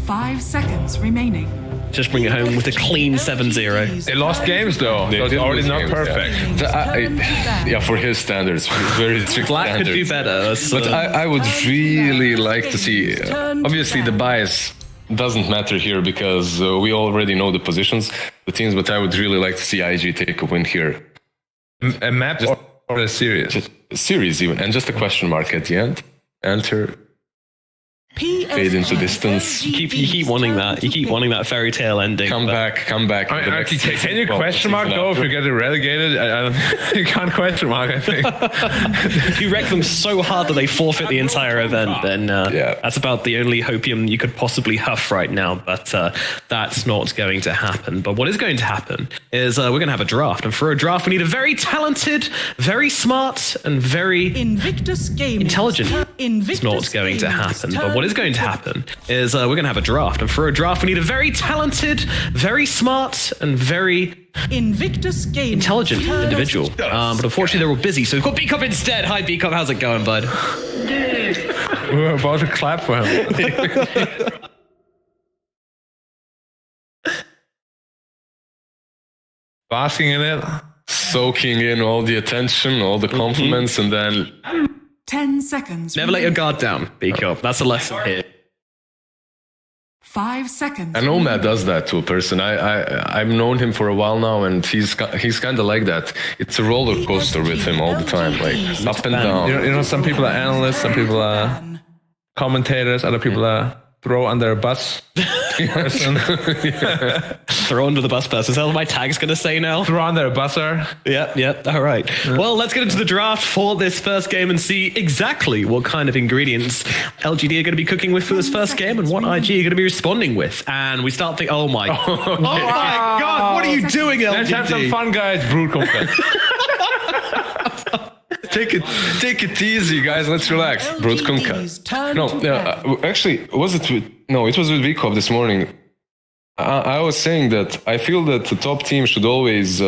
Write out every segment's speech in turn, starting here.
5 seconds remaining. Just bring it home with a clean 7-0. They lost games though, so it's already not perfect. Yeah, for his standards, very strict Black standards. could do better. So. But I would really like to see. Obviously, the bias doesn't matter here because we already know the positions, the teams. But I would really like to see IG take a win here. A map or a series? Just a series even, and just a question mark at the end. Enter. Fade into distance. You keep wanting that. You keep wanting that fairy tale ending. Come back. I mean, actually, can you question mark though if you get relegated? You can't question mark, I think. If you wreck them so hard that they forfeit the entire event, then that's about the only hopium you could possibly huff right now. But that's not going to happen. But what is going to happen is we're going to have a draft. And for a draft, we need a very talented, very smart, and very intelligent. It's not going to happen. But what is going to happen is we're going to have a draft. And for a draft, we need a very talented, very smart, and very intelligent individual. But unfortunately, they're all busy. So we've got B-Cop instead. Hi, B-Cop. How's it going, bud? We were about to clap for him. Basking in it. Soaking in all the attention, all the compliments, and then 10 seconds. Never let your guard down, B-Cop. That's a lesson here. 5 seconds. I know Matt does that to a person. I've known him for a while now, and he's kind of like that. It's a roller coaster with him all the time, like up and down. You know, some people are analysts, some people are commentators, other people are throw under a bus person. Throw under the bus person. Is that what my tag's going to say now? Throw under a busser. Yep. All right. Well, let's get into the draft for this first game and see exactly what kind of ingredients LGD are going to be cooking with for this first game and what IG are going to be responding with. And we start thinking, oh my God, what are you doing, LGD? Let's have some fun, guys. Brood conflict. Take it easy, guys. Let's relax. Broodkunka. No, actually, it was with VCOP this morning. I was saying that I feel that the top team should always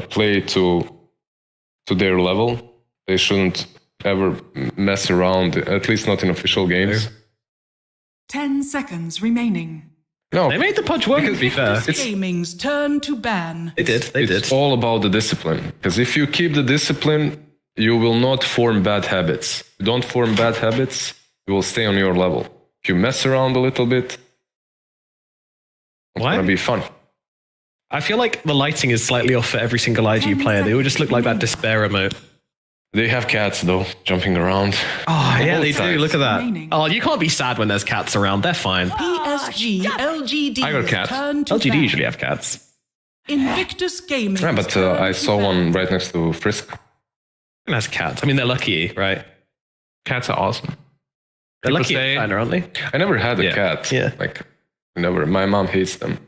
play to their level. They shouldn't ever mess around, at least not in official games. 10 seconds remaining. No, they made the punch work, to be fair. Gaming's turn to ban. They did. It's all about the discipline. Because if you keep the discipline, you will not form bad habits. If you don't form bad habits, you will stay on your level. If you mess around a little bit, it's going to be fun. I feel like the lighting is slightly off for every single IG player. They all just look like that despair emote. They have cats, though, jumping around. Oh, yeah, they do. Look at that. Oh, you can't be sad when there's cats around. They're fine. PSG.LGD. I got cats. LGD usually have cats. Invictus Gaming. Yeah, but I saw one right next to Frisk. And has cats. I mean, they're lucky, right? Cats are awesome. They're lucky, aren't they? I never had a cat. Yeah. Like, never. My mom hates them.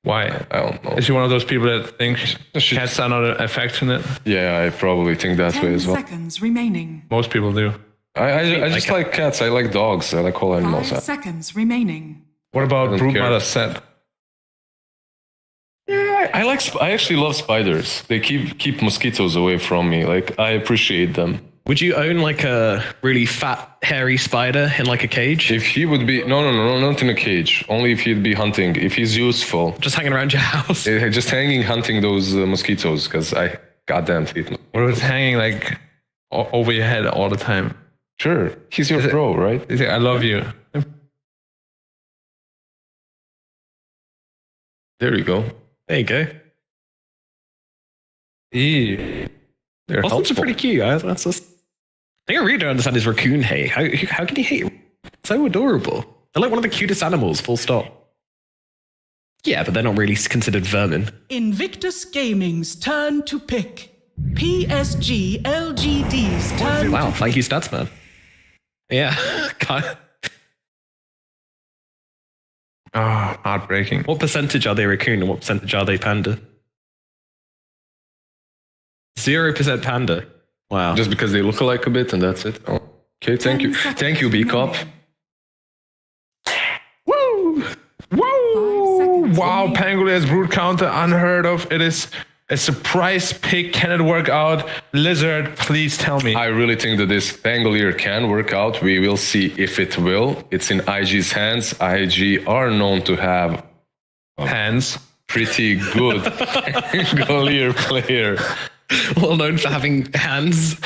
Why? I don't know. Is she one of those people that think cats are not affectionate? Yeah, I probably think that way as well. 10 seconds remaining. Most people do. I just like cats. I like dogs. I like all animals. 5 seconds remaining. What about Broodmother Set? Yeah, I actually love spiders. They keep mosquitoes away from me. Like, I appreciate them. Would you own like a really fat, hairy spider in like a cage? If he would be... No, not in a cage. Only if he'd be hunting. If he's useful. Just hanging around your house? Just hunting those mosquitoes, because I goddamn hate them. What if it's hanging like over your head all the time? Sure. He's your bro, right? He's like, I love you. There you go. There you go. Ew. They're pretty cute. That's just... I think I really don't understand his raccoon hate. How can you hate? So adorable. They're like one of the cutest animals, full stop. Yeah, but they're not really considered vermin. Invictus Gaming's turn to pick. PSG.LGD's turn. Wow, thank you, Statsman. Yeah. Oh, heartbreaking. What percentage are they raccoon and what percentage are they panda? 0% panda. Wow. Just because they look alike a bit and that's it. Oh, okay, thank you. Thank you, B-Cop. Woo! Woo! Wow, Pangolia's brood counter, unheard of. It is A surprise pick, can it work out? Lizard, please tell me. I really think that this Pangolier can work out. We will see if it will. It's in IG's hands. IG are known to have Hands. pretty good Pangolier player. Well known for having hands.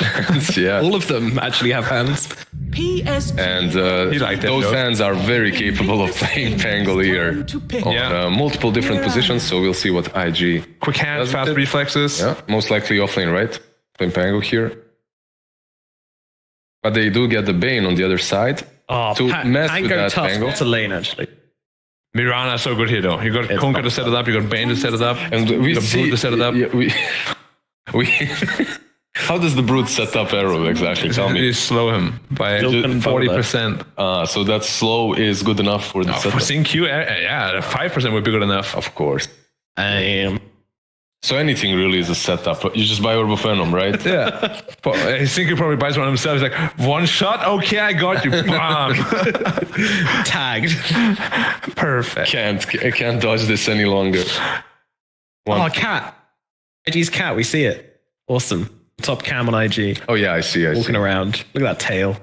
Yeah. All of them actually have hands. PSG. And like that those joke. hands are very capable of playing Pangolier on multiple different positions. So we'll see what IG. Quick hands, does fast it. reflexes. Yeah, most likely offlane, right? Playing Pango here. But they do get the Bane on the other side Oh, to mess with Pango that tough. Pango. It's a lane, actually. Mirana so good here though. You got It's Kunkka not to set it up, you got Bane to set it up, And we you got see Brute to set it up. Yeah, we how does the Brute set up arrow exactly? Tell me. You slow him by Still couldn't follow 40%. So that slow is good enough for the For setup. Sync Q, yeah, 5% would be good enough. Of course. So anything really is a setup. You just buy Orb of Venom, right? Yeah. I think he probably buys one himself. He's like, one shot? Okay, I got you. Bam. tagged. Perfect. I can't dodge this any longer. Oh, cat. IG's cat. We see it. Awesome. Top cam on IG. Oh yeah, I see. Walking around. Look at that tail.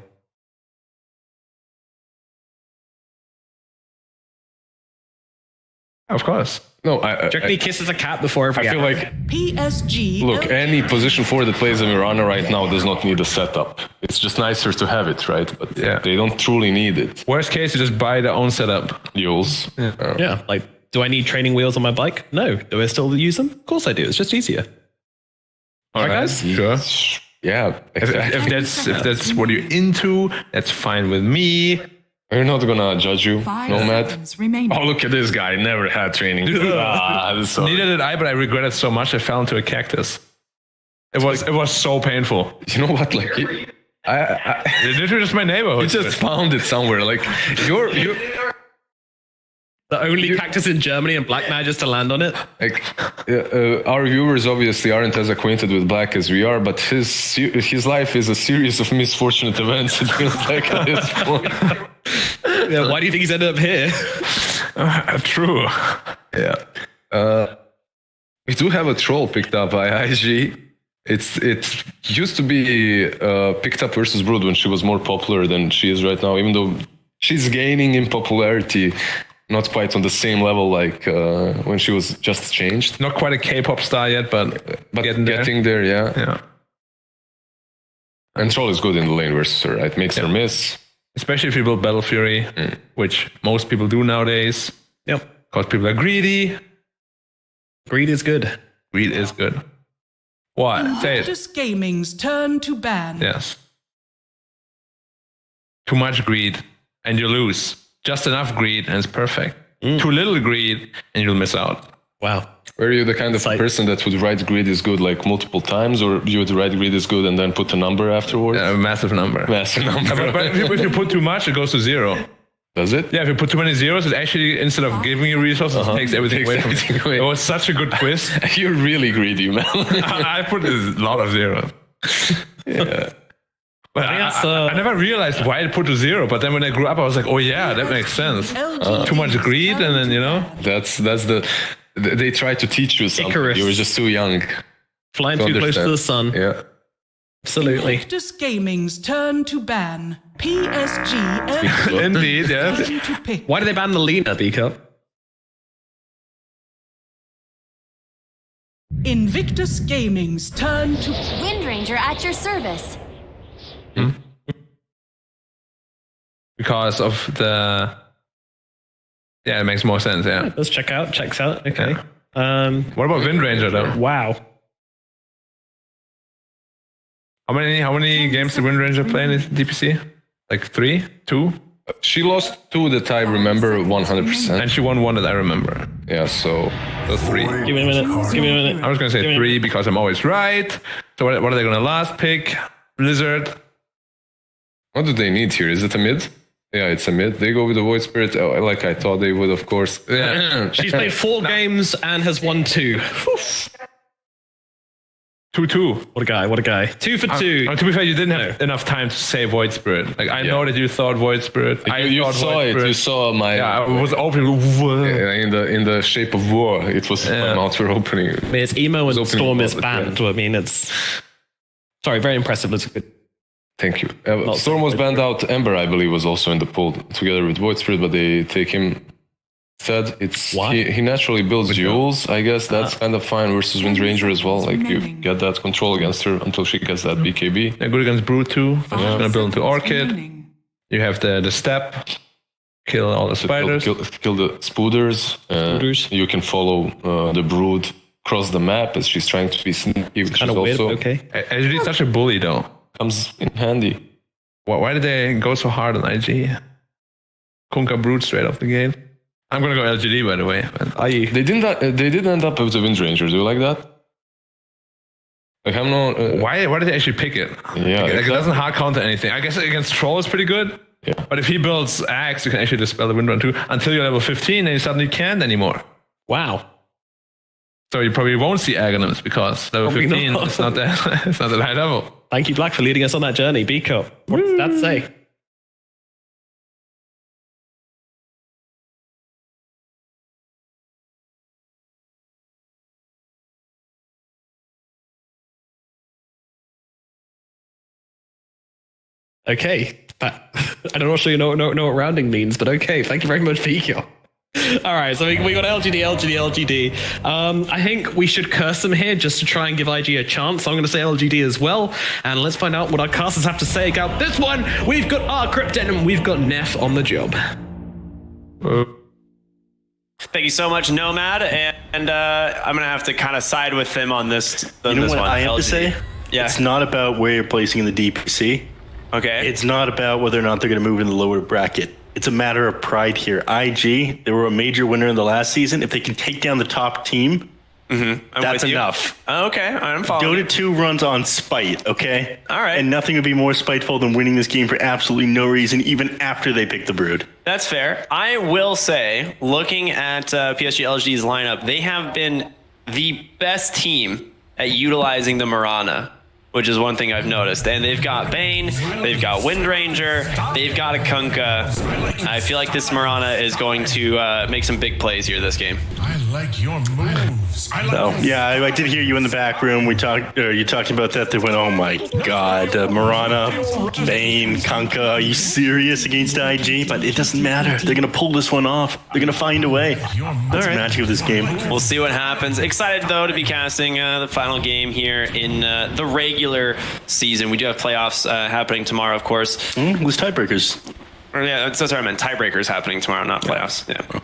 Of course. No, Do you reckon he kisses a cat before every I feel arrow? like PSG. look, any position 4 that plays a Mirana right now does not need a setup. It's just nicer to have it, right? But Yeah. they don't truly need it. Worst case, you just buy their own setup. Mules. Yeah. Like, do I need training wheels on my bike? No. Do I still use them? Of course I do. It's just easier. All right, guys? Sure. Yeah. If that's what you're into, that's fine with me. We're not gonna judge you, 5 Nomad. seconds remaining. Oh, look at this guy. Never had training. This is so- Neither did I, but I regret it so much. I fell into a cactus. It was so painful. You know what? Like, This was just my neighborhood. you just found it somewhere. Like, you're The only cactus in Germany and black manages to land on it. like, our viewers obviously aren't as acquainted with Black as we are, but his life is a series of misfortunate events. It feels like at this point. Yeah, why do you think he's ended up here? True. Yeah. We do have a troll picked up by IG. It used to be picked up versus Brood when she was more popular than she is right now, even though she's gaining in popularity, not quite on the same level like when she was just changed. Not quite a K-pop star yet, but Getting there, yeah. Yeah. And troll is good in the lane versus her, right? Makes her miss. Especially if you build Battle Fury, which most people do nowadays. Yep. Because people are greedy. Greed is good. Greed is good. What? Say it. Invictus Gaming's turn to ban. Yes. Too much greed and you lose. Just enough greed and it's perfect. Too little greed and you'll miss out. Wow. Were you the kind of like- person that would write grid is good like multiple times, or you would write grid is good and then put a number afterwards? A massive number. Massive number. But if you put too much, it goes to 0. Does it? Yeah, if you put too many zeros, it actually, instead of giving you resources, it takes everything away from everything away. you. It was such a good quiz. You're really greedy, man. I put a lot of zeros. Yeah. But I never realized why I put to 0. But then when I grew up, I was like, oh yeah, that makes sense. Too much greed, and then, you know. That's the. They try to teach you something. Icarus. You were just too young. Flying too close to the sun. Yeah. Absolutely. Invictus Gaming's turn to ban. PSG. Indeed, yes. Turn to pick. Why did they ban the Lena, B-Cup? Invictus Gaming's turn to Wind Ranger at your service. Because of the... Yeah, it makes more sense, yeah. Let's checks out. Okay. What about Wind Ranger, though? Wow. How many games did Wind Ranger play in DPC? Like 3? 2? She lost 2 that I remember 100%. And she won 1 that I remember. Yeah, so 3. Give me a minute. I was going to say 3 because I'm always right. So what are they going to last pick? Blizzard. what do they need here? Is it a mid? Yeah, it's a mid. They go with the Void Spirit, like I thought they would, of course. Yeah. She's played 4 games and has won 2. 2-2. What a guy, what a guy. 2 for 2. To be fair, you didn't have enough time to say Void Spirit. Like, I know that you thought Void Spirit. You saw it. You saw my... Yeah, I was opening... in the shape of war. It was my mouth were opening. I mean, it's emo and Storm is banned. I mean, it's... Sorry, very impressive. It's good. Thank you. Storm was banned out. Ember, I believe, was also in the pool together with Void Spirit, but they take him... Said it's he naturally builds duels. I guess that's kind of fine versus Wind Ranger as well. Like you get that control against her until she gets that BKB. Yeah, good against Brute too. She's gonna build into Orchid. You have the step, kill all the spiders, kill the spooders. You can follow the Brood across the map as she's trying to be sneaky. Kind of weird. Okay. LGD is such a bully though. Comes in handy. Why did they go so hard on IG? Kunkka Brood straight off the gate. I'm gonna go LGD, by the way. They didn't end up with the Wind Ranger. Do you like that? Like I'm not. Why did they actually pick it? Yeah, like, it doesn't hard counter anything. I guess against Troll is pretty good. Yeah. But if he builds Axe, you can actually dispel the Wind Run too until you're level 15, and you suddenly can't anymore. Wow. So you probably won't see Aghanims because level 15 is not that it's not that high level. Thank you, Black, for leading us on that journey. B-Cup. What does that say? Okay, I don't actually know what rounding means, but okay, thank you very much, Piko. All right, so we got LGD. I think we should curse them here just to try and give IG a chance. So I'm going to say LGD as well, and let's find out what our casters have to say about this one. We've got our Crypten and we've got Neff on the job. Thank you so much, Nomad, and I'm going to have to kind of side with him on this. You know what I have LGD. to say? Yeah. It's not about where you're placing in the DPC. Okay. It's not about whether or not they're going to move in the lower bracket. It's a matter of pride here. IG, they were a major winner in the last season. If they can take down the top team, that's enough. Okay, I'm following. Dota 2 runs on spite, okay? All right. And nothing would be more spiteful than winning this game for absolutely no reason, even after they pick the Brood. That's fair. I will say, looking at PSG.LGD's lineup, they have been the best team at utilizing the Mirana, which is one thing I've noticed. And they've got Bane, they've got Wind Ranger, they've got a Kunkka. I feel like this Mirana is going to make some big plays here this game. I like your moves. Yeah, I did hear you in the back room. You talking about that. They went, oh my god, Mirana, Bane, Kunkka. Are you serious against IG? But it doesn't matter. They're gonna pull this one off. They're gonna find a way. That's the magic of this game. We'll see what happens. Excited though to be casting the final game here in the regular season. We do have playoffs happening tomorrow, of course. Who's tiebreakers? Or, yeah, that's what I meant. Tiebreakers happening tomorrow, not playoffs. Yeah.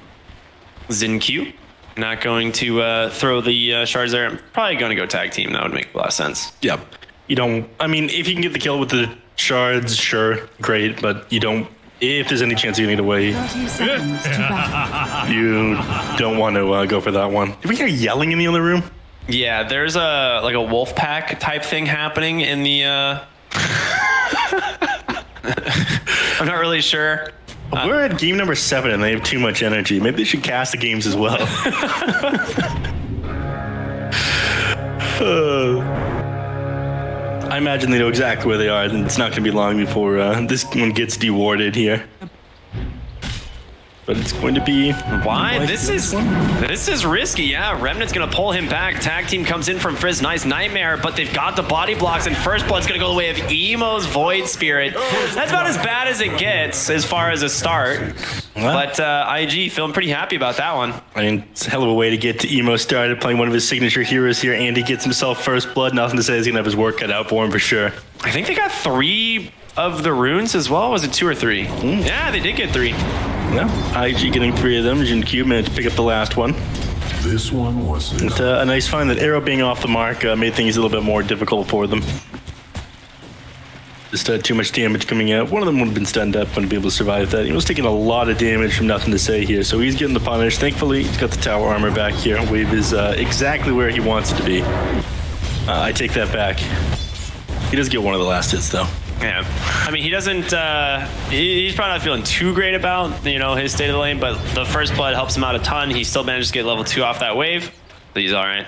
Zinq. Not going to throw the shards there. I'm probably going to go tag team. That would make a lot of sense. Yep. You don't. I mean, if you can get the kill with the shards, sure, great. But you don't. If there's any chance you need away, 30 seconds to battle. you don't want to go for that one. Did we hear yelling in the other room? Yeah, there's a wolf pack type thing happening in the. I'm not really sure. We're at game number 7 and they have too much energy. Maybe they should cast the games as well. I imagine they know exactly where they are, and it's not going to be long before this one gets dewarded here. But it's going to be... Why? This is risky, yeah. Remnant's going to pull him back. Tag team comes in from Frizz. Nice Nightmare, but they've got the body blocks, and First Blood's going to go the way of Emo's Void Spirit. That's about as bad as it gets as far as a start. But IG feeling pretty happy about that one. I mean, it's a hell of a way to get to Emo started, playing one of his signature heroes here. Andy gets himself First Blood. Nothing to say he's going to have his work cut out for him for sure. I think they got 3 of the runes as well. Was it 2 or 3? Yeah, they did get 3. Yeah, IG getting 3 of them. Jin Q managed to pick up the last one. This one was It's a nice find. That arrow being off the mark made things a little bit more difficult for them. Just too much damage coming out. One of them would have been stunned up, wouldn't be able to survive that. He was taking a lot of damage from Nothing to Say here, so he's getting the punish. Thankfully, he's got the tower armor back here. Wave is exactly where he wants it to be. I take that back. He does get one of the last hits, though. Yeah, I mean, he doesn't, he's probably not feeling too great about, his state of the lane, but the First Blood helps him out a ton. He still managed to get level 2 off that wave, so he's all right.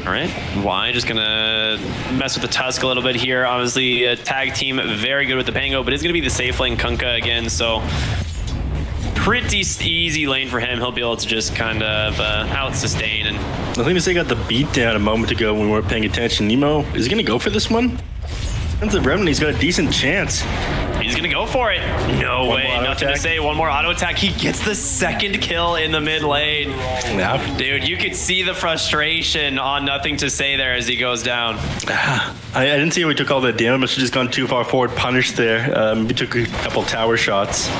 All right, Y just gonna mess with the Tusk a little bit here. Obviously, a tag team very good with the Pango, but it's gonna be the safe lane Kunkka again, so pretty easy lane for him. He'll be able to just kind of out-sustain. And I think they got the beat down a moment ago when we weren't paying attention. Nemo, is he gonna go for this one? That's a Remnant, he's got a decent chance. He's gonna go for it. No way, nothing to say. One more auto attack. He gets the second kill in the mid lane. Yeah. Dude, you could see the frustration on nothing to say there as he goes down. I didn't see how he took all that damage. Must have just gone too far forward, punished there. He took a couple tower shots,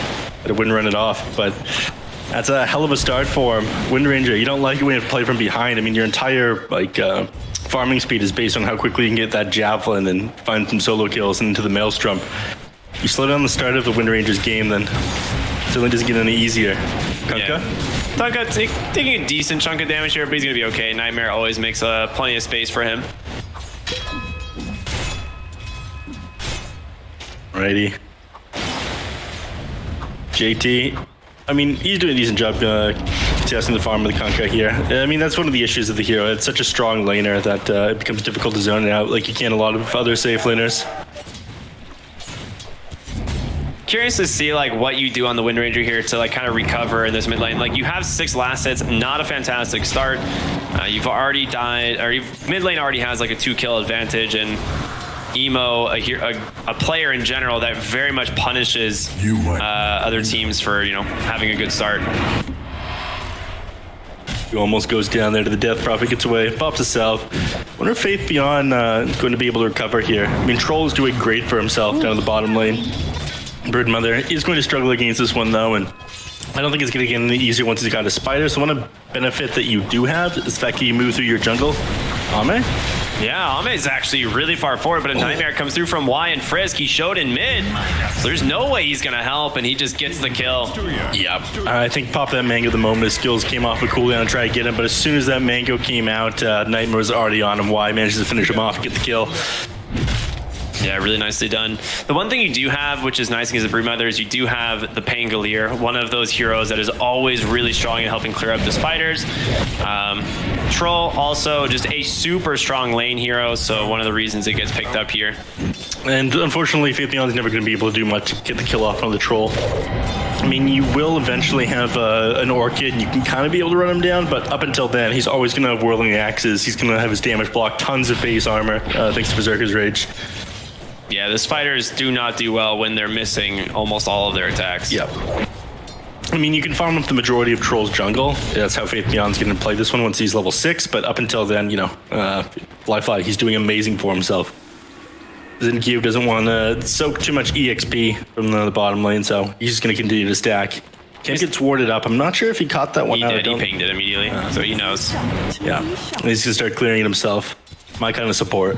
but it wouldn't run it off. But that's a hell of a start for him. Wind Ranger, you don't like it when you have to play from behind. I mean, your entire farming speed is based on how quickly you can get that javelin and find some solo kills into the maelstrom. You slow down the start of the Wind Ranger's game, then it certainly doesn't get any easier. Kunkka? Kunkka taking a decent chunk of damage here, but he's gonna be okay. Nightmare always makes plenty of space for him. Alrighty. JT, I mean, he's doing a decent job contesting the farm with the Kunkka here. I mean, that's one of the issues of the hero. It's such a strong laner that it becomes difficult to zone it out like you can a lot of other safe laners. Curious to see like what you do on the Wind Ranger here to like kind of recover in this mid lane. Like you have 6 last hits, not a fantastic start. You've already died, or mid lane already has like a 2-kill advantage, and Emo, a player in general that very much punishes other teams for having a good start. He almost goes down there to the Death Prophet, gets away, pops himself. Wonder if Faith Beyond is going to be able to recover here. I mean, Troll is doing great for himself down the bottom lane. Broodmother is going to struggle against this one though, and I don't think it's going to get any easier once he's got a spider. So one benefit that you do have is the fact that you move through your jungle. Ame? Yeah, Ame is actually really far forward, but a Nightmare comes through from Y and Frisk. He showed in mid, so there's no way he's going to help, and he just gets the kill. Yep. I think pop that mango the moment his skills came off a cooldown and try to get him, but as soon as that mango came out, Nightmare was already on him. Y manages to finish him off and get the kill. Yeah, really nicely done. The one thing you do have, which is nice against the Broodmother, is you do have the Pangolier, one of those heroes that is always really strong in helping clear up the spiders. Troll, also just a super strong lane hero, so one of the reasons it gets picked up here. And unfortunately, Faith Beyond is never going to be able to do much to get the kill off on the Troll. I mean, you will eventually have an Orchid, and you can kind of be able to run him down, but up until then, he's always going to have Whirling Axes. He's going to have his damage block, tons of base armor, thanks to Berserker's Rage. Yeah, the spiders do not do well when they're missing almost all of their attacks. Yep. I mean, you can farm up the majority of Troll's jungle. That's how Faith Beyond's going to play this one once he's level 6, but up until then, Fly, he's doing amazing for himself. Zenkiu doesn't want to soak too much EXP from the bottom lane, so he's just going to continue to stack. Kemp gets warded up. I'm not sure if he caught that one out. He pinged it immediately, so he knows. Yeah, he's going to start clearing it himself. My kind of support.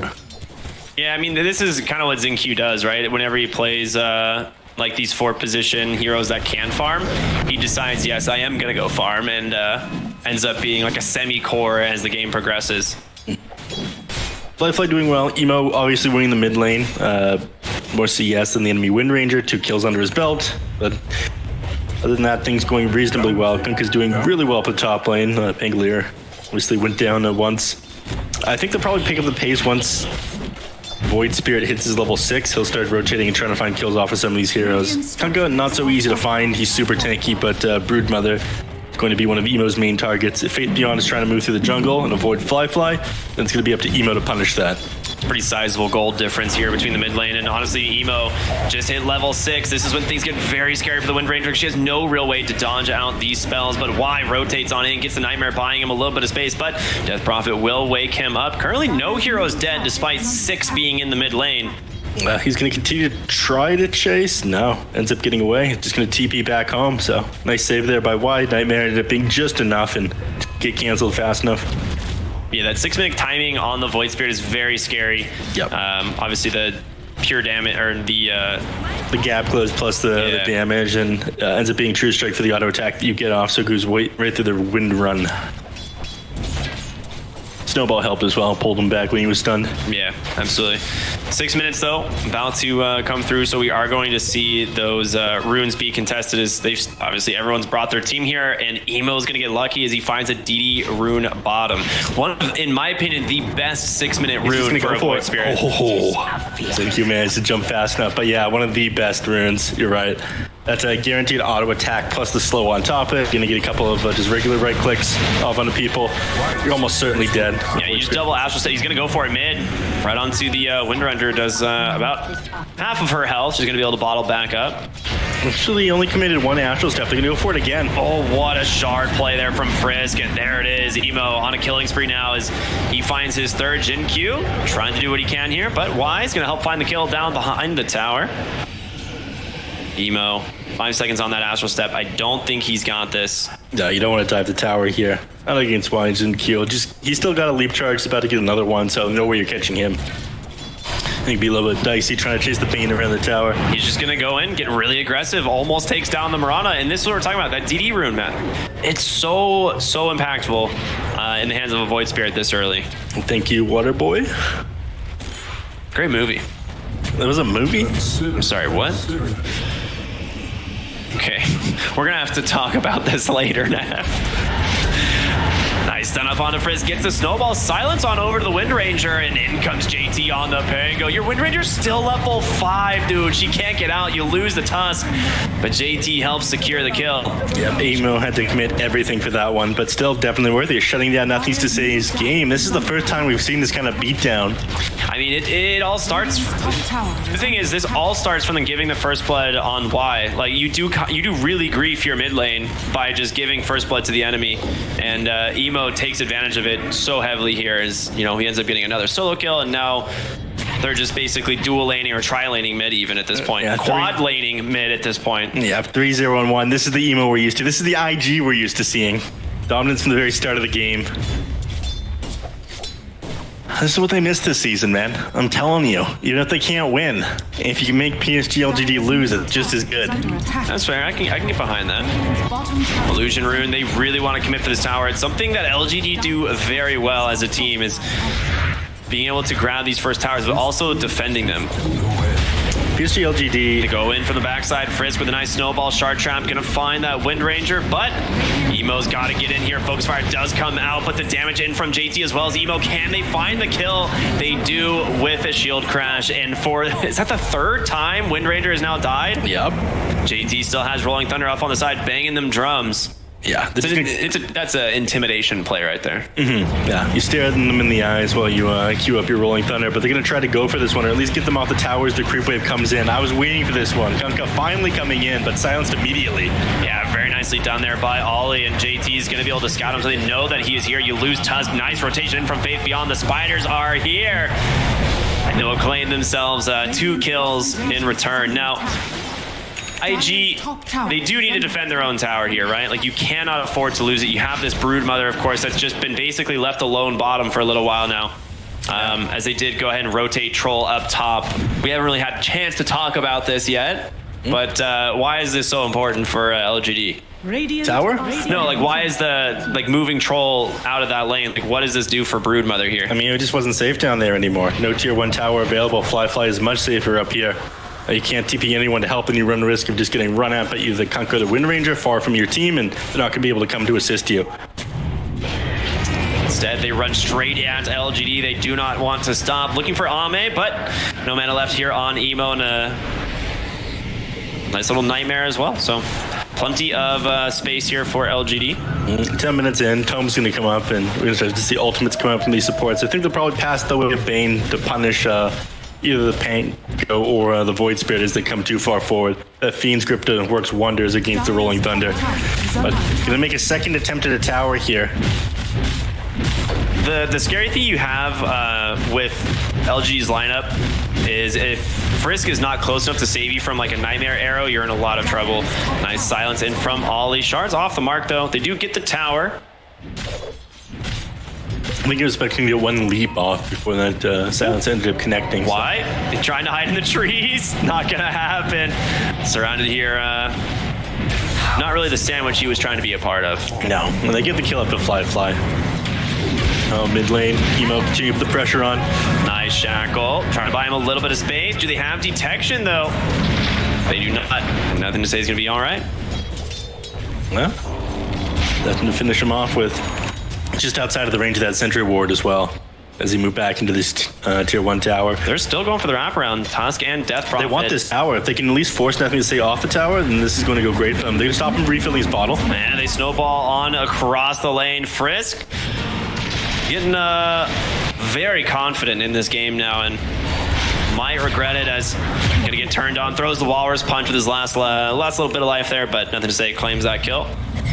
Yeah, I mean, this is kind of what Zenkiu does, right? Whenever he plays like these 4-position heroes that can farm, he decides, yes, I am going to go farm, and ends up being like a semi-core as the game progresses. Fly doing well. Emo obviously winning the mid lane. More CS than the enemy Wind Ranger. 2 kills under his belt. But other than that, things going reasonably well. Kunkka's doing really well for the top lane. Pangolier obviously went down once. I think they'll probably pick up the pace once Void Spirit hits his level 6. He'll start rotating and trying to find kills off of some of these heroes. Kunkka, not so easy to find. He's super tanky, but Broodmother is going to be one of Emo's main targets. If Faith Beyond is trying to move through the jungle and avoid Fly, then it's going to be up to Emo to punish that. Pretty sizable gold difference here between the mid lane, and honestly, Emo just hit level 6. This is when things get very scary for the Wind Ranger. She has no real way to dodge out these spells, but Y rotates on in, gets the Nightmare, buying him a little bit of space, but Death Prophet will wake him up. Currently, no heroes dead, despite 6 being in the mid lane. He's going to continue to try to chase. No, ends up getting away. Just going to TP back home, so nice save there by Y. Nightmare ended up being just enough and get canceled fast enough. Yeah, that 6-minute timing on the Void Spirit is very scary. Yep. Obviously, the pure damage, or the gap close plus the damage, and ends up being True Strike for the auto attack that you get off, so it goes right through the Wind Run. Snowball helped as well, pulled him back when he was stunned. Yeah, absolutely. 6 minutes though, about to come through, so we are going to see those runes be contested. As they've obviously everyone's brought their team here, and Emo's gonna get lucky as he finds a DD rune bottom. One of, in my opinion, the best 6-minute rune for a Void Spirit. Thank you, managed to jump fast enough, but yeah, one of the best runes. You're right. That's a guaranteed auto attack plus the slow on top of it. Gonna get a couple of just regular right clicks off onto people. You're almost certainly dead. Yeah, you just double Astral State. He's gonna go for it mid, right onto the Windrender. Does about half of her health. She's gonna be able to bottle back up. Actually, only committed one Astral Step. They're gonna go for it again. Oh, what a shard play there from Frisk, and there it is. Emo on a killing spree now as he finds his third Jin Q. Trying to do what he can here, but Wise gonna help find the kill down behind the tower. Emo, 5 seconds on that Astral Step. I don't think he's got this. No, you don't want to dive the tower here. Not against Wise and Q. He's still got a leap charge. He's about to get another one, so know where you're catching him. I think it'd be a little bit dicey trying to chase the Bane around the tower. He's just gonna go in, get really aggressive, almost takes down the Mirana, and this is what we're talking about, that DD rune, man. It's so impactful in the hands of a Void Spirit this early. Thank you, Waterboy. Great movie. That was a movie? I'm sorry, what? Okay, we're gonna have to talk about this later now. Nice stun up onto Frisk, gets the snowball, silence on over to the Wind Ranger, and in comes JT on the Pango. Your Wind Ranger's still level 5, dude. She can't get out, you lose the Tusk, but JT helps secure the kill. Yep, Emo had to commit everything for that one, but still definitely worth it. You're shutting down Nothing's to Say's game. This is the first time we've seen this kind of beatdown. I mean, it all starts. The thing is, this all starts from them giving the first blood on Y. Like you do really grief your mid lane by just giving first blood to the enemy, and Emo takes advantage of it so heavily here. As you know, he ends up getting another solo kill, and now they're just basically dual laning or tri laning mid even at this point. Quad laning mid at this point. Yeah, 3-0-1. This is the Emo we're used to. This is the IG we're used to seeing. Dominance from the very start of the game. This is what they missed this season, man. I'm telling you. Even if they can't win, if you can make PSG.LGD lose, it's just as good. That's fair. I can get behind that. Illusion Rune, they really want to commit for this tower. It's something that LGD do very well as a team, is being able to grab these first towers, but also defending them. PSG.LGD to go in from the backside. Frisk with a nice snowball shard trap, gonna find that Wind Ranger, but Emo's got to get in here. Focus Fire does come out, but the damage in from JT as well as Emo. Can they find the kill? They do with a shield crash, and for is that the third time Wind Ranger has now died? Yep. JT still has Rolling Thunder up on the side, banging them drums. Yeah, that's an intimidation play right there. Yeah, you stare at them in the eyes while you queue up your Rolling Thunder, but they're going to try to go for this one, or at least get them off the towers. The creep wave comes in. I was waiting for this one. Gunka finally coming in, but silenced immediately. Yeah, very nicely done there by Ollie, and JT is going to be able to scout him so they know that he is here. You lose Tusk. Nice rotation in from Faith Beyond. The Spiders are here, and they'll claim themselves 2 kills in return. Now, IG, they do need to defend their own tower here, right? Like, you cannot afford to lose it. You have this Broodmother, of course, that's just been basically left alone bottom for a little while now. As they did go ahead and rotate Troll up top. We haven't really had a chance to talk about this yet, but why is this so important for LGD? Tower? No, like, why is the moving Troll out of that lane? Like, what does this do for Broodmother here? I mean, it just wasn't safe down there anymore. No tier 1 tower available. Fly is much safer up here. You can't TP anyone to help, and you run the risk of just getting run at by either the Kunkka or the Wind Ranger far from your team, and they're not going to be able to come to assist you. Instead, they run straight at LGD. They do not want to stop. Looking for Ame, but no mana left here on Emo, and a nice little Nightmare as well. So plenty of space here for LGD. 10 minutes in, Tome's going to come up, and we're going to start to see ultimates come up from these supports. I think they'll probably pass the way of Bane to punish either the Pango or the Void Spirit as they come too far forward. That Fiend's Grip works wonders against the Rolling Thunder. But going to make a second attempt at a tower here. The scary thing you have with LG's lineup is if Frisk is not close enough to save you from like a Nightmare arrow, you're in a lot of trouble. Nice silence in from Ollie. Shards off the mark though. They do get the tower. I think he was expecting to get one leap off before that silence ended up connecting. Why? They're trying to hide in the trees. Not gonna happen. Surrounded here. Not really the sandwich he was trying to be a part of. No, when they get the kill up to Fly. Oh, mid lane. Emo continue to put the pressure on. Nice shackle. Trying to buy him a little bit of space. Do they have detection, though? They do not. Nothing to say is going to be all right. Well, nothing to finish him off with. Just outside of the range of that sentry ward as well, as he moved back into this tier 1 tower. They're still going for the wraparound. Tusk and Death Prophet. They want this tower. If they can at least force nothing to stay off the tower, then this is going to go great for them. They're going to stop him refilling his bottle. Man, they snowball on across the lane. Frisk getting very confident in this game now, and might regret it as gonna get turned on. Throws the Walrus Punch with his last little bit of life there, but nothing to say. Claims that kill.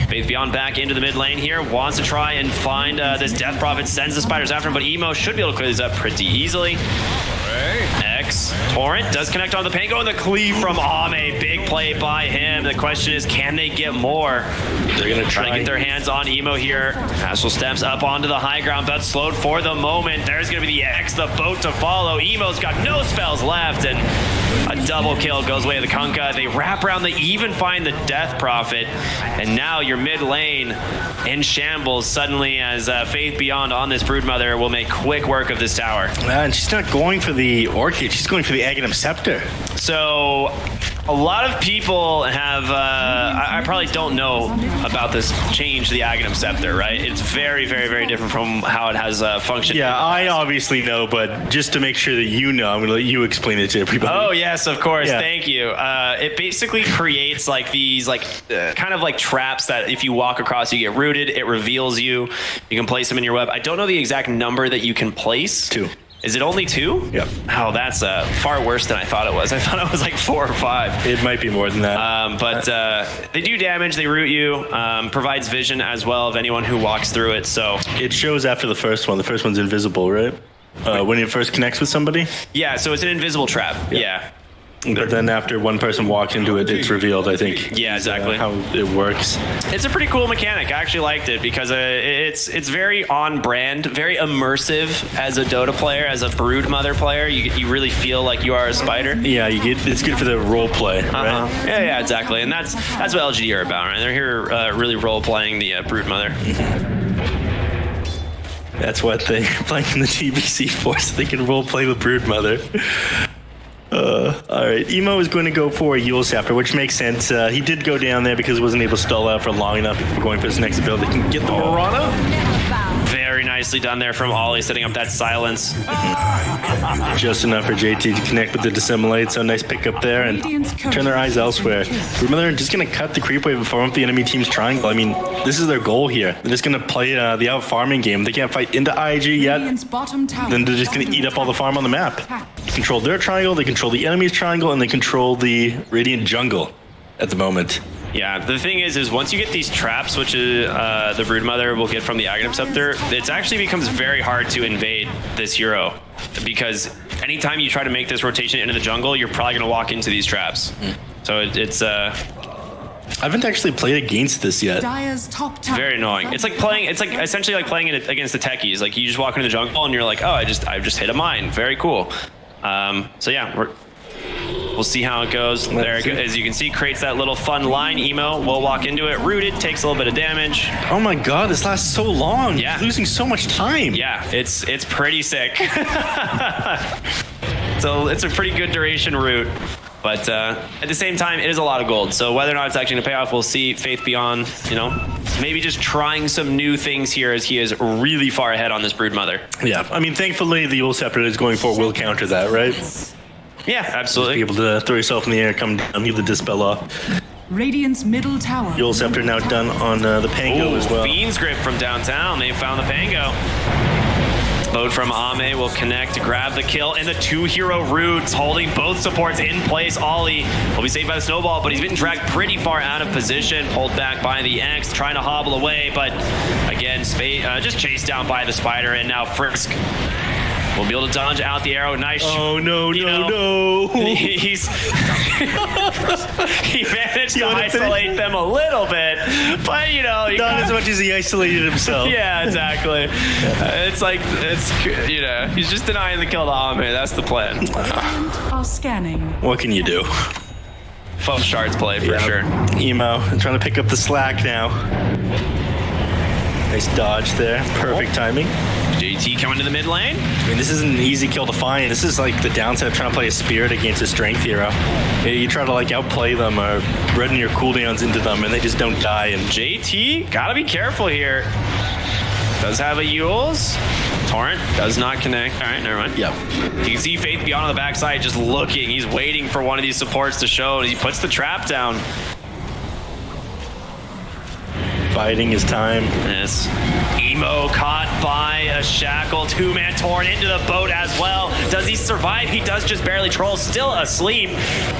Faith Beyond back into the mid lane here. Wants to try and find this Death Prophet. Sends the spiders after him, but Emo should be able to clear these up pretty easily. X Torrent does connect on the Pango, and the cleave from Ame. Big play by him. The question is, can they get more? They're going to Trying to get their hands on Emo here. Astral steps up onto the high ground, but slowed for the moment. There's going to be the X, the boat to follow. Emo's got no spells left, and a double kill goes away to the Kunkka. They wrap around, they even find the Death Prophet, and now your mid lane in shambles suddenly as Faith Beyond on this Broodmother will make quick work of this tower. And she's not going for the Orchid, she's going for the Aghanim Scepter. So a lot of people have, I probably don't know about this change to the Aghanim Scepter, right? It's very, very, very different from how it has functioned. Yeah, I obviously know, but just to make sure that you know, I'm going to let you explain it to everybody. Oh, yes, of course. Yeah. Thank you. It basically creates like these kind of like traps that if you walk across, you get rooted. It reveals you. You can place them in your web. I don't know the exact number that you can place. 2. Is it only 2? Yep. Oh, that's far worse than I thought it was. I thought it was like 4 or 5. It might be more than that. But they do damage. They root you. Provides vision as well of anyone who walks through it. So It shows after the first one. The first one's invisible, right? When it first connects with somebody? yeah, so it's an invisible trap. Yeah. But then after one person walks into it, it's revealed, I think. Yeah, exactly. How it works. It's a pretty cool mechanic. I actually liked it because it's very on brand, very immersive as a Dota player, as a Broodmother player. You really feel like you are a spider. Yeah, it's good for the role play, right? Yeah, exactly. And that's what LGD are about, right? They're here really role playing the Broodmother. That's what they're playing in the DPC for, so they can role play with Broodmother. All right, Emo is going to go for a Yule Scepter, which makes sense. He did go down there because he wasn't able to stall out for long enough before going for his next build. They can get the Marana. Very nicely done there from Ollie, setting up that silence. Just enough for JT to connect with the Dissimulate, so nice pickup there, and turn their eyes elsewhere. Broodmother just going to cut the creep wave and farm up the enemy team's triangle. I mean, this is their goal here. They're just going to play the out-farming game. They can't fight into IG yet, then they're just going to eat up all the farm on the map. They control their triangle, they control the enemy's triangle, and they control the Radiant jungle at the moment. Yeah, the thing is once you get these traps, which is the Broodmother will get from the Aghanim Scepter, it actually becomes very hard to invade this hero, because anytime you try to make this rotation into the jungle, you're probably going to walk into these traps. So it's I haven't actually played against this yet. very annoying. It's essentially like playing it against the techies. Like you just walk into the jungle and you're like, oh, I just hit a mine. Very cool. So yeah, we'll see how it goes. There, as you can see, creates that little fun line. Emo will walk into it, rooted, takes a little bit of damage. Oh my god, this lasts so long. Yeah. He's losing so much time. Yeah, it's pretty sick. So it's a pretty good duration root. But at the same time, it is a lot of gold. So whether or not it's actually going to pay off, we'll see. Faith Beyond, maybe just trying some new things here as he is really far ahead on this Broodmother. Yeah, I mean, thankfully, the Yule Scepter is going for will counter that, right? Yeah, absolutely. Be able to throw yourself in the air, come down, leave the Dispel off. Radiant's middle tower. Yule Scepter now done on the Pango as well. Fiend's Grip from downtown. They found the Pango. Boat from Ame will connect, grab the kill, and the 2-hero roots holding both supports in place. Ollie will be saved by the snowball, but he's been dragged pretty far out of position, pulled back by the X, trying to hobble away, but again, just chased down by the spider, and now Frisk will be able to dodge out the arrow. Nice. Oh, no. He managed to isolate them a little bit, but not as much as he isolated himself. Yeah, exactly. He's just denying the kill to Ame. That's the plan. Are scanning. What can you do? Fun shards play for sure. Emo trying to pick up the slack now. Nice dodge there. Perfect timing. JT coming to the mid lane. I mean, this isn't an easy kill to find. This is like the downside of trying to play a Spirit against a Strength hero. You try to like outplay them or redden your cooldowns into them, and they just don't die. And JT, gotta be careful here. Does have a Yules. Torrent does not connect. All right, never mind. Yep. You can see Faith Beyond on the backside just looking. He's waiting for one of these supports to show, and he puts the trap down. Biding his time. Yes. Emo caught by a shackle. Two-man torn into the boat as well. Does he survive? He does just barely. Troll still asleep.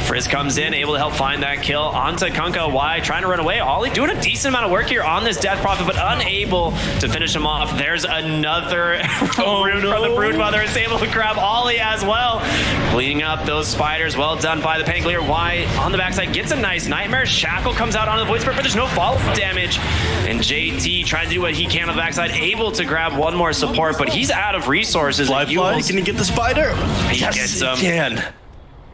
Frizz comes in, able to help find that kill. Onto Kunkka. Why? Trying to run away. Ollie doing a decent amount of work here on this Death Prophet, but unable to finish him off. There's another rune from the Broodmother. Is able to grab Ollie as well. Cleaning up those spiders. Well done by the Pangolier. Why? On the backside gets a nice Nightmare. Shackle comes out onto the Void Spirit, but there's no follow-up damage. And JT trying to do what he can on the backside, able to grab one more support, but he's out of resources. Fly, can he get the spider? He gets him. Can.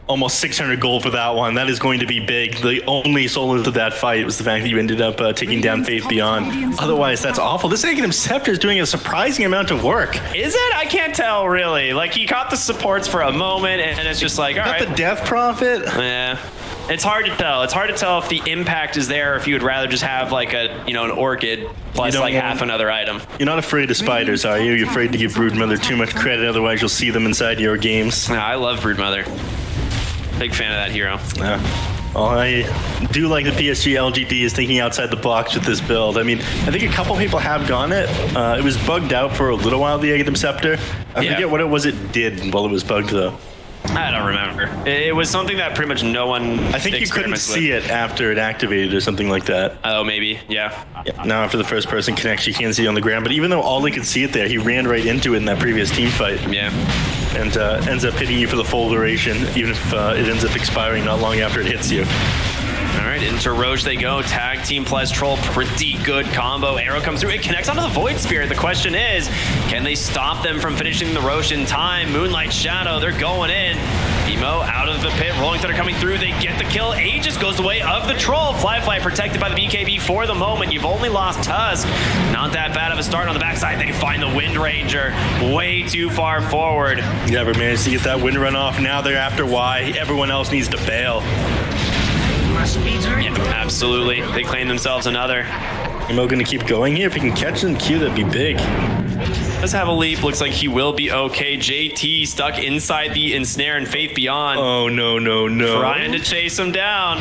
Almost 600 gold for that one. That is going to be big. The only solo to that fight was the fact that you ended up taking down Faith Beyond. Otherwise, that's awful. This Aghanim Scepter is doing a surprising amount of work. Is it? I can't tell, really. Like, he caught the supports for a moment, and it's just like, all right. The Death Prophet? Yeah. It's hard to tell. It's hard to tell if the impact is there, or if you would rather just have like a, an Orchid plus like half another item. You're not afraid of spiders, are you? You're afraid to give Broodmother too much credit, otherwise you'll see them inside your games. Yeah, I love Broodmother. Big fan of that hero. Yeah. Well, I do like the PSG.LGD is thinking outside the box with this build. I mean, I think a couple people have gone it. It was bugged out for a little while, the Aghanim Scepter. I forget what it was it did while it was bugged, though. I don't remember. It was something that pretty much no one. I think you couldn't see it after it activated or something like that. Oh, maybe. Yeah. Now after the first person connects, you can't see it on the ground. But even though Ollie could see it there, he ran right into it in that previous team fight. Yeah. And ends up hitting you for the full duration, even if it ends up expiring not long after it hits you. All right, into Roche they go. Tag team plus Troll, pretty good combo. Arrow comes through, it connects onto the Void Spirit. The question is, can they stop them from finishing the Roche in time? Moonlight Shadow, they're going in. Emo out of the pit, Rolling Thunder coming through, they get the kill. Aegis goes the way of the Troll. Fly protected by the BKB for the moment. You've only lost Tusk. Not that bad of a start on the backside. They find the Wind Ranger way too far forward. Never managed to get that wind run off. Now they're after Y. Everyone else needs to bail. Yeah, absolutely. They claim themselves another. Emo gonna keep going here. If he can catch and Q, that'd be big. Does have a leap. Looks like he will be okay. JT stuck inside the ensnare and Faith Beyond. Oh, no. Trying to chase him down.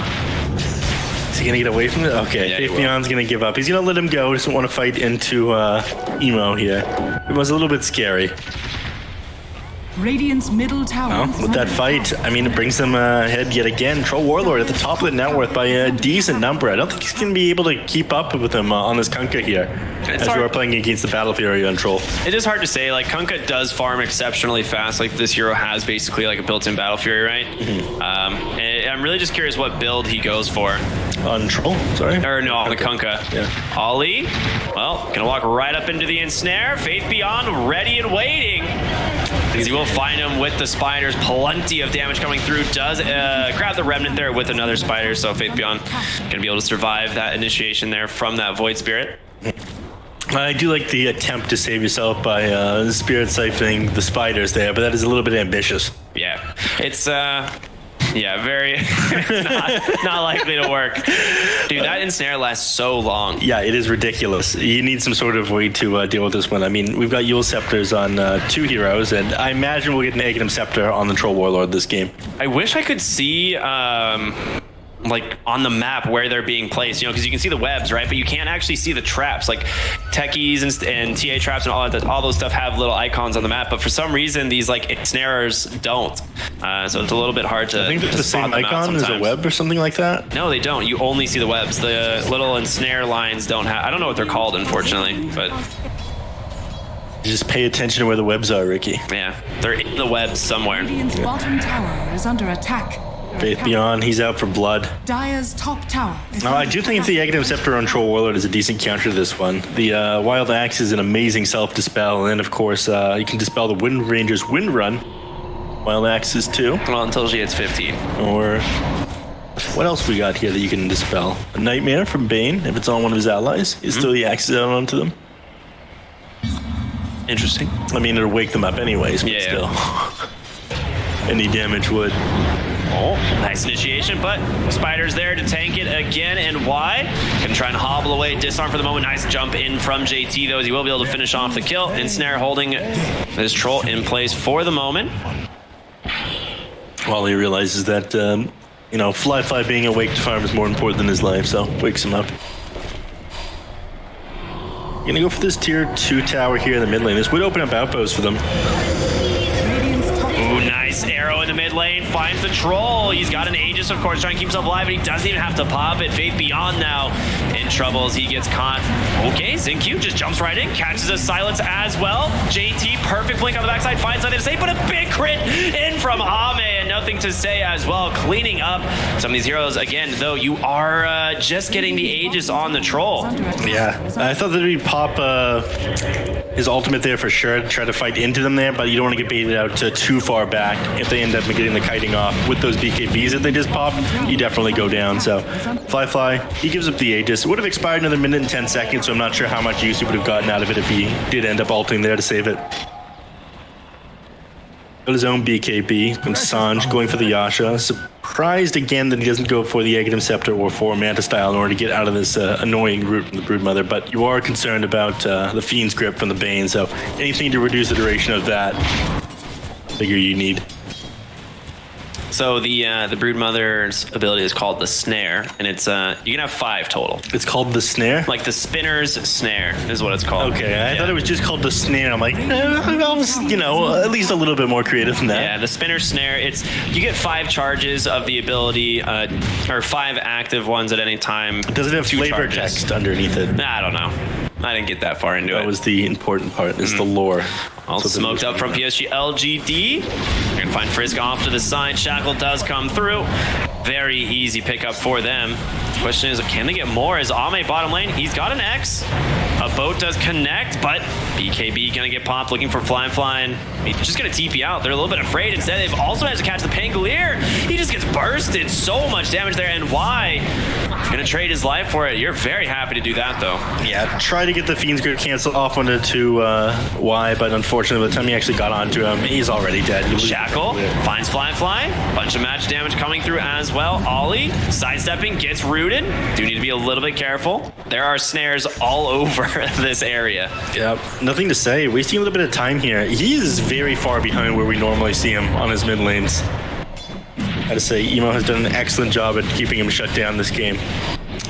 Is he gonna get away from it? Okay, yeah, Faith Beyond's gonna give up. He's gonna let him go. Doesn't want to fight into Emo here. It was a little bit scary. Radiant's middle tower. With that fight, I mean, it brings them ahead yet again. Troll Warlord at the top of the net worth by a decent number. I don't think he's going to be able to keep up with him on this Kunkka here. As we are playing against the Battle Fury on Troll. It is hard to say. Like, Kunkka does farm exceptionally fast. Like, this hero has basically like a built-in Battle Fury, right? Mm-hmm. And I'm really just curious what build he goes for. On Troll? Sorry? Or no, on the Kunkka. Yeah. Ollie, well, gonna walk right up into the ensnare. Faith Beyond ready and waiting. Because he will find him with the spiders. Plenty of damage coming through. Does grab the remnant there with another spider. So Faith Beyond gonna be able to survive that initiation there from that Void Spirit. I do like the attempt to save yourself by spirit siphoning the spiders there, but that is a little bit ambitious. Yeah, it's very it's not likely to work. Dude, that ensnare lasts so long. Yeah, it is ridiculous. You need some sort of way to deal with this one. I mean, we've got Yule Scepters on 2 heroes, and I imagine we'll get an Aghanim Scepter on the Troll Warlord this game. I wish I could see like on the map where they're being placed, because you can see the webs, right? But you can't actually see the traps. Like techies and TA traps and all those stuff have little icons on the map, but for some reason these like ensnarers don't. So it's a little bit hard to. I think that's the same icon as a web or something like that. No, they don't. You only see the webs. The little ensnare lines don't have. I don't know what they're called, unfortunately, but. Just pay attention to where the webs are, Ricky. Yeah, they're in the webs somewhere. Radiant's bottom tower is under attack. Faith Beyond, he's out for blood. Dire's top tower. I do think the Aghanim Scepter on Troll Warlord is a decent counter to this one. The Wild Axe is an amazing self-dispel, and then of course you can dispel the Wind Ranger's Wind Run. Wild Axe is too. Well, until she hits 15. Or what else we got here that you can dispel? A Nightmare from Bane, if it's on one of his allies. Is still the axes out onto them. Interesting. I mean, it'll wake them up anyways, but still. Any damage would. Oh, nice initiation, but Spider's there to tank it again, and why? Gonna try and hobble away, disarm for the moment. Nice jump in from JT, though, as he will be able to finish off the kill. And Snare holding this troll in place for the moment. While he realizes that, you know, Fly being awake to farm is more important than his life, so wakes him up. Gonna go for this tier 2 tower here in the mid lane. This would open up outposts for them. Ooh, nice arrow in the mid lane. Finds the troll. He's got an Aegis, of course, trying to keep himself alive, but he doesn't even have to pop it. Faith Beyond now in trouble as he gets caught. Okay, Zinq just jumps right in, catches a silence as well. JT, perfect blink on the backside, finds nothing to say, but a big crit in from Ame, and nothing to say as well. Cleaning up some of these heroes. Again, though, you are just getting the Aegis on the troll. Yeah, I thought that he'd pop his ultimate there for sure, try to fight into them there, but you don't want to get baited out too far back. If they end up getting the kiting off with those BKBs that they just popped, you definitely go down. So Fly, he gives up the Aegis. It would have expired another minute and 10 seconds, so I'm not sure how much use he would have gotten out of it if he did end up ulting there to save it. Got his own BKB, and Sanj going for the Yasha. Surprised again that he doesn't go for the Aghanim Scepter or for Manta Style in order to get out of this annoying route from the Broodmother, but you are concerned about the Fiend's Grip from the Bane, so anything to reduce the duration of that, figure you need. So the Broodmother's ability is called the Snare, and it's you can have 5 total. It's called the Snare? Like the Spinner's Snare is what it's called. Okay, I thought it was just called the Snare. I'm like, you know, at least a little bit more creative than that. Yeah, the Spinner's Snare, you get 5 charges of the ability, or 5 active ones at any time. Does it have flavor text underneath it? I don't know. I didn't get that far into it. That was the important part, is the lore. All smoked up from PSG.LGD. You're going to find Frisk off to the side. Shackle does come through. Very easy pickup for them. Question is, can they get more? Is Ame bottom lane? He's got an X. A boat does connect, but BKB going to get popped, looking for Flying. He's just going to TP out. They're a little bit afraid. Instead, they've also managed to catch the Pangolier. He just gets bursted. So much damage there, and why? Going to trade his life for it. You're very happy to do that, though. Yeah, try to get the Fiend's Grip canceled off onto Y, but unfortunately, by the time he actually got onto him, he's already dead. Shackle finds Fly. Bunch of match damage coming through as well. Ollie sidestepping, gets rooted. Do need to be a little bit careful. There are snares all over this area. Yep, nothing to say. Wasting a little bit of time here. He is very far behind where we normally see him on his mid lanes. I gotta say, Emo has done an excellent job at keeping him shut down this game.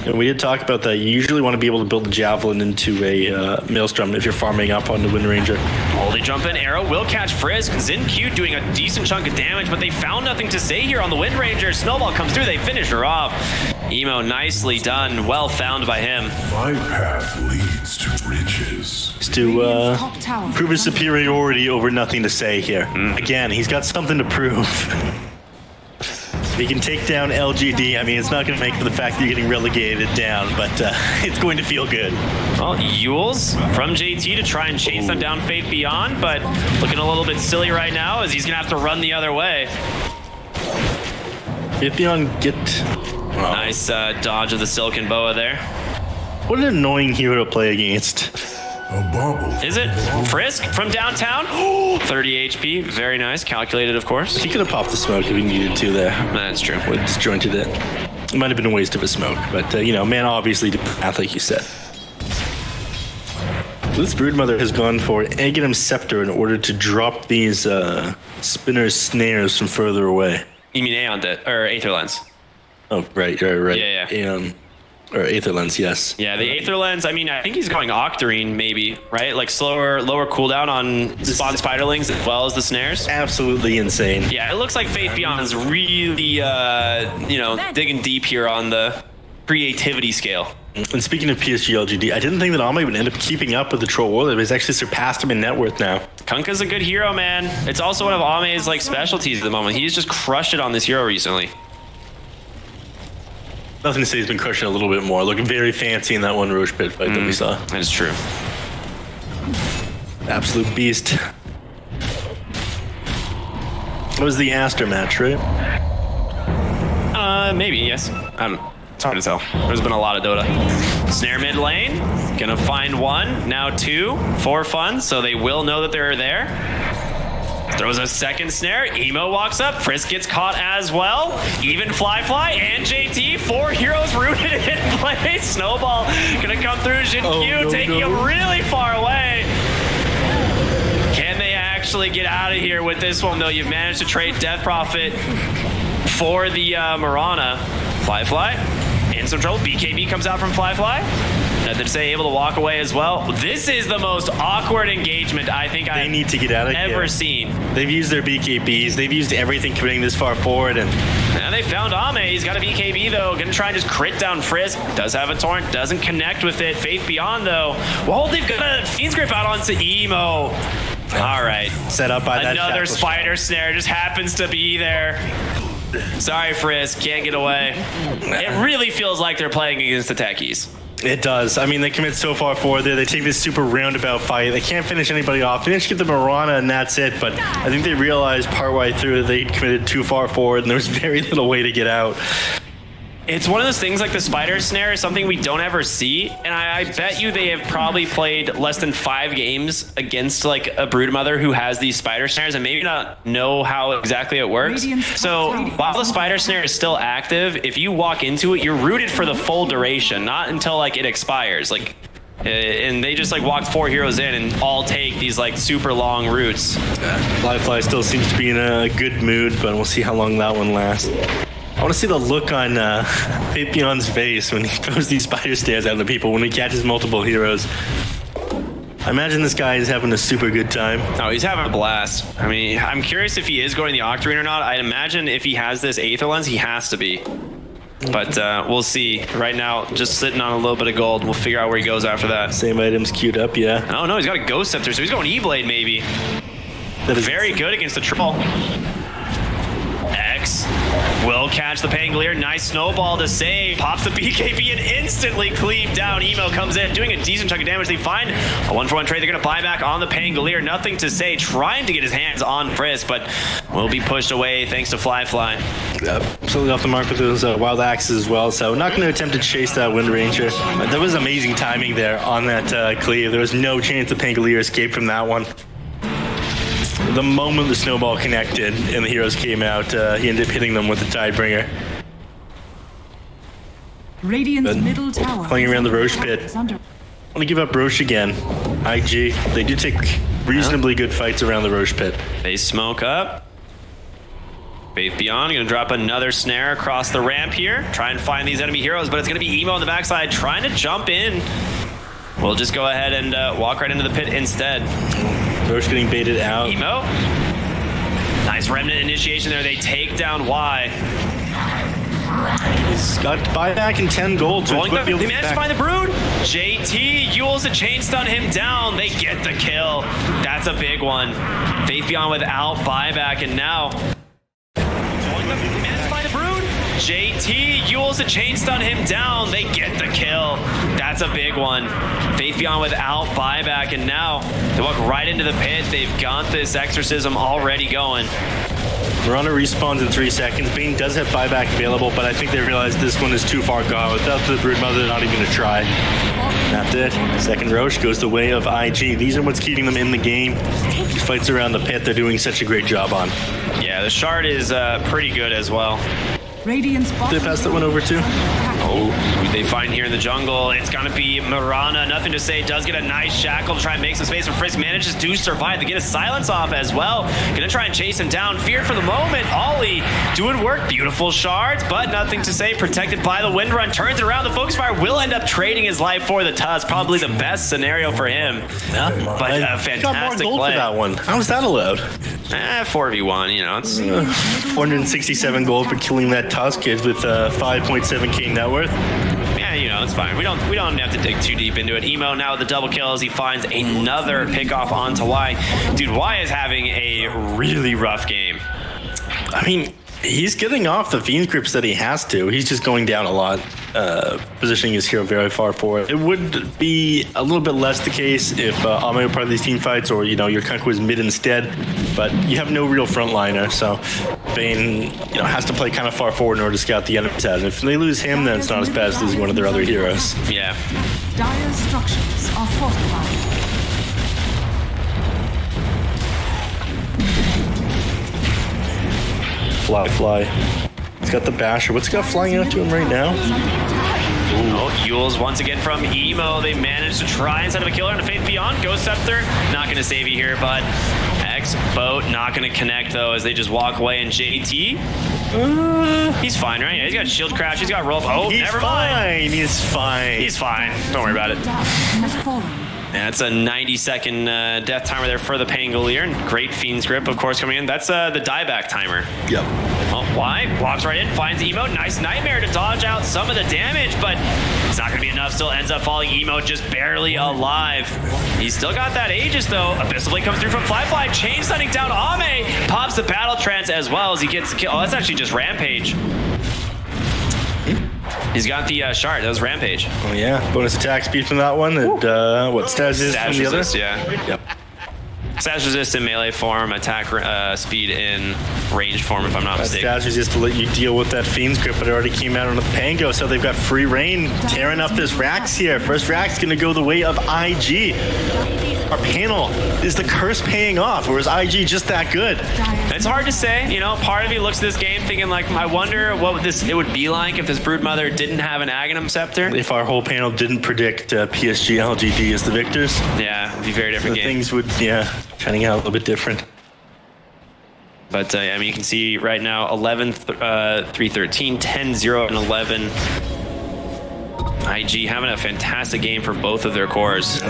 And we did talk about that. You usually want to be able to build the Javelin into a Maelstrom if you're farming up on the Wind Ranger. Holy jump in, arrow will catch Frisk. Zinq doing a decent chunk of damage, but they found nothing to say here on the Wind Ranger. Snowball comes through, they finish her off. Emo, nicely done. Well found by him. My path leads to riches. Just to prove his superiority over nothing to say here. Again, he's got something to prove. He can take down LGD. I mean, it's not going to make for the fact that you're getting relegated down, but it's going to feel good. Well, Yules from JT to try and chase them down Faith Beyond, but looking a little bit silly right now as he's going to have to run the other way. Faith Beyond get... Wow. Nice dodge of the Silken Boa there. What an annoying hero to play against. A bubble. Is it Frisk from downtown? 30 HP, very nice. Calculated, of course. He could have popped the smoke if he needed to there. That's true. Would have disjointed it. It might have been a waste of a smoke, but, you know, man obviously did math like you said. This Broodmother has gone for Aghanim Scepter in order to drop these Spinner's Snares from further away. You mean Aeon or Aether Lens? Oh, right. Yeah. Or Aether Lens, yes. Yeah, the Aether Lens, I mean, I think he's going Octarine, maybe, right? Like lower cooldown on spawn Spiderlings as well as the snares. Absolutely insane. Yeah, it looks like Faith Beyond is really, digging deep here on the creativity scale. And speaking of PSG.LGD, I didn't think that Ame would end up keeping up with the Troll Warlord, but he's actually surpassed him in net worth now. Kunkka's a good hero, man. It's also one of Ame's specialties at the moment. He's just crushed it on this hero recently. Nothing to say, he's been crushing a little bit more. Looking very fancy in that one Roche Pit fight that we saw. That is true. Absolute beast. That was the Aster match, right? Maybe, yes. I don't know. It's hard to tell. There's been a lot of Dota. Snare mid lane. Gonna find one. Now two for fun, so they will know that they're there. Throws a second snare. Emo walks up. Frisk gets caught as well. Even Fly and JT. 4 heroes rooted in place. Snowball gonna come through. Jin Q taking him really far away. Can they actually get out of here with this one, though? You've managed to trade Death Prophet for the Mirana. Fly in some trouble. BKB comes out from Fly. Nothing to say, able to walk away as well. This is the most awkward engagement I think I've need to get out of ever here. seen. They've used their BKBs. They've used everything committing this far forward. And now they found Ame. He's got a BKB, though. Gonna try and just crit down Frisk. Does have a torrent. Doesn't connect with it. Faith Beyond, though. Well, they've got a Fiend's Grip out onto Emo. All right. Set up by that another spider snare just happens to be there. Sorry, Frisk. Can't get away. It really feels like they're playing against the techies. It does. I mean, they commit so far forward there. They take this super roundabout fight. They can't finish anybody off. They just get the Mirana and that's it. But I think they realized partway through that they committed too far forward and there was very little way to get out. It's one of those things like the spider snare is something we don't ever see, and I bet you they have probably played less than 5 games against like a broodmother who has these spider snares and maybe not know how exactly it works. So while the spider snare is still active, if you walk into it, you're rooted for the full duration, not until like it expires. Like, and they just like walked 4 heroes in and all take these like super long routes. Fly still seems to be in a good mood, but we'll see how long that one lasts. I want to see the look on Faith Beyond's face when he throws these spider stairs at the people when he catches multiple heroes. I imagine this guy is having a super good time. Oh, he's having a blast. I mean, I'm curious if he is going to the Octarine or not. I'd imagine if he has this Aether Lens, he has to be. But we'll see. Right now, just sitting on a little bit of gold. We'll figure out where he goes after that. Same items queued up, yeah. Oh, no, he's got a Ghost Scepter, so he's going E-Blade, maybe. That is very good against the troll. X will catch the Pangolier. Nice snowball to save. Pops the BKB and instantly cleaved down. Emo comes in, doing a decent chunk of damage. They find a 1-for-1 trade. They're going to buy back on the Pangolier. Nothing to say. Trying to get his hands on Frisk, but will be pushed away thanks to Fly. Absolutely off the mark with those wild axes as well. So not going to attempt to chase that Wind Ranger. That was amazing timing there on that cleave. There was no chance the Pangolier escaped from that one. The moment the snowball connected and the heroes came out, he ended up hitting them with the Tidebringer. Radiant's middle tower. Playing around the Roche pit. I want to give up Roche again. IG, they do take reasonably good fights around the Roche pit. They smoke up. Faith Beyond going to drop another snare across the ramp here. Try and find these enemy heroes, but it's going to be Emo on the backside trying to jump in. We'll just go ahead and walk right into the pit instead. Roche getting baited out. Emo. Nice remnant initiation there. They take down Y. He's got buyback and 10 gold. So they managed to find the Brood. JT Yules a chain stun him down. They get the kill. That's a big one. Faith Beyond without buyback, and now they managed to find the Brood. JT Yules a chain stun him down. They get the kill. That's a big one. Faith Beyond without buyback, and now they walk right into the pit. They've got this exorcism already going. Mirana respawns in 3 seconds. Bane does have buyback available, but I think they realized this one is too far gone. Without the Broodmother, they're not even going to try. That's it. Second Roche goes the way of IG. These are what's keeping them in the game. These fights around the pit, they're doing such a great job on. Yeah, the shard is pretty good as well. Radiant's They pass that one over too. Oh, they find here in the jungle. It's going to be Mirana. Nothing to say. Does get a nice shackle to try and make some space. And Frisk manages to survive. They get a silence off as well. Going to try and chase him down. Feared for the moment. Ollie doing work. Beautiful shards, but nothing to say. Protected by the wind run. Turns it around. The Focus Fire will end up trading his life for the Tusk. Probably the best scenario for him. Yeah, but a fantastic got more gold play. For that one. How is that allowed? 4v1, you know. It's 467 gold for killing that Tusk kid with 5.7k net worth. Yeah, you know, it's fine. We don't have to dig too deep into it. Emo now with the double kills. He finds another pickoff onto Y. Dude, Y is having a really rough game. I mean, He's getting off the Fiend grips that he has to. He's just going down a lot, positioning his hero very far forward. It would be a little bit less the case if Ame were part of these team fights, or your Kunku was mid instead. But you have no real frontliner, so Bane has to play kind of far forward in order to scout the enemy's head. And if they lose him, then it's not as bad as losing one of their other heroes. Yeah. Dire's structures are fortified. Fly. He's got the basher. What's he got flying out to him right now? Oh, Yules once again from Emo. They managed to try instead of a killer into Faith Beyond. Ghost Scepter, not going to save you here, but X-Boat not going to connect, though, as they just walk away. And JT, he's fine, right? Yeah, he's got shield crash. He's got roll. Oh, never mind. He's fine. He's fine. Don't worry about it. Has fallen. Yeah, it's a 90-second death timer there for the Pangolier. And great Fiend's Grip, of course, coming in. That's the dieback timer. Yep. Oh, why? Walks right in, finds Emo. Nice Nightmare to dodge out some of the damage, but it's not going to be enough. Still ends up falling. Emo just barely alive. He's still got that Aegis, though. Abyssal Blade comes through from Fly. Chain stunning down Ame. Pops the Battle Trance as well as he gets the kill. Oh, that's actually just Rampage. He's got the shard. That was Rampage. Oh, yeah. Bonus attack speed from that one. And what status is from the other? Yeah. Yep. Status resist in melee form, attack speed in ranged form, if I'm not mistaken. Status resist to let you deal with that Fiend's Grip, but it already came out on the Pango, so they've got free reign tearing up this Rax here. First Rax going to go the way of IG. Our panel is the curse paying off, or is IG just that good? It's hard to say. Part of me looks at this game thinking, like, I wonder what it would be like if this Broodmother didn't have an Aghanim Scepter. If our whole panel didn't predict PSG.LGD as the victors. Yeah, it'd be a very different game. Things would, turning out a little bit different. But, you can see right now 11, 3-13, 10-0, and 11. IG having a fantastic game for both of their cores.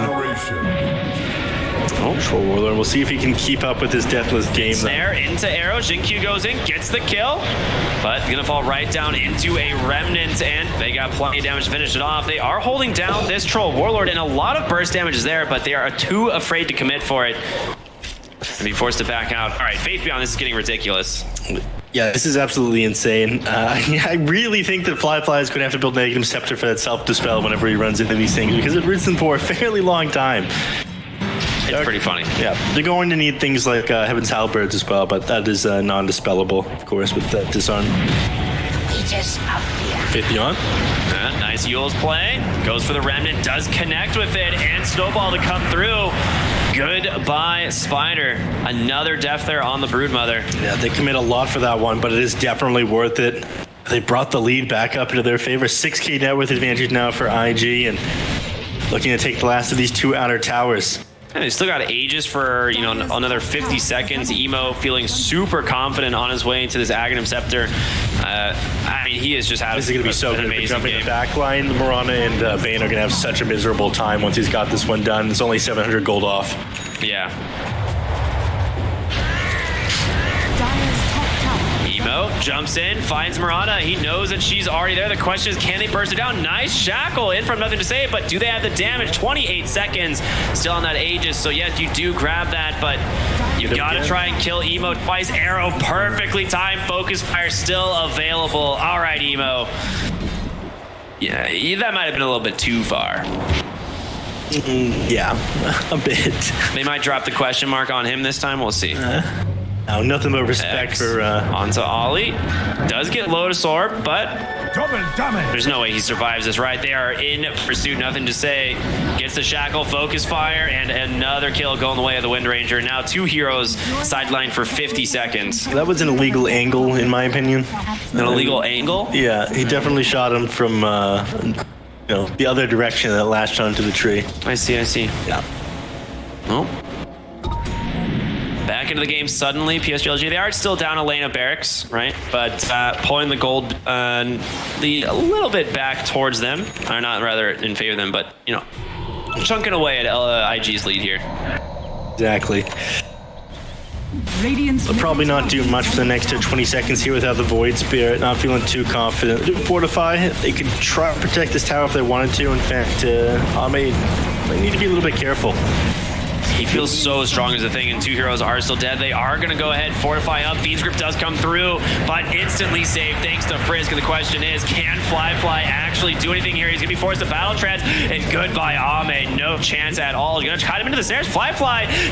Troll Warlord. We'll see if he can keep up with his deathless game. Snare into arrow. Jinkyu goes in, gets the kill, but gonna fall right down into a remnant, and they got plenty of damage to finish it off. They are holding down this Troll Warlord, and a lot of burst damage is there, but they are too afraid to commit for it and be forced to back out. All right, Faith Beyond, this is getting ridiculous. Yeah, this is absolutely insane. I really think that Fly is going to have to build an Aghanim Scepter for that self-dispel whenever he runs into these things, because it roots them for a fairly long time. It's pretty funny. Yeah, they're going to need things like Heaven's Halberds as well, but that is non-dispellable, of course, with that disarm. Faith Beyond. Nice Yule's play. Goes for the Remnant, does connect with it, and Snowball to come through. Goodbye, Spider. Another death there on the Broodmother. Yeah, they commit a lot for that one, but it is definitely worth it. They brought the lead back up into their favor. 6k net worth advantage now for IG, and looking to take the last of these two outer towers. And they still got Aegis for, another 50 seconds. Emo feeling super confident on his way into this Aghanim Scepter. He is just having this is going to be so good. Amazing Jumping game. the back line, Mirana and Bane are going to have such a miserable time once he's got this one done. It's only 700 gold off. Yeah. Dire's top tower. Emo jumps in, finds Mirana. He knows that she's already there. The question is, can they burst it down? Nice shackle in from Nothing to Say, but do they have the damage? 28 seconds still on that Aegis. So yes, you do grab that, but you gotta try and kill Emo twice. Arrow perfectly timed. Focus fire still available. All right, Emo. Yeah, that might have been a little bit too far. Yeah, a bit. They might drop the question mark on him this time. We'll see. No, nothing but respect X for... onto Ollie. Does get Lotus Orb, but there's no way he survives this, right? They are in pursuit, Nothing to Say. Gets the shackle, focus fire, and another kill going the way of the Wind Ranger. Now 2 heroes sidelined for 50 seconds. That was an illegal angle, in my opinion. An illegal angle? Yeah, he definitely shot him from, the other direction that latched onto the tree. I see. Yeah. Oh. Back into the game suddenly, PSG.LGD. They are still down a lane of barracks, right? But pulling the gold lead a little bit back towards them. Or not, rather, in favor of them, but, chunking away at IG's lead here. Exactly. They'll probably not do much for the next 20 seconds here without the Void Spirit. Not feeling too confident. Fortify. They could try to protect this tower if they wanted to. In fact, they need to be a little bit careful. He feels so strong as a thing, and 2 heroes are still dead. They are going to go ahead, fortify up. Fiend's Grip does come through, but instantly saved thanks to Frisk. And the question is, can Fly actually do anything here? He's going to be forced to battle trance, and goodbye, Ame. No chance at all. He's going to kite him into the snares. Fly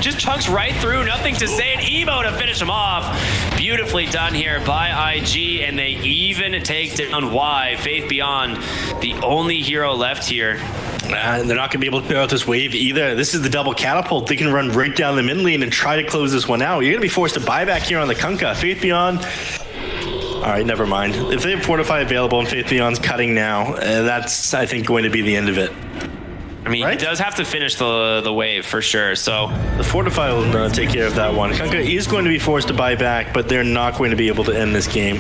just chunks right through, nothing to say, and Emo to finish him off. Beautifully done here by IG, and they even take down Y. Faith Beyond, the only hero left here. And they're not going to be able to clear out this wave either. This is the double catapult. They can run right down the mid lane and try to close this one out. You're going to be forced to buy back here on the Kunkka. Faith Beyond. All right, never mind. If they have Fortify available and Faith Beyond's cutting now, that's, I think, going to be the end of it. I mean, right? He does have to finish the wave for sure, so. The Fortify will take care of that one. Kunkka is going to be forced to buy back, but they're not going to be able to end this game.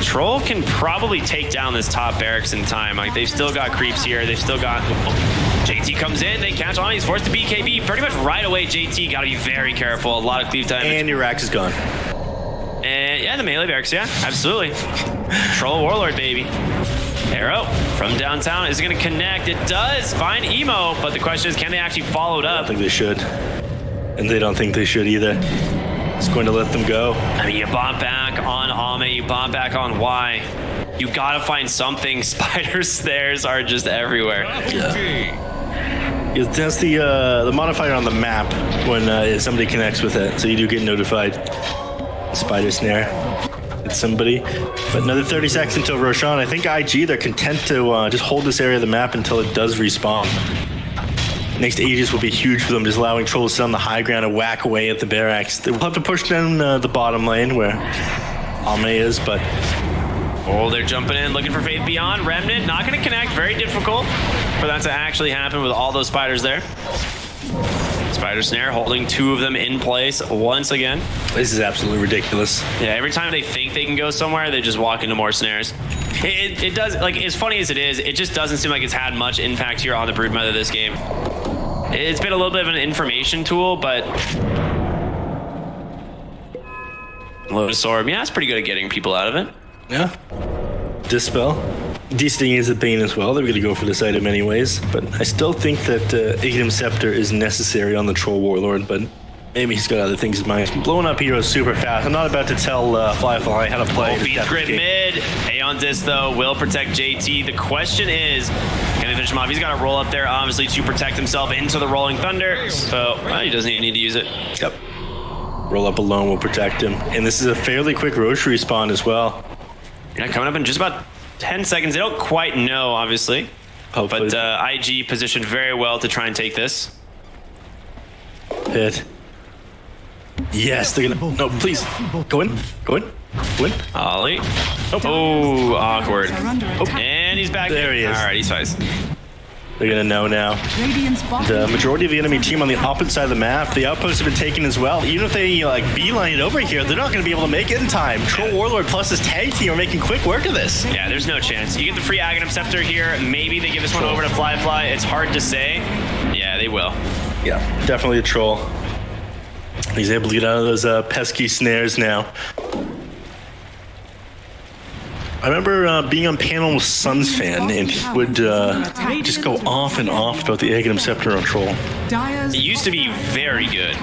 Troll can probably take down this top barracks in time. Like, they've still got creeps here. They've still got... JT comes in, they catch on, he's forced to BKB. Pretty much right away, JT got to be very careful. A lot of cleave time. And your Rax is gone. And yeah, the melee barracks, yeah, absolutely. Troll Warlord, baby. Arrow from downtown is going to connect. It does find Emo, but the question is, can they actually follow it up? I don't think they should. And they don't think they should either. It's going to let them go. I mean, you bomb back on Ame, you bomb back on Y. You got to find something. Spider snares are just everywhere. Yeah. That's the modifier on the map when somebody connects with it, so you do get notified. Spider snare. It's somebody. But another 30 seconds until Roshan. I think IG, they're content to just hold this area of the map until it does respawn. Next Aegis will be huge for them, just allowing Trolls to sit on the high ground and whack away at the barracks. They will have to push down the bottom lane where Ame is, but... Oh, they're jumping in, looking for Faith Beyond. Remnant, not going to connect. Very difficult for that to actually happen with all those spiders there. Spider snare holding 2 of them in place once again. This is absolutely ridiculous. Yeah, every time they think they can go somewhere, they just walk into more snares. It does, like, as funny as it is, it just doesn't seem like it's had much impact here on the Broodmother this game. It's been a little bit of an information tool, but... Lotus Orb, yeah, it's pretty good at getting people out of it. Yeah. Dispel. Desting is a Bane as well. They're going to go for this item anyways, but I still think that Ignium Scepter is necessary on the Troll Warlord, but maybe he's got other things in mind. Blowing up heroes super fast. I'm not about to tell Fly how to play. Beat Grid mid. Aeon Disc, though, will protect JT. The question is, can they finish him off? He's got to roll up there, obviously, to protect himself into the Rolling Thunder, so he doesn't even need to use it. Yep. Roll up alone will protect him. And this is a fairly quick Roche respawn as well. Yeah, coming up in just about 10 seconds. They don't quite know, obviously. Hopefully. But IG positioned very well to try and take this. Hit. Yes, they're gonna... No, please. Go in. Go in. Go in. Ollie. Oh, awkward. And he's back. There he is. All right, he's fine. They're gonna know now. The majority of the enemy team on the opposite side of the map, the outposts have been taken as well. Even if they beeline it over here, they're not gonna be able to make it in time. Troll Warlord plus his tag team are making quick work of this. Yeah, there's no chance. You get the free Aghanim Scepter here. Maybe they give this one over to Fly. It's hard to say. Yeah, they will. Yeah, definitely a Troll. He's able to get out of those pesky snares now. I remember being on panel with Suns fan, and he would just go off and off about the Aghanim Scepter on Troll. It used to be very good.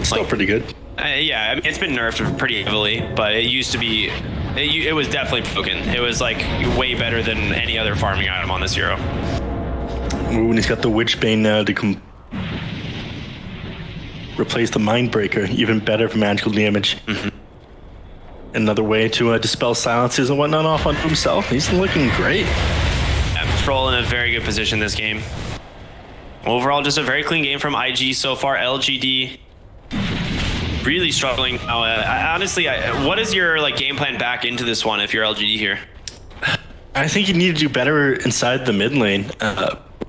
Still pretty good. Yeah, I mean, it's been nerfed pretty heavily, but it used to be... It was definitely broken. It was like way better than any other farming item on this hero. Ooh, and he's got the Witchbane now to replace the Mindbreaker, even better for magical damage. Mm-hmm. Another way to dispel silences and whatnot off on himself. He's looking great. Yeah, Troll in a very good position this game. Overall, just a very clean game from IG so far. LGD really struggling. Honestly, what is your game plan back into this one if you're LGD here? I think you need to do better inside the mid lane.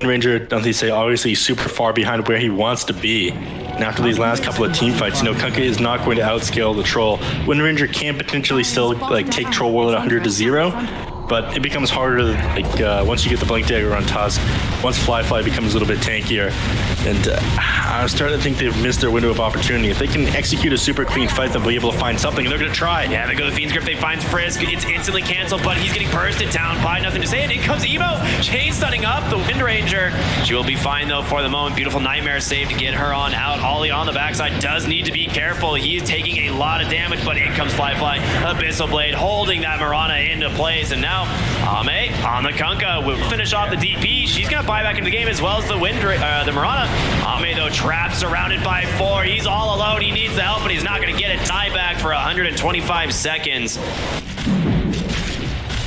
Ranger, don't they say, obviously super far behind where he wants to be. And after these last couple of team fights, Kunkka is not going to outscale the Troll. Wind Ranger can potentially still take Troll Warlord 100 to 0, but it becomes harder, like, once you get the Blink Dagger on Tusk, once Fly becomes a little bit tankier, and I'm starting to think they've missed their window of opportunity. If they can execute a super clean fight, they'll be able to find something, and they're going to try. Yeah, they go to the Fiend's Grip, they find Frisk, it's instantly canceled, but he's getting bursted down by nothing to say, and in comes Emo, chain stunning up the Wind Ranger. She will be fine though for the moment. Beautiful Nightmare save to get her on out. Ollie on the backside does need to be careful. He is taking a lot of damage, but in comes Fly. Abyssal Blade holding that Mirana into place, and now Ame on the Kunkka will finish off the DP. She's gonna buy back into the game as well as the Mirana. Ame though trapped, surrounded by 4. He's all alone. He needs the help, but he's not gonna get it. Tie back for 125 seconds.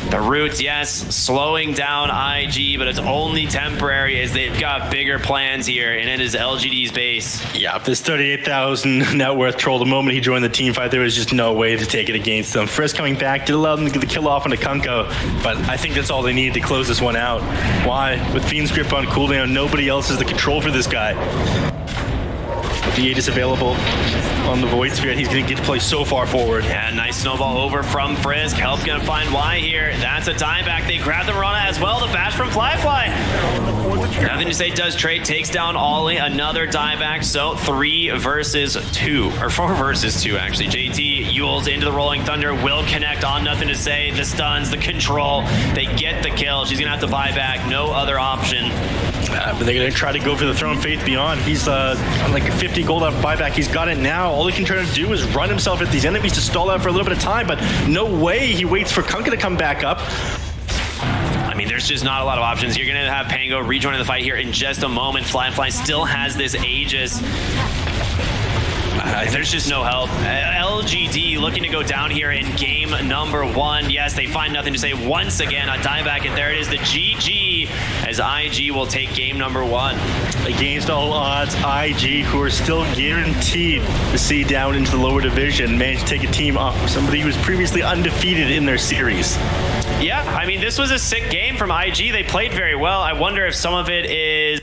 The Roots, yes, slowing down IG, but it's only temporary as they've got bigger plans here, and it is LGD's base. Yeah, this 38,000 net worth troll, the moment he joined the team fight, there was just no way to take it against them. Frisk coming back did allow them to get the kill off on the Kunkka, but I think that's all they needed to close this one out. Why? With Fiend's Grip on cooldown, nobody else has the control for this guy. With the Aegis available on the Void Sphere, he's going to get to play so far forward. Yeah, nice snowball over from Frisk. Help going to find Y here. That's a dieback. They grab the Mirana as well. The bash from Fly. Nothing to say does trade. Takes down Ollie. Another dieback. So 3 versus 2. Or 4 versus 2, actually. JT Yules into the Rolling Thunder. Will connect on Nothing to Say. The stuns, the control. They get the kill. She's going to have to buy back. No other option. But they're going to try to go for the Throne Faith Beyond. He's on like 50 gold off buyback. He's got it now. All he can try to do is run himself at these enemies to stall out for a little bit of time, but no way he waits for Kunkka to come back up. I mean, there's just not a lot of options. You're going to have Pango rejoining the fight here in just a moment. Fly still has this Aegis. There's just no help. LGD looking to go down here in game number 1. Yes, they find Nothing to Say once again. A dieback, and there it is, the GG, as IG will take game number 1. Against all odds, IG, who are still guaranteed to see down into the lower division, managed to take a team off somebody who was previously undefeated in their series. Yeah, I mean, this was a sick game from IG. They played very well. I wonder if some of it is...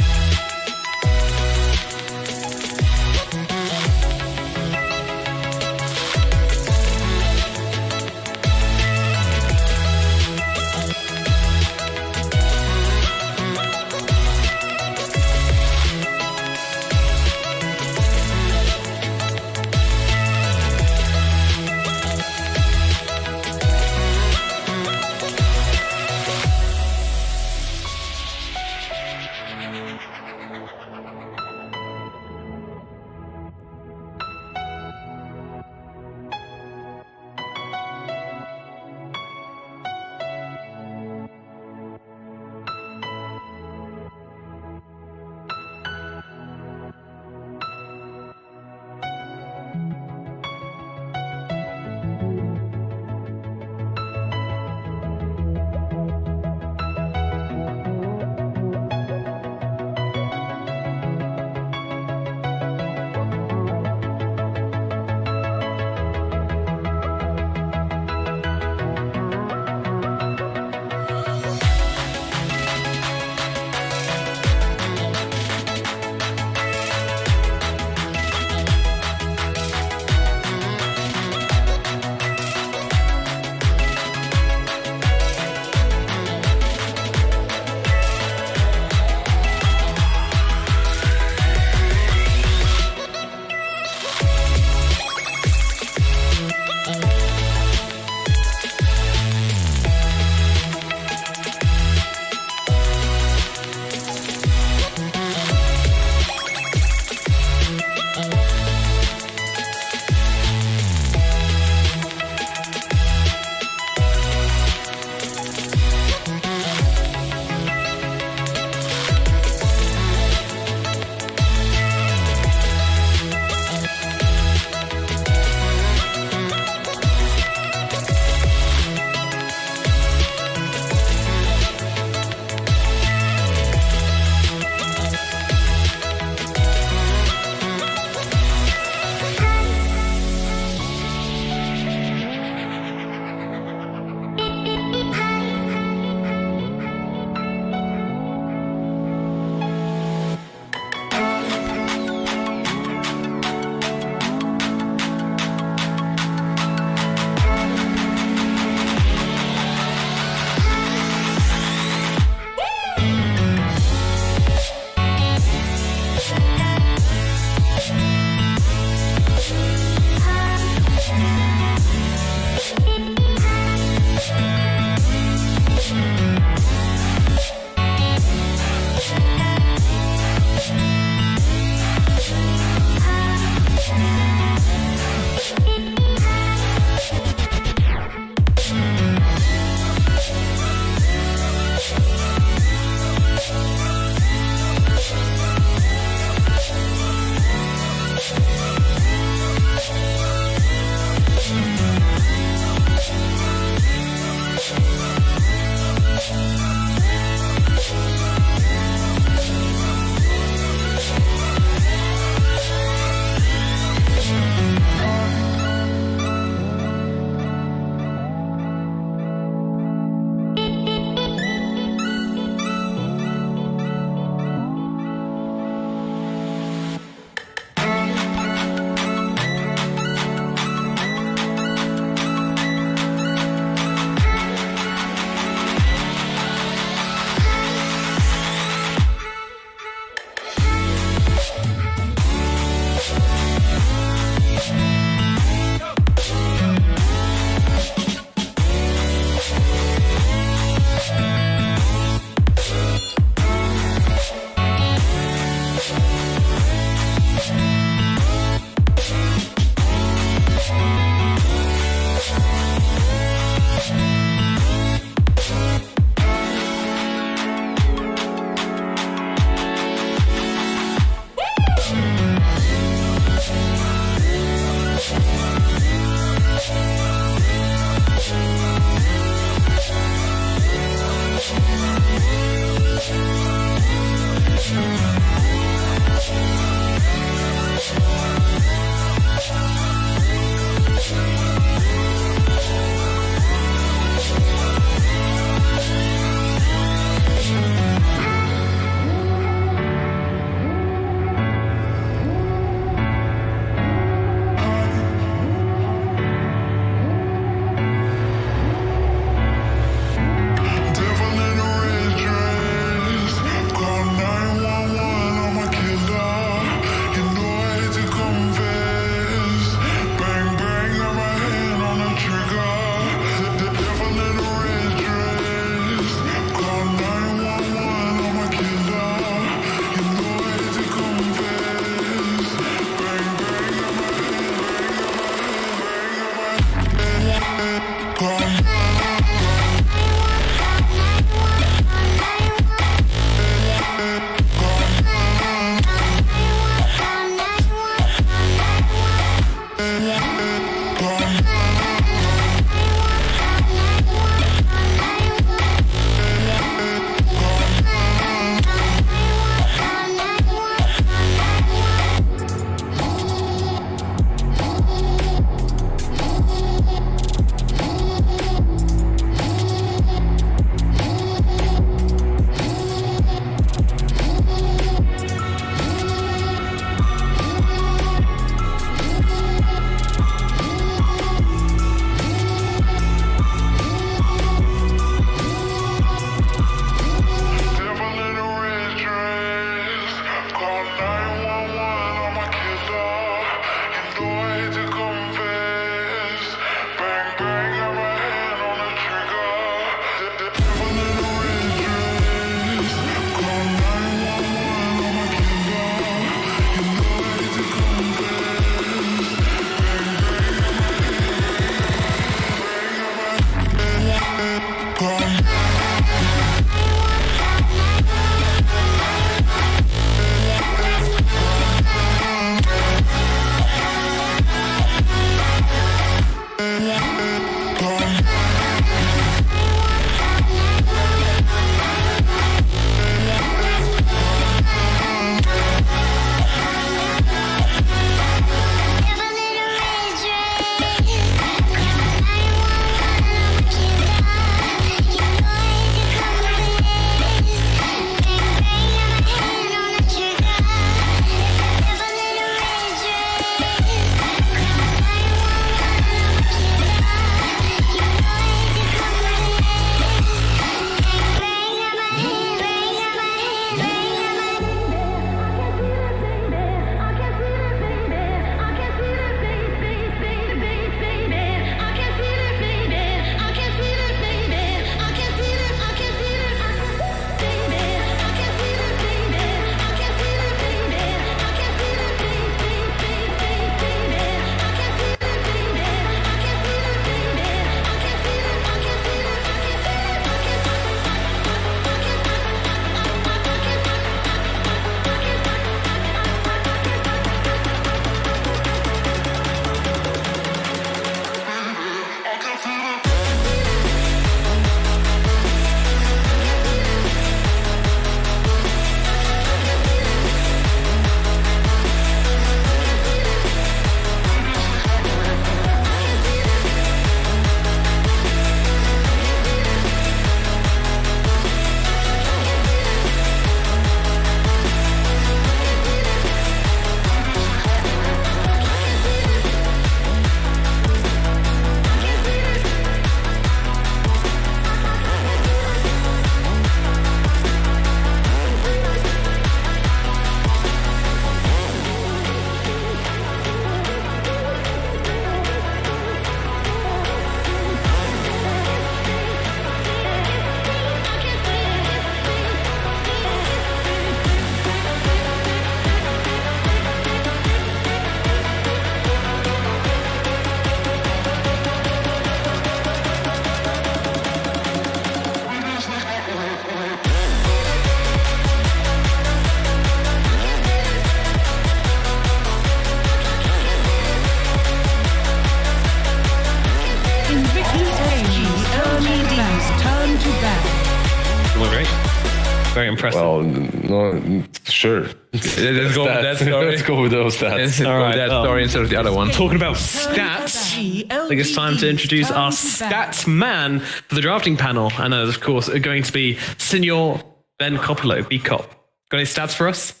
Very impressive. Well, no, sure. Let's go with that story. Let's go with those stats. Let's go with that story instead of the other one. Talking about stats, I think it's time to introduce our stats man for the drafting panel. And that is, of course, going to be Senor Ben Coppolo, B-Cop. Got any stats for us?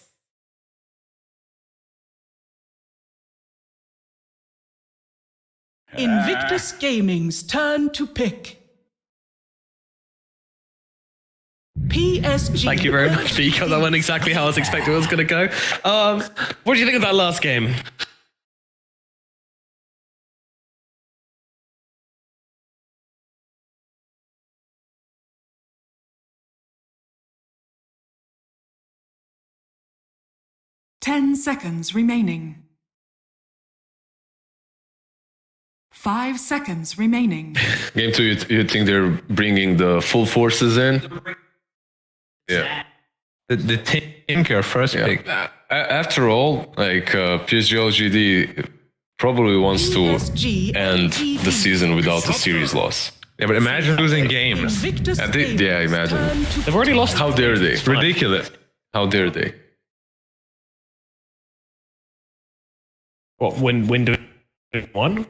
Invictus Gaming's turn to pick. PSG. Thank you very much, B-Cop. That went exactly how I was expecting it was going to go. What do you think of that last game? Ten seconds remaining. 5 seconds remaining. Game 2, you think they're bringing the full forces in? Yeah. The Tinker first pick. After all, like PSG.LGD probably wants to PSG end the season without a series loss. Yeah, but imagine losing games. Invictus Yeah, Gaming imagine. turn to They've already lost. How dare they? It's ridiculous. How dare they? What, win Division 1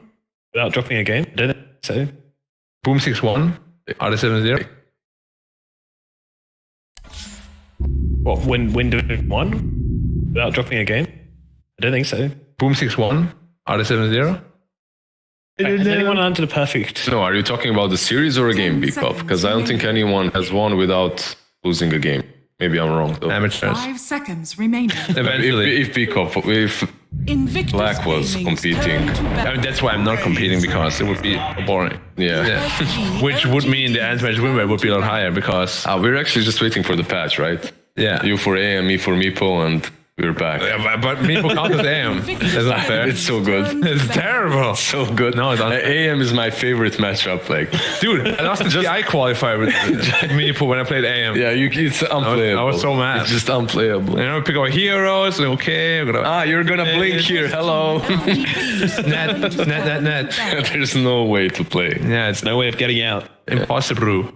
without dropping a game? Did it? So Boom 6-1. Are they 7-0? what, win Division 1 without dropping a game? I don't think so. Boom 6-1. Are they 7-0? Has anyone landed a perfect? No, are you talking about the series or a game, B-Cup? Because I don't think anyone has won without losing a game. Maybe I'm wrong, though. Amateurs. 5 seconds remaining. Eventually. If B-Cup, if Invictus Black was Gaming's competing. turn to I mean, battle. that's why I'm not competing, because it would be boring. yeah. Which would mean the end match win rate would be a lot higher, because We're actually just waiting for the patch, right? yeah. You for AM, me for Meepo, and we're back. Yeah, but Meepo counts as AM. That's not fair. It's so good. It's terrible. So good. No, it's not. AM is my favorite matchup. Like, Dude, I lost the GI qualifier with Meepo when I played AM. yeah, it's unplayable. I was so mad. It's just unplayable. You know, pick our heroes, okay. I'm gonna, You're gonna blink here. Hello. net. There's no way to play. Yeah, it's No way of getting out. impossible.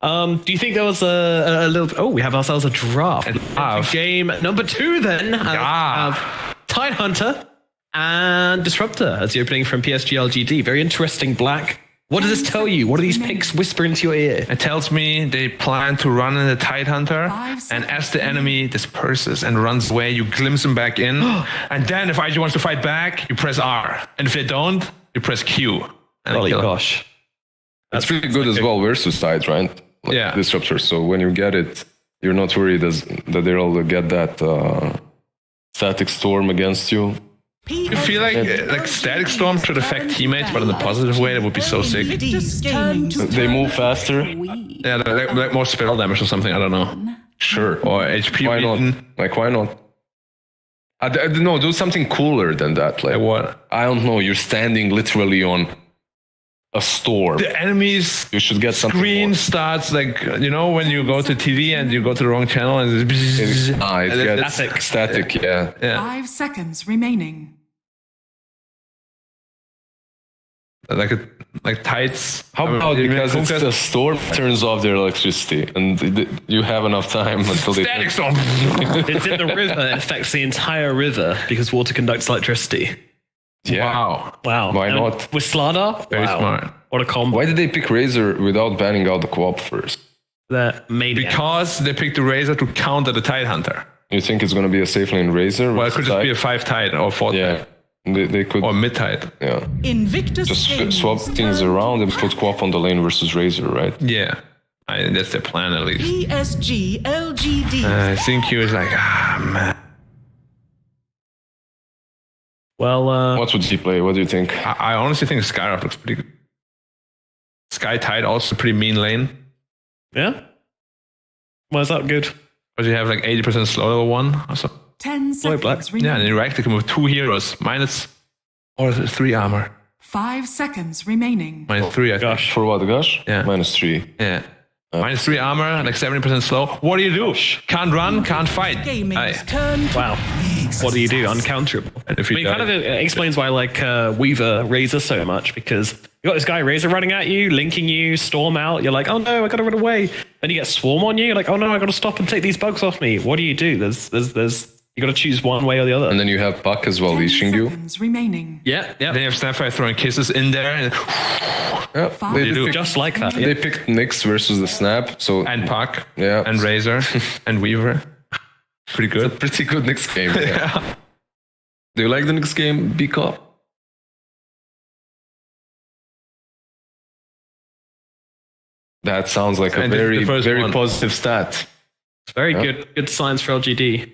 Do you think there was a little? Oh, we have ourselves a draft. draft. Game number 2 then. Yeah. Have Tidehunter and Disruptor as the opening from PSG.LGD. Very interesting, Black. What does this tell you? What do these picks whisper into your ear? It tells me they plan to run in the Tidehunter, and as the enemy disperses and runs away, you glimpse them back in. And then if IG wants to fight back, you press R. And if they don't, you press Q. And Holy kill 'em. gosh. That's pretty good as well versus sides, right? Like Yeah. Disruptor. So when you get it, you're not worried that they'll get that static storm against you. You feel like Static Storm should affect teammates, but in a positive way, that would be so sick. Invictus Gaming They move faster. Yeah, like more spell damage or something, I don't know. Sure. Or HP Why not? beaten. Like, why not? No, do something cooler than that. Like, Like what? I don't know. You're standing literally on a storm. The enemy's You should get something screen more. starts like, you know, when you go to TV and you go to the wrong channel and it's It gets Static. static, yeah. 5 seconds remaining. like tights. How about because it's the storm turns off their electricity and you have enough time until they... Static Storm? It's in the river. It affects the entire river because water conducts electricity. Yeah. Wow. Wow. Why And not? With Slada? Very Wow. smart. What a combo. Why did they pick Razor without banning out the co-op first? That made Because they picked the Razor to counter the Tidehunter. You think it's going to be a safe lane Razor? Well, it could just be a 5 Tide or 4 Yeah. Tide. They could... Or mid Tide. Yeah. Invictus Just Gaming's swap things turn around to and put battle. co-op on the lane versus Razor, right? Yeah. That's their plan at least. PSG.LGD. CQ is like, man. Well, What would he play? What do you think? I honestly think Skyrock looks pretty good. Sky Tide also pretty mean lane. yeah. Why is that good? Because you have like 80% slow level 1 or so. 10 Boy, Black. seconds Yeah, and remaining. in React, you can move 2 heroes. Minus, or is it 3 armor? 5 seconds remaining. Minus 3, I think. Gosh. For what, Gush? Yeah. -3. Yeah. Minus 3 armor, like 70% slow. What do you do? Can't run, can't fight. Gaming's Aye. turn to Wow. What do you do? Uncounterable. And if I you mean, it kind of die- explains why I like Weaver Razor so much, because you got this guy Razor running at you, linking you, storm out. You're like, oh no, I gotta run away. Then you get swarm on you. You're like, oh no, I gotta stop and take these bugs off me. What do? There's you gotta choose one way or the other. And then you have Puck as well 10 leashing you. seconds remaining. yeah. Then you have Snapfire throwing kisses in there. Yeah, they do. picked, Just like that. they picked Nyx versus the Snap, so And Puck. Yeah. And Razor. And Weaver. Pretty good. pretty good Nyx game. Yeah. Do you like the Nyx game, B-Cup? That sounds like a And this is very, the first very one. positive stat. Very good signs for LGD.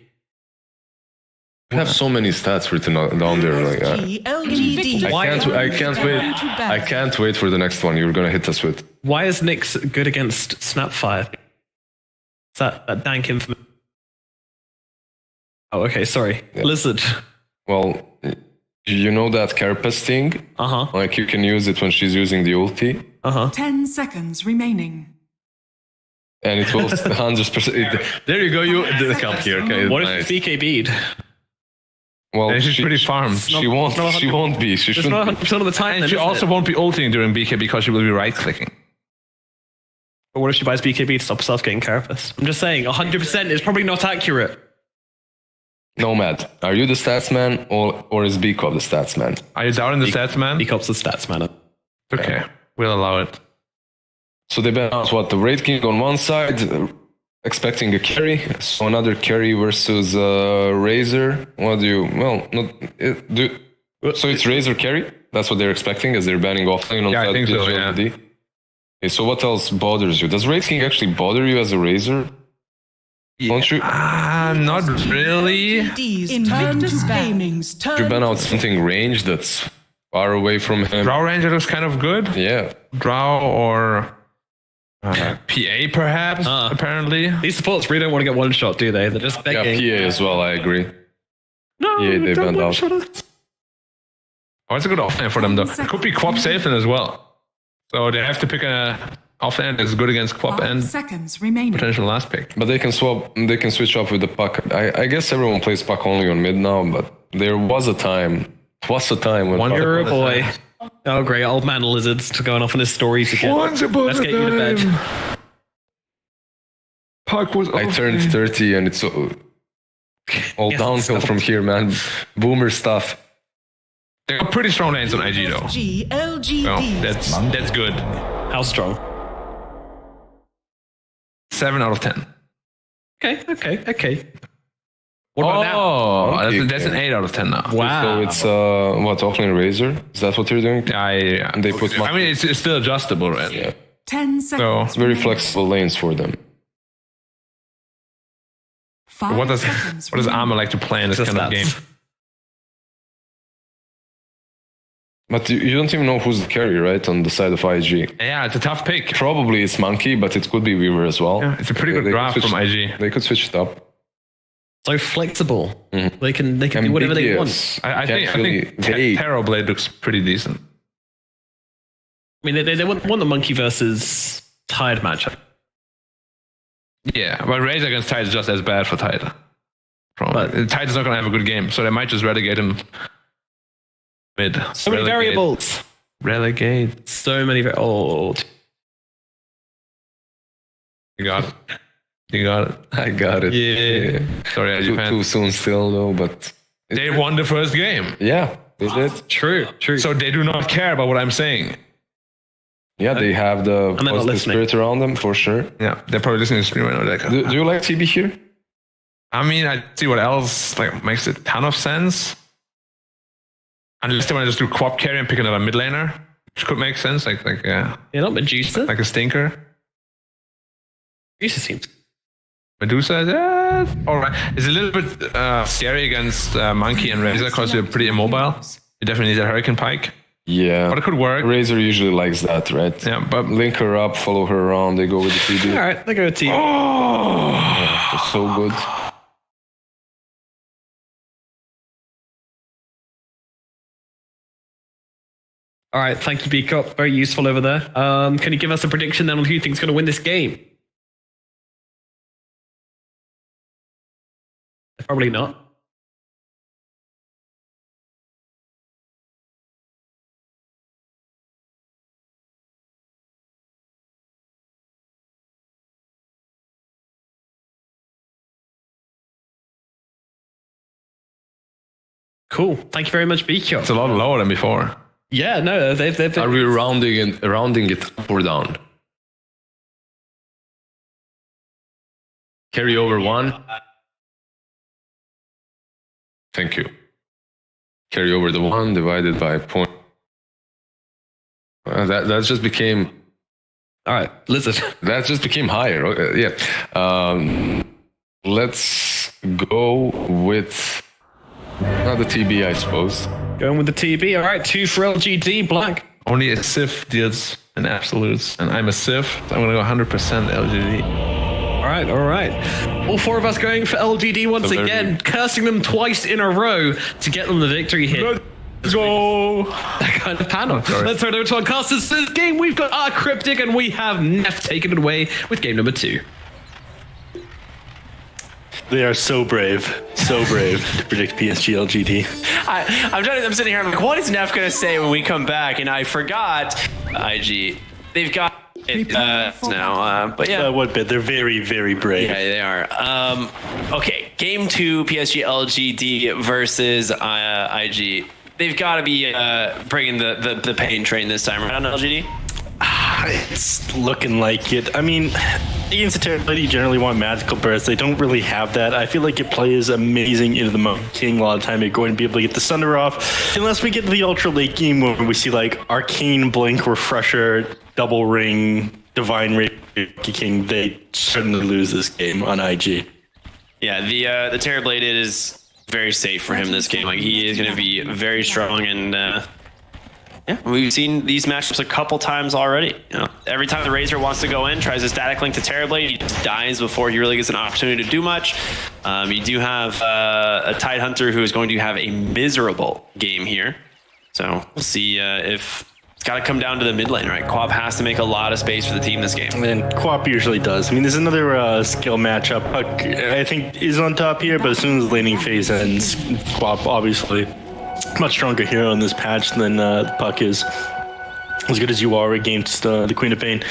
You have so many stats written down there. Like, PSG.LGD. I can't wait for the next one you're gonna hit us with. Why is Nyx good against Snapfire? Is that dank infamy? Oh, okay, sorry. Yeah. Lizard. Well, you know that Carapace thing? Uh-huh. Like you can use it when she's using the ulti, 10 seconds remaining. and it will 100%. There you go. You come here. Okay, What nice. if BK bead? Well, And she's pretty farmed. She won't. She won't be. She It's shouldn't. not Be. 100% of the time. And then, she isn't also it? won't be ulting during BK because she will be right-clicking. But what if she buys BKB to stop herself getting Carapace? I'm just saying, 100% is probably not accurate. Nomad, are you the stats man or is Bcop the stats man? Are you doubting the stats, man? Decop's the stats man. Okay, we'll allow it. So they bet out what the Raid King on one side, expecting a carry. So another carry versus Razor. What do you? Well, not do. So it's Razor carry. That's what they're expecting as they're banning offlane on Yeah, I think so, yeah. PSG.LGD. Okay, so what else bothers you? Does Raid King actually bother you as a Razor? Don't you? Not really. LGD's Invictus turn to ban. Gaming's turn. You ban out something range that's far away from him. Drow Ranger looks kind of good. Yeah. Drow or PA perhaps, apparently. These supports really don't want to get one shot, do they? They're just Yeah, begging. PA as well, I agree. No, Yeah, they don't banned out. one-shot us. Oh, it's a good offlane for them though. It could be Quap safe as well. So they have to pick a offlane that's good against Quap 5 and seconds remaining. potential last pick. But they can swap, they can switch up with the puck. I guess everyone plays puck only on mid now, but there was a time when One puck You're a upon boy. Oh, great. Old man lizards to going off on his stories again. Once upon Let's a get you to bed. time, Puck was I turned 30 and it's all Yeah, downhill from here, man. Boomer stuff. They got pretty strong lanes on IG though. PSG.LGD. Oh, that's good. How strong? 7 out of 10. Okay. What about now? Oh, Okay. that's an 8 out of 10 now. Wow. So it's what, offlane Razor? Is that what you're doing? Yeah. And they put I mean, it's still adjustable, right? Yeah. 10 So, seconds. It's very flexible lanes for them. 5 what does seconds Armor like to play in this Just kind of game? stats. But you don't even know who's the carry, right? On the side of IG. Yeah, it's a tough pick. Probably it's Monkey, but it could be Weaver as well. Yeah, it's a pretty good They could draft switch- from IG. They could switch it up. So flexible. They can do whatever they want. Ambiguous. I think Can't really- they- Terror Blade looks pretty decent. I mean, they want the monkey versus Tide matchup. Yeah, but Razor against Tide is just as bad for Tide. But- Tide is not going to have a good game, so they might just relegate him mid. So many variables. Relegate. So many. Oh, You got it. You got it. I got it. Yeah. Sorry, Too, Japan. too soon still though, but They won the first game, yeah, they did. true. so they do not care about what I'm saying. Yeah, they have the I'm not positive listening. spirit around them for sure. Yeah, they're probably listening to stream right now. Like, Do you like TB here? I mean, I see what else like makes a ton of sense. Unless they want to just do Quap carry and pick another mid laner, which could make sense. Like Yeah, not Medusa. a stinker. Medusa seems. Medusa, all right. It's a little bit scary against Monkey and Razor because they're pretty immobile. You definitely need a Hurricane Pike, Yeah. but it could work. Razor usually likes that, right? Yeah, but Link her up, follow her around, they go with the TB. All right, they go with team. oh, It's so good. All right, thank you, Beacop. Very useful over there. Can you give us a prediction then on who you think is going to win this game? Probably not. Cool. Thank you very much, Beacop. it's a lot lower than before. Yeah, no, they've Are we rounding it up or down? Carry over 1. Thank you. Carry over the 1 divided by point. That just became all right, Lizard. that just became higher. Okay, yeah. Let's go with the TB, I suppose. Going with the TB. All right, 2 for LGD, Black. Only a Sif deals in absolutes, and I'm a Sif, so I'm gonna go 100% LGD. All right. All 4 of us going for LGD once So very- again, cursing them twice in a row to get them the victory here. Let's go. That kind of panel. sorry. Let's turn over to our casters. This game, we've got our Cryptic, and we have Neff taking it away with game number 2. They are so brave. So brave to predict PSG.LGD. I'm sitting here. I'm like, what is Neff gonna say when we come back? And I forgot. IG. They've got it now. But yeah. What bit? They're very, very brave. Yeah, they are. Okay, game 2, PSG.LGD versus IG. They've got to be bringing the pain train this time, right on LGD? It's looking like it. I mean, against the Terrorblade, you generally want magical bursts. They don't really have that. I feel like it plays amazing into the Monkey King. A lot of time you're going to be able to get the Sunder off. Unless we get to the ultra late game where we see like Arcane, Blink, Refresher, Double Ring, Divine Ring, Monkey King, they certainly lose this game on IG. Yeah, the Terrorblade is very safe for him this game. Like, he is going to be very strong, and yeah, we've seen these matchups a couple times already. You know, every time the Razor wants to go in, tries a static link to Terrorblade, he just dies before he really gets an opportunity to do much. You do have a Tidehunter who is going to have a miserable game here. So we'll see if it's got to come down to the mid lane, right? Quap has to make a lot of space for the team this game. And Quap usually does. I mean, there's another skill matchup. Puck, I think, is on top here, but as soon as the laning phase ends, Quap obviously much stronger hero in this patch than Puck is. As good as you are against the Queen of Pain.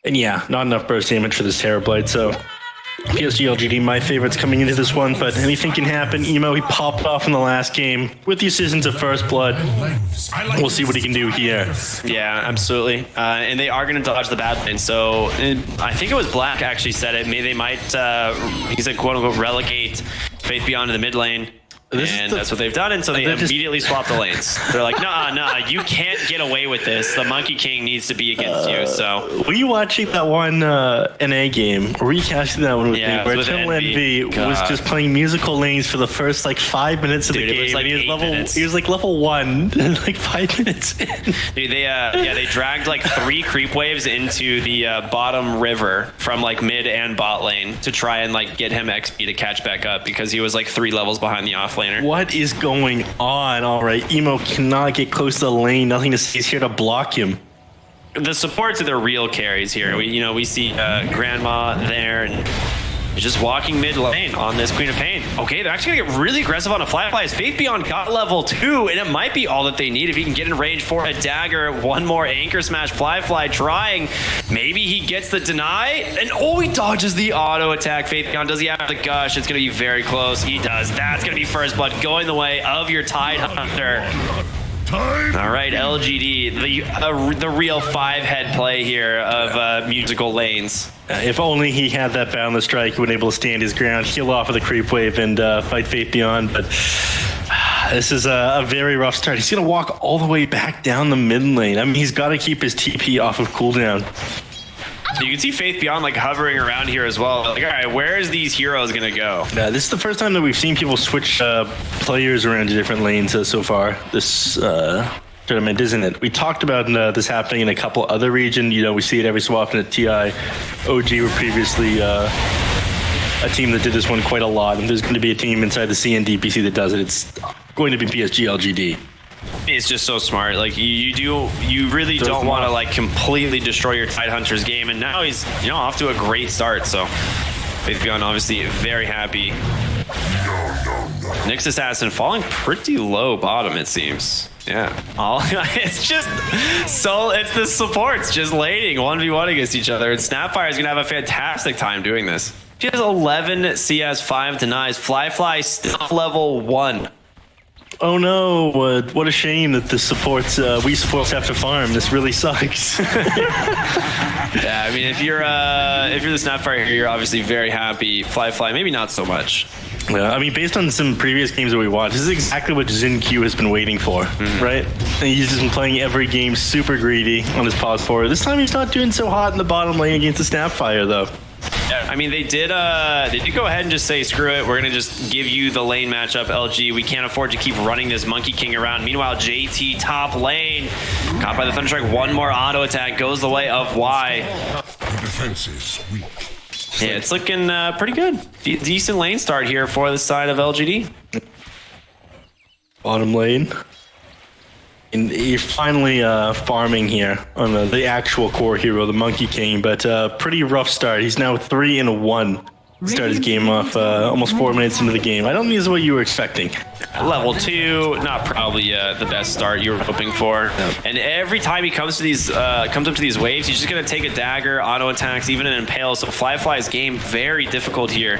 And yeah, not enough burst damage for this Terrorblade, so PSG.LGD, my favorites coming into this one, but anything can happen. Emo, he popped off in the last game with the assistance of First Blood. We'll see what he can do here. Yeah, absolutely. And they are going to dodge the bad lane. So I think it was Black actually said it. Maybe they might, he said, quote unquote, relegate Faith Beyond to the mid lane. And that's what they've done, and so they immediately swap the lanes. They're like, nah, you can't get away with this. The Monkey King needs to be against you, so... Were you watching that one NA game? Were you catching that one with me? Where with Envy was just playing musical lanes for the first, like, 5 minutes of the game. It was like he was like level 1, like 5 minutes in. Dude, they dragged, like, 3 creep waves into the bottom river from, like, mid and bot lane to try and, like, get him XP to catch back up because he was, like, 3 levels behind the off laner. What is going on? All right, Emo cannot get close to the lane. Nothing to say. He's here to block him. The supports are the real carries here. We see Grandma there, and he's just walking mid lane on this Queen of Pain. Okay, they're actually gonna get really aggressive on a Fly. Faith Beyond got level 2, and it might be all that they need if he can get in range for a dagger. One more Anchor Smash. Fly trying. Maybe he gets the deny, and he dodges the auto attack. Faith Beyond, does he have the gush? It's gonna be very close. He does. That's gonna be First Blood going the way of your Tidehunter. All right, LGD, the real 5-head play here of musical lanes. If only he had that boundless strike, he would be able to stand his ground, heal off of the creep wave, and fight Faith Beyond. But this is a very rough start. He's going to walk all the way back down the mid lane. I mean, he's got to keep his TP off of cooldown. So you can see Faith Beyond like hovering around here as well. Like, all right, where is these heroes gonna go? This is the first time that we've seen people switch players around to different lanes so far this tournament, isn't it? We talked about this happening in a couple other regions. You know, we see it every so often at TI. OG were previously a team that did this one quite a lot, and there's going to be a team inside the CN DPC that does it. It's going to be PSG.LGD. It's just so smart. Like you really don't want to like completely destroy your Tidehunter's game, and now he's off to a great start. So Faith Beyond obviously very happy. Nyx Assassin falling pretty low bottom, it seems. Yeah, it's just it's the supports just laning 1v1 against each other, and Snapfire is gonna have a fantastic time doing this. She has 11 CS, 5 denies. Fly still level 1. Oh no, what a shame that the supports, we supports have to farm. This really sucks. Yeah, I mean, if you're the Snapfire here, you're obviously very happy. Fly, maybe not so much. Yeah, I mean, based on some previous games that we watched, this is exactly what Xin Q has been waiting for, right? And he's just been playing every game super greedy on his pause forward. This time he's not doing so hot in the bottom lane against the Snapfire, though. Yeah, I mean, they did go ahead and just say, screw it, we're going to just give you the lane matchup, LG. We can't afford to keep running this Monkey King around. Meanwhile, JT top lane, caught by the Thunderstrike. One more auto attack goes the way of Y. Defense is weak. Yeah, it's looking pretty good. Decent lane start here for the side of LGD. Bottom lane. And you're finally farming here on the actual core hero, the Monkey King, but pretty rough start. He's now 3-1 Start his game off almost 4 minutes into the game. I don't think this is what you were expecting. Level 2, not probably the best start you were hoping for. And every time he comes to these, comes up to these waves, he's just gonna take a dagger, auto attacks, even an impale. So Fly's game very difficult here.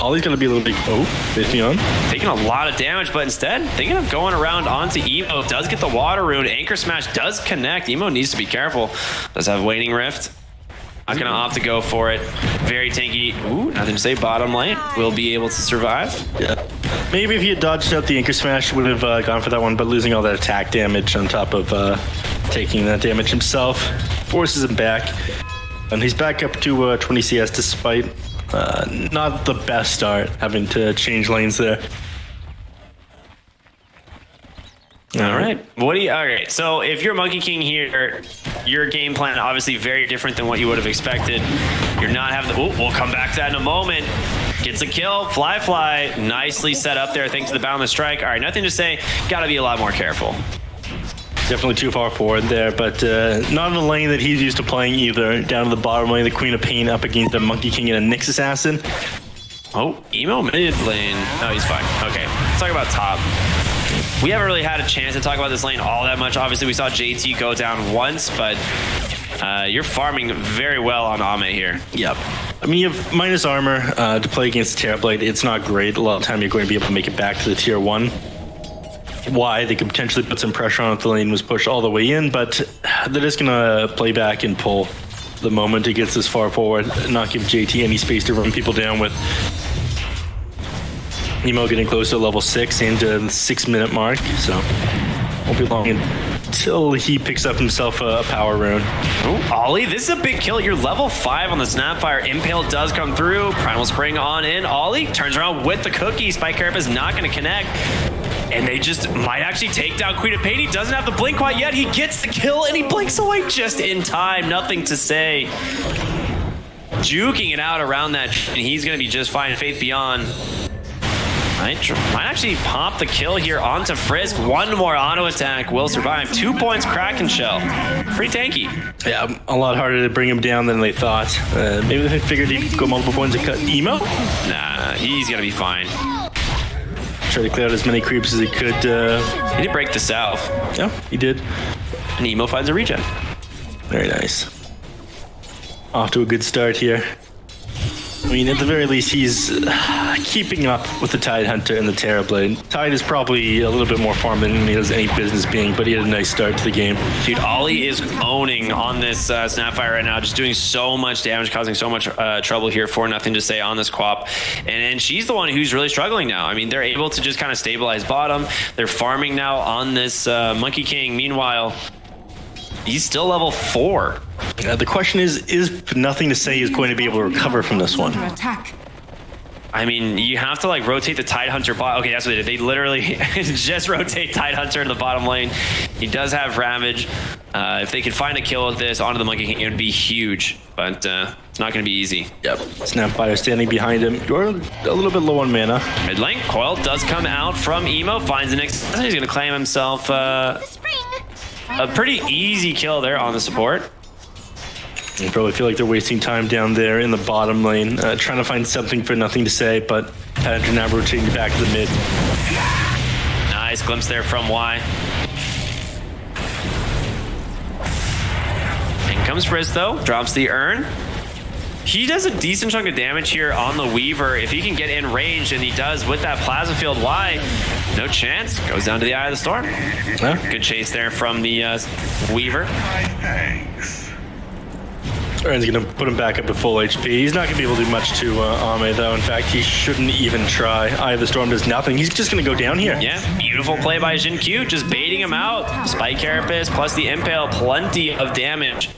Ollie's gonna be a little bit. Oh, 50 on. Taking a lot of damage, but instead thinking of going around onto Emo. Does get the water rune. Anchor smash does connect. Emo needs to be careful. Does have waning rift. Not gonna opt to go for it. Very tanky. Ooh, nothing to say. Bottom lane will be able to survive. Yeah. Maybe if he had dodged out the anchor smash, would have gone for that one. But losing all that attack damage on top of taking that damage himself forces him back, and he's back up to 20 CS despite not the best start, having to change lanes there. All right. What do you? All right. So if you're Monkey King here, your game plan obviously very different than what you would have expected. You're not having the. Oh, we'll come back to that in a moment. Gets a kill. Fly nicely set up there thanks to the boundless strike. All right. Nothing to say. Got to be a lot more careful. Definitely too far forward there, but not in the lane that he's used to playing either. Down to the bottom lane, the Queen of Pain up against a Monkey King and a Nyx Assassin. Oh, Emo mid lane. No, he's fine. Okay. Let's talk about top. We haven't really had a chance to talk about this lane all that much. Obviously, we saw JT go down once, but you're farming very well on Ame here. Yep. I mean, you have minus armor to play against Terrorblade. It's not great. A lot of time you're going to be able to make it back to the tier 1. Why they could potentially put some pressure on if the lane was pushed all the way in, but they're just going to play back and pull the moment it gets this far forward, not give JT any space to run people down with. Emo getting close to level 6 into the 6-minute mark, so won't be long until he picks up himself a power rune. Oh, Ollie, this is a big kill. You're level 5 on the Snapfire. Impale does come through. Primal Spring on in. Ollie turns around with the cookie. Spike Carapace not going to connect. And they just might actually take down Queen of Pain. He doesn't have the blink quite yet. He gets the kill and he blinks away just in time. Nothing to say. Juking it out around that, and he's going to be just fine. Faith Beyond might actually pop the kill here onto Frisk. One more auto attack will survive. 2 points, Kraken Shell. Pretty tanky. Yeah, a lot harder to bring him down than they thought. Maybe they figured he could go multiple points and cut Emo. Nah, he's going to be fine. Try to clear out as many creeps as he could. He did break the south. Yeah, he did. And Emo finds a regen. Very nice. Off to a good start here. I mean, at the very least, he's keeping up with the Tide Hunter and the Terrorblade. Tide is probably a little bit more farm than he has any business being, but he had a nice start to the game. Dude, Ollie is owning on this Snapfire right now, just doing so much damage, causing so much trouble here for nothing to say on this Quap. And she's the one who's really struggling now. I mean, they're able to just kind of stabilize bottom. They're farming now on this Monkey King. Meanwhile, he's still level 4. The question is nothing to say is going to be able to recover from this one? Attack. I mean, you have to like rotate the Tide Hunter bot. Okay, that's what they did. They literally just rotate Tide Hunter in the bottom lane. He does have Ravage. If they could find a kill with this onto the Monkey King, it would be huge, but it's not going to be easy. Yep. Snapfire standing behind him. You're a little bit low on mana. Mid lane, Coil does come out from Emo, finds the next. He's going to claim himself a pretty easy kill there on the support. You probably feel like they're wasting time down there in the bottom lane, trying to find something for nothing to say, but Patrick now rotating back to the mid. Nice glimpse there from Y. In comes Frizz though, drops the urn. He does a decent chunk of damage here on the Weaver. If he can get in range, and he does with that plasma field, Y, no chance. Goes down to the Eye of the Storm. Good chase there from the Weaver. Urn's going to put him back up to full HP. He's not going to be able to do much to Ame, though. In fact, he shouldn't even try. Eye of the Storm does nothing. He's just going to go down here. Yeah, beautiful play by Jin Q, just baiting him out. Spike Carapace plus the Impale, plenty of damage.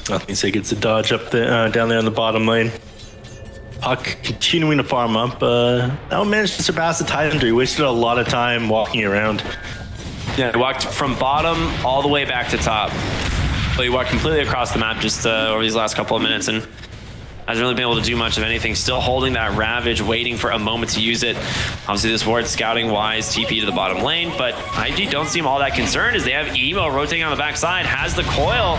Nothing to say, gets the dodge up down there in the bottom lane. Puck continuing to farm up. Now managed to surpass the Tide Hunter. He wasted a lot of time walking around. Yeah, he walked from bottom all the way back to top. So he walked completely across the map just over these last couple of minutes, and Hasn't really been able to do much of anything. Still holding that Ravage, waiting for a moment to use it. Obviously, this ward scouting-wise, TP to the bottom lane, but IG don't seem all that concerned as they have Emo rotating on the backside, has the coil,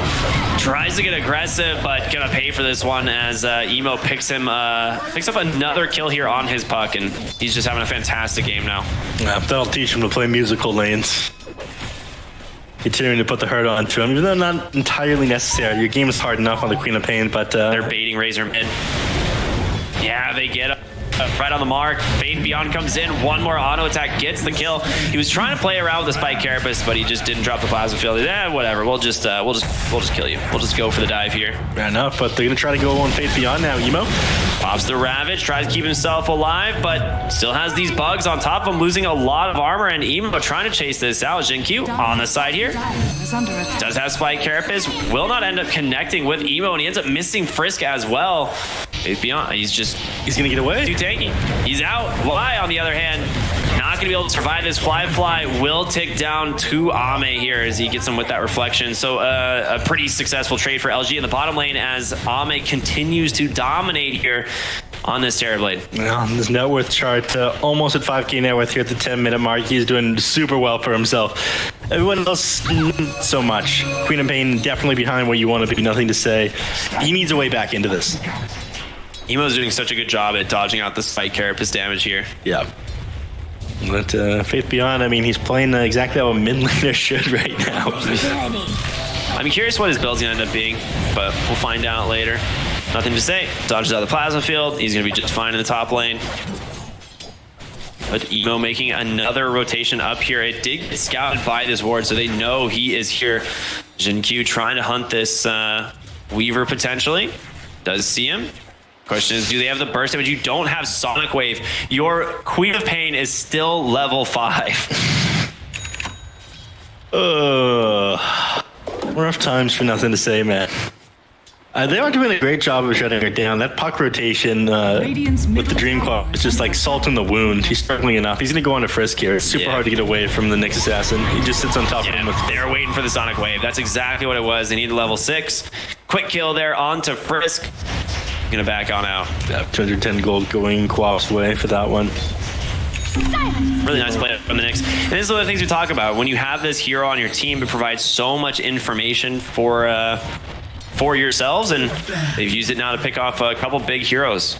tries to get aggressive, but gonna pay for this one as Emo picks up another kill here on his puck, and he's just having a fantastic game now. Yeah, that'll teach him to play musical lanes. Continuing to put the hurt onto him, even though not entirely necessary. Your game is hard enough on the Queen of Pain, but they're baiting Razor mid. Yeah, they get up right on the mark. Faith Beyond comes in. One more auto attack gets the kill. He was trying to play around with the Spike Carapace, but he just didn't drop the plasma field. Whatever. We'll just kill you. We'll just go for the dive here. Fair enough, but they're gonna try to go on Faith Beyond now. Emo pops the Ravage, tries to keep himself alive, but still has these bugs on top of him, losing a lot of armor, and Emo trying to chase this out. Jinq on the side here. Does have Spike Carapace. Will not end up connecting with Emo, and he ends up missing Frisk as well. Faith Beyond, he's gonna get away. Too tanky. He's out. Fly, on the other hand, not going to be able to survive this. Fly will tick down to Ame here as he gets him with that reflection. So a pretty successful trade for LG in the bottom lane as Ame continues to dominate here on this Terrorblade. Well, his net worth chart almost at 5k net worth here at the 10-minute mark. He's doing super well for himself. Everyone else, not so much. Queen of Pain definitely behind where you want to be. Nothing to say. He needs a way back into this. Emo's doing such a good job at dodging out the Spike Carapace damage here. Yeah. But Faith Beyond, I mean, he's playing exactly how a mid laner should right now. I'm curious what his build's gonna end up being, but we'll find out later. Nothing to say. Dodges out the plasma field. He's gonna be just fine in the top lane. But Emo making another rotation up here. It did get scouted by this ward, so they know he is here. Jinq trying to hunt this Weaver potentially. Does see him. Question is, do they have the burst damage? You don't have Sonic Wave. Your Queen of Pain is still level 5. Rough times for nothing to say, man. They are doing a great job of shutting her down. That puck rotation with the Dream Claw is just like salt in the wound. He's struggling enough. He's going to go on to Frisk here. It's super hard to get away from the Nyx Assassin. He just sits on top of him. They were waiting for the Sonic Wave. That's exactly what it was. They needed level 6. Quick kill there onto Frisk. Gonna back on out. 210 gold going Quaff's way for that one. Really nice play from the Nyx. And this is one of the things we talk about. When you have this hero on your team, it provides so much information for yourselves, and they've used it now to pick off a couple big heroes.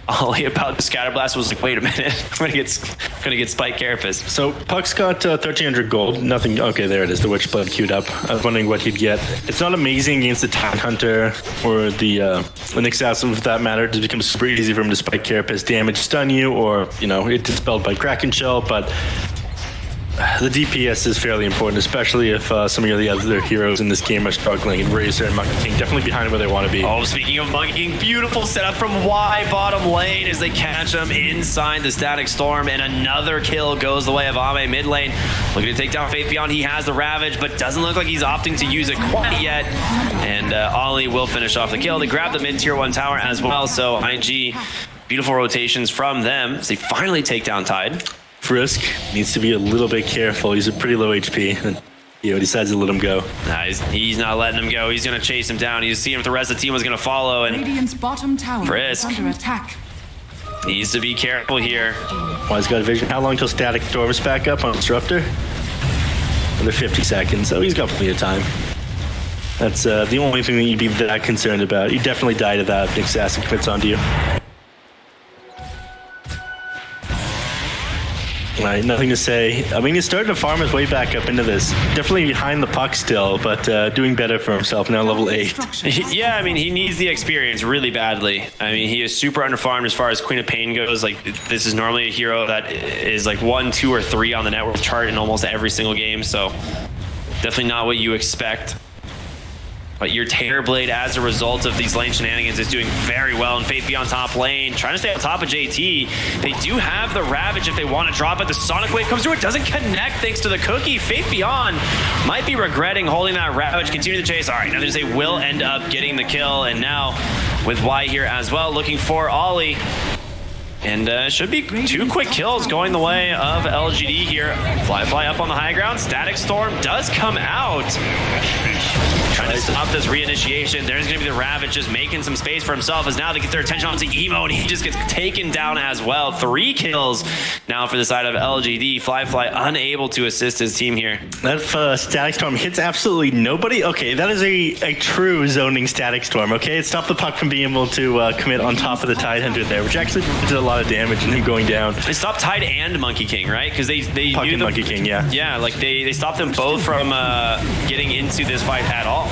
Ollie about the Scatterblast was like, wait a minute, I'm gonna get Spike Carapace. So Puck's got 1,300 gold. Nothing. Okay, there it is. The Witchblade queued up. I was wondering what he'd get. It's not amazing against the Tidehunter or the Nyx Assassin, for that matter. It becomes super easy for him to Spike Carapace, damage, stun you, or it's dispelled by Kraken Shell. But the DPS is fairly important, especially if some of the other heroes in this game are struggling, and Razor and Monkey King definitely behind where they want to be. Oh, speaking of Monkey King, beautiful setup from Y bottom lane as they catch him inside the Static Storm, and another kill goes the way of Ame mid lane. Looking to take down Faith Beyond. He has the Ravage, but doesn't look like he's opting to use it quite yet. And Ollie will finish off the kill. They grab the mid tier 1 tower as well, so IG, beautiful rotations from them as they finally take down Tide. Frisk needs to be a little bit careful. He's a pretty low HP, and decides to let him go. Nah, he's not letting him go. He's going to chase him down. He's seeing if the rest of the team was going to follow. And Radiant's bottom tower Frisk is under attack. Needs to be careful here. He's got a vision. How long till Static Storm's back up on Disruptor? Another 50 seconds, so he's got plenty of time. That's the only thing that you'd be that concerned about. You definitely die to that if Nyx Assassin commits onto you. Right, nothing to say. I mean, he's starting to farm his way back up into this. Definitely behind the puck still, but doing better for himself now, level 8. Yeah, I mean, he needs the experience really badly. I mean, he is super underfarmed as far as Queen of Pain goes. Like, this is normally a hero that is like 1, 2, or 3 on the net worth chart in almost every single game, so definitely not what you expect. But your Terrorblade, as a result of these lane shenanigans, is doing very well. And Faith Beyond top lane, trying to stay on top of JT. They do have the Ravage if they want to drop it. The Sonic Wave comes through. It doesn't connect thanks to the cookie. Faith Beyond might be regretting holding that Ravage. Continue the chase. All right, now they say will end up getting the kill. And now with Y here as well, looking for Ollie. And should be 2 quick kills going the way of LGD here. Fly up on the high ground. Static Storm does come out. Trying trying to stop this reinitiation. There's going to be the Ravage just making some space for himself as now they get their attention onto Emo, and he just gets taken down as well. 3 kills now for the side of LGD. Fly unable to assist his team here. That Static Storm hits absolutely nobody. Okay, that is a true zoning Static Storm, okay? It stopped the puck from being able to commit on top of the Tidehunter there, which actually did a lot of damage and him going down. They stopped Tide and Monkey King, right? Because they Puck knew and Monkey King, yeah. Yeah, like they stopped them both from getting into this fight at all.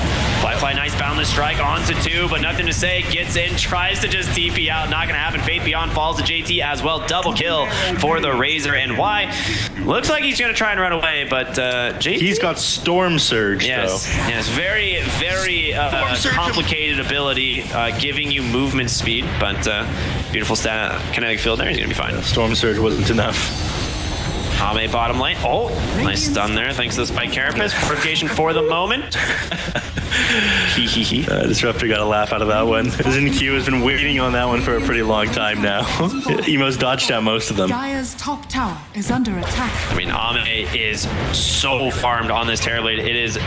Fly, nice boundless strike onto 2, but nothing to say. Gets in, tries to just TP out. Not gonna happen. Faith Beyond falls to JT as well. Double kill for the Razor. And Y looks like he's gonna try and run away, but JT. He's got Storm Surge, yes, though. Yes, very complicated ability, giving you movement speed, but beautiful kinetic field there. He's gonna be fine. Storm Surge wasn't enough. Ame bottom lane. Oh, nice stun there. Thanks to the Spike Carapace. Fortification for the moment. Disruptor got a laugh out of that one. ZinQ has been waiting on that one for a pretty long time now. Emo's dodged out most of them. Dire's top tower is under attack. I mean, Ame is so farmed on this Terrorblade. It is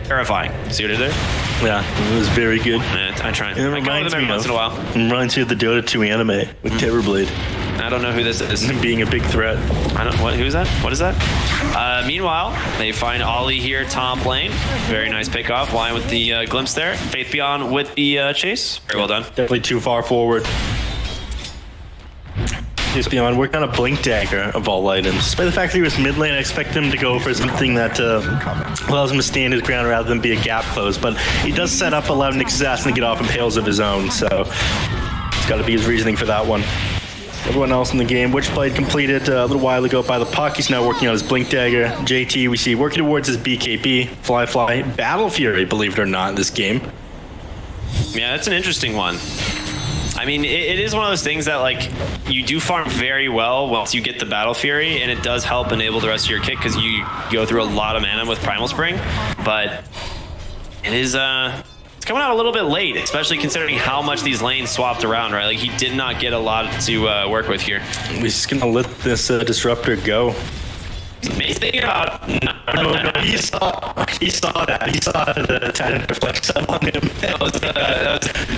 terrifying. See what I did there? Yeah, it was very good. I try. It I go with reminds them every me once in a while. It reminds me of the Dota 2 anime with Terrorblade. I don't know who this is. Being a big threat. I don't. What? Who's that? What is that? Meanwhile, they find Ollie here top lane. Very nice pickoff. Y with the glimpse there. Faith Beyond with the chase. Very well done. Definitely too far forward. Faith Beyond working on a Blink Dagger of all items. Despite the fact that he was mid lane, I expect him to go for something that allows him to stand his ground rather than be a gap close. But he does set up, allow Nick's assassin to get off impales of his own. So it's got to be his reasoning for that one. Everyone else in the game, Witchblade completed a little while ago by the puck. He's now working on his Blink Dagger. JT, we see working towards his BKB. Fly, Battle Fury, believe it or not, in this game. Yeah, that's an interesting one. I mean, it is one of those things that, like, you do farm very well once you get the Battle Fury, and it does help enable the rest of your kit because you go through a lot of mana with Primal Spring. But it is, it's coming out a little bit late, especially considering how much these lanes swapped around, right? Like, he did not get a lot to work with here. We're just gonna let this Disruptor go. He's thinking about... No, he saw that. He saw the Titan reflex up on him. That was the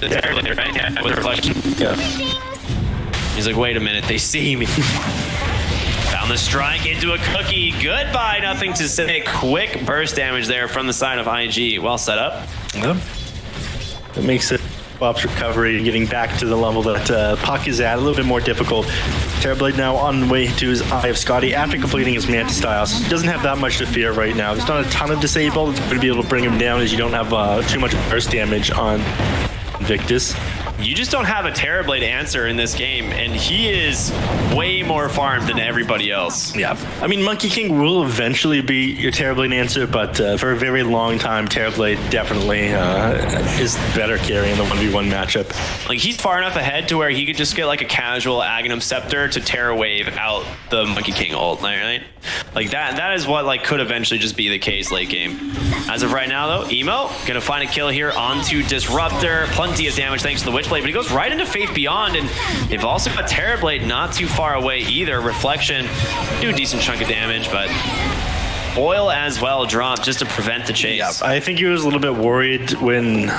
Terrorblade, right? Yeah, with reflection. Yeah. He's like, wait a minute, they see me. Found the strike into a cookie. Goodbye, nothing to say. Quick burst damage there from the side of IG. Well set up. Yep. That makes it Bob's recovery, getting back to the level that Puck is at, a little bit more difficult. Terrorblade now on the way to his Eye of Scotty after completing his Manta Styles. He doesn't have that much to fear right now. There's not a ton of disable that's going to be able to bring him down as you don't have too much burst damage on Invictus. You just don't have a Terrorblade answer in this game, and he is way more farmed than everybody else. Yeah. I mean, Monkey King will eventually be your Terrorblade answer, but for a very long time, Terrorblade definitely is better carry in the 1v1 matchup. Like, he's far enough ahead to where he could just get, like, a casual Aghanim Scepter to Terror Wave out the Monkey King ult, right? Like, that is what, like, could eventually just be the case late game. As of right now, though, Emo gonna find a kill here onto Disruptor. Plenty of damage thanks to the Witchblade, but he goes right into Faith Beyond, and they've also got Terrorblade not too far away either. Reflection, do a decent chunk of damage, but Oil as well dropped just to prevent the chase. Yeah, I think he was a little bit worried when...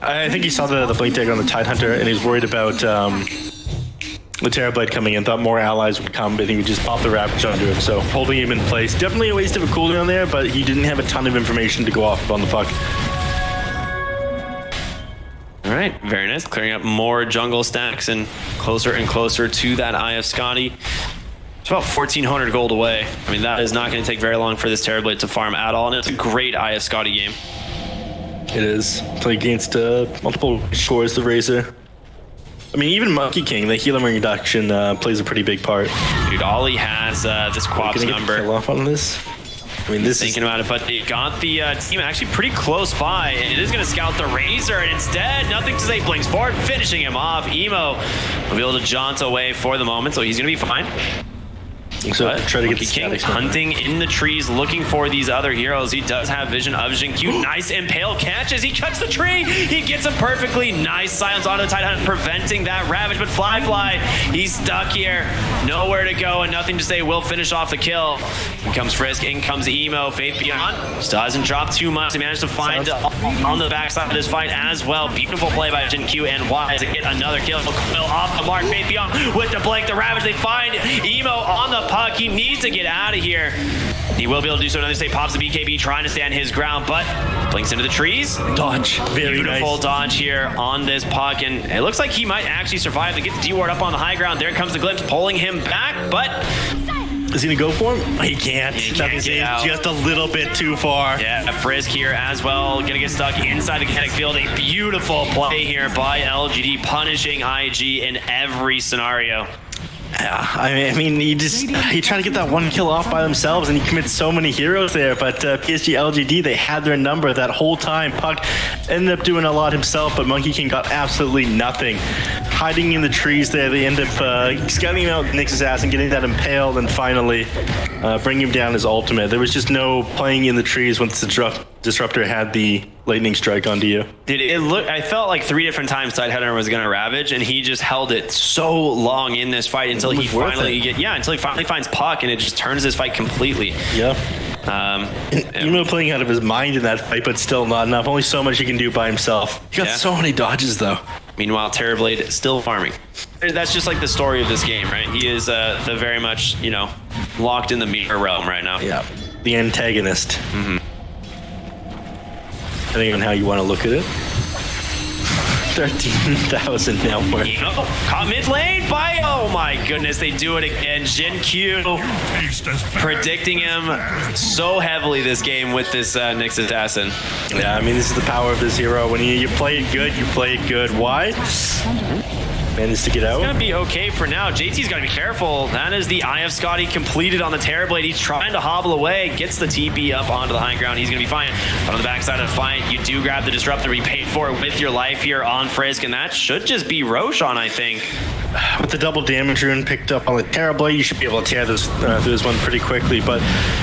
I think he saw the Blink Dagger on the Tidehunter, and he's worried about the Terrorblade coming in. Thought more allies would come, but he would just pop the Ravage onto him, so holding him in place. Definitely a waste of a cooldown there, but he didn't have a ton of information to go off on the puck. All right, very nice. Clearing up more jungle stacks and closer to that Eye of Scotty. It's about 1,400 gold away. I mean, that is not going to take very long for this Terrorblade to farm at all, and it's a great Eye of Scotty game. It is. Play against multiple scores, the Razor. I mean, even Monkey King, the healing reduction plays a pretty big part. Dude, Ollie has this Quap's number. Kill off on this? I mean, this thinking about it, but they got the team actually pretty close by, and it is going to scout the Razor, and instead, nothing to say, blinks forward, finishing him off. Emo will be able to jaunt away for the moment, so he's going to be fine. So try to get Monkey the King statics hunting in the trees, looking for these other heroes. He does have vision of Jinkyu. Nice impale catches. He cuts the tree. He gets him perfectly. Nice silence onto the Titan, preventing that ravage. But Fly, he's stuck here. Nowhere to go and nothing to say. Will finish off the kill. In comes Frisk. In comes Emo. Faith Beyond. Still hasn't dropped too much. He managed to find on the backside of this fight as well. Beautiful play by Jinkyu and Y to get another kill. Will off the mark. Faith Beyond with the Blake. The ravage. They find Emo on the puck. He needs to get out of here. He will be able to do so. Another state pops the BKB, trying to stand his ground, but blinks into the trees. Dodge. Very Beautiful nice. dodge here on this puck, and it looks like he might actually survive to get the D-ward up on the high ground. There comes the glimpse, pulling him back, but Is he gonna go for him? He can't. He can't get out. Just a little bit too far. yeah, Frisk here as well, gonna get stuck inside the kinetic field. A beautiful play here by LGD, punishing IG in every scenario. Yeah, I mean, he tried to get that one kill off by themselves, and he commits so many heroes there. But PSG.LGD, they had their number that whole time. Puck ended up doing a lot himself, but Monkey King got absolutely nothing. Hiding in the trees there, they end up scouting out Nyx Assassin, getting that impaled, and finally bring him down his ultimate. There was just no playing in the trees once the Disruptor had the lightning strike onto you. Dude, it looked, I felt like 3 different times Tidehunter was gonna ravage, and he just held it so long in this fight until he finally finds Puck, and it just turns this fight completely. Yeah. Emo playing out of his mind in that fight, but still not enough. Only so much he can do by himself. He got so many dodges though. Meanwhile, Terrorblade still farming. That's just like the story of this game, right? He is the very much, locked in the mirror realm right now. Yeah. The antagonist. Depending on how you want to look at it. 13,000 now. Caught mid lane by, oh my goodness, they do it again. Jinkyu predicting him so heavily this game with this Nyx Assassin. Yeah, I mean, this is the power of this hero. When you play it good, you play it good. Why? Managed to get out. It's gonna be okay for now. JT's gotta be careful. That is the Eye of Scotty completed on the Terrorblade. He's trying to hobble away, gets the TP up onto the high ground. He's gonna be fine. But on the backside of the fight, you do grab the Disruptor. You paid for it with your life here on Frisk, and that should just be Roshan, I think. With the double damage rune picked up on the Terrorblade, you should be able to tear this through this one pretty quickly. But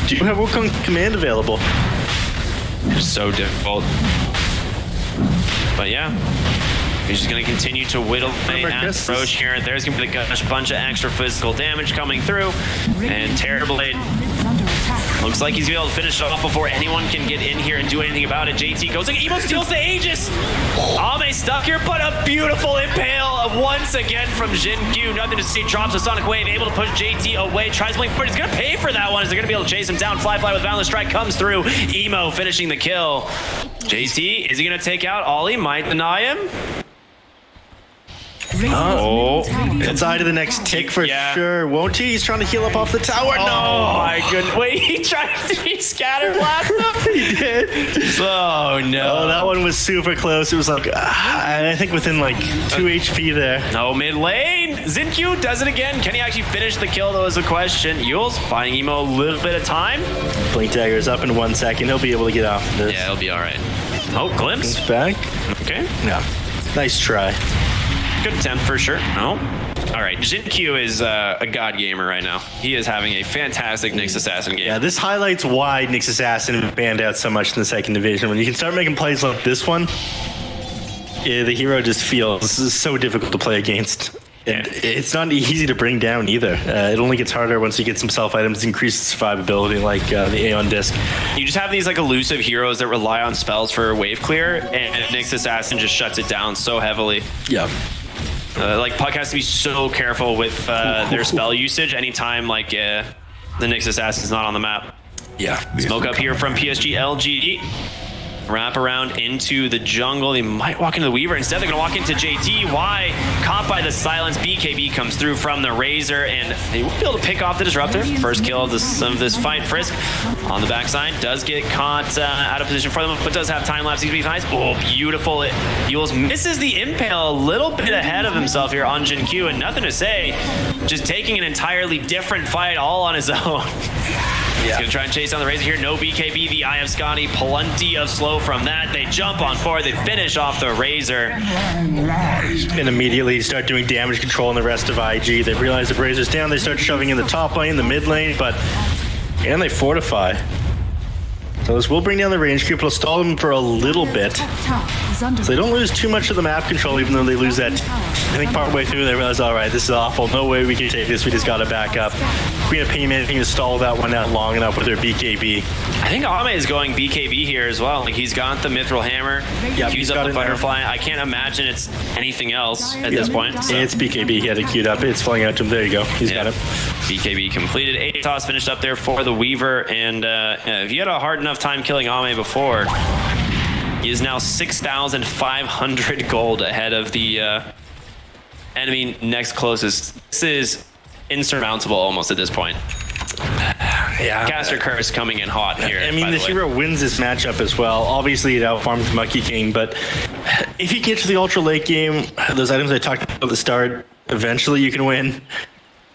do you have Wukong Command available? It's so difficult. But yeah. He's just going to continue to whittle away at Roche here. There's going to be a bunch of extra physical damage coming through. And Terrorblade looks like he's going to be able to finish it off before anyone can get in here and do anything about it. JT goes like, Emo steals the Aegis. Ame stuck here, but a beautiful impale once again from Jinkyu. Nothing to see. Drops a Sonic Wave, able to push JT away. Tries to blink, but he's going to pay for that one. Is they're going to be able to chase him down. Fly with Boundless Strike comes through. Emo finishing the kill. JT, is he going to take out Ollie? Might deny him. Oh, inside of the next tick for sure, won't he? He's trying to heal up off the tower. Oh, no! My goodness. Wait, he tried to scatter blast him? He did. Oh, no. Oh, that one was super close. It was like, I think within like 2 HP there. No, mid lane. Jinkyu does it again. Can he actually finish the kill, though, is the question. Yules buying Emo a little bit of time. Blink Dagger is up in 1 second. He'll be able to get off this. Yeah, he'll be all right. Oh, glimpse. He's back. Okay. Yeah. Nice try. Good attempt for sure. No. All right. Jinkyu is a god gamer right now. He is having a fantastic Nyx Assassin game. Yeah, this highlights why Nyx Assassin banned out so much in the second division. When you can start making plays like this one, the hero just feels so difficult to play against. And it's not easy to bring down either. It only gets harder once he gets himself items, increases survivability like the Aeon Disc. You just have these like elusive heroes that rely on spells for wave clear, and Nyx Assassin just shuts it down so heavily. Yeah. Like Puck has to be so careful with their spell usage anytime like the Nyx Assassin's not on the map. Yeah. Smoke up here from PSG.LGD. Wrap around into the jungle. They might walk into the Weaver. Instead, they're going to walk into JT. Why? Caught by the silence. BKB comes through from the Razor, and they will be able to pick off the Disruptor. First kill of this fight. Frisk on the backside does get caught out of position for them, but does have time lapse. He's nice. Oh, beautiful. Yules misses the impale a little bit ahead of himself here on Jinkyu, and nothing to say. Just taking an entirely different fight all on his own. He's going to try and chase down the Razor here. No BKB. The Eye of Scotty. Plenty of slow from that. They jump on board. They finish off the Razor. And immediately start doing damage control on the rest of IG. They realize the Razor's down. They start shoving in the top lane, the mid lane, and they fortify. So this will bring down the range creep. It'll stall them for a little bit. So they don't lose too much of the map control, even though they lose that. I think partway through they realize, all right, this is awful. No way we can take this. We just got to back up. We can't pay him anything to stall that one out long enough with their BKB. I think Ame is going BKB here as well. Like, he's got the Mithril Hammer. Yeah, he's up the Butterfly. I can't imagine it's anything else at this point. So. It's BKB. He had it queued up. It's flying out to him. There you go. He's got it. BKB completed. ATOS finished up there for the Weaver. And if you had a hard enough time killing Ame before, he is now 6,500 gold ahead of the enemy next closest. This is insurmountable almost at this point. Yeah. Caster Curse coming in hot here. I mean, the hero wins this matchup as well. Obviously, it outfarms Monkey King, but if you get to the ultra late game, those items I talked about at the start, eventually you can win.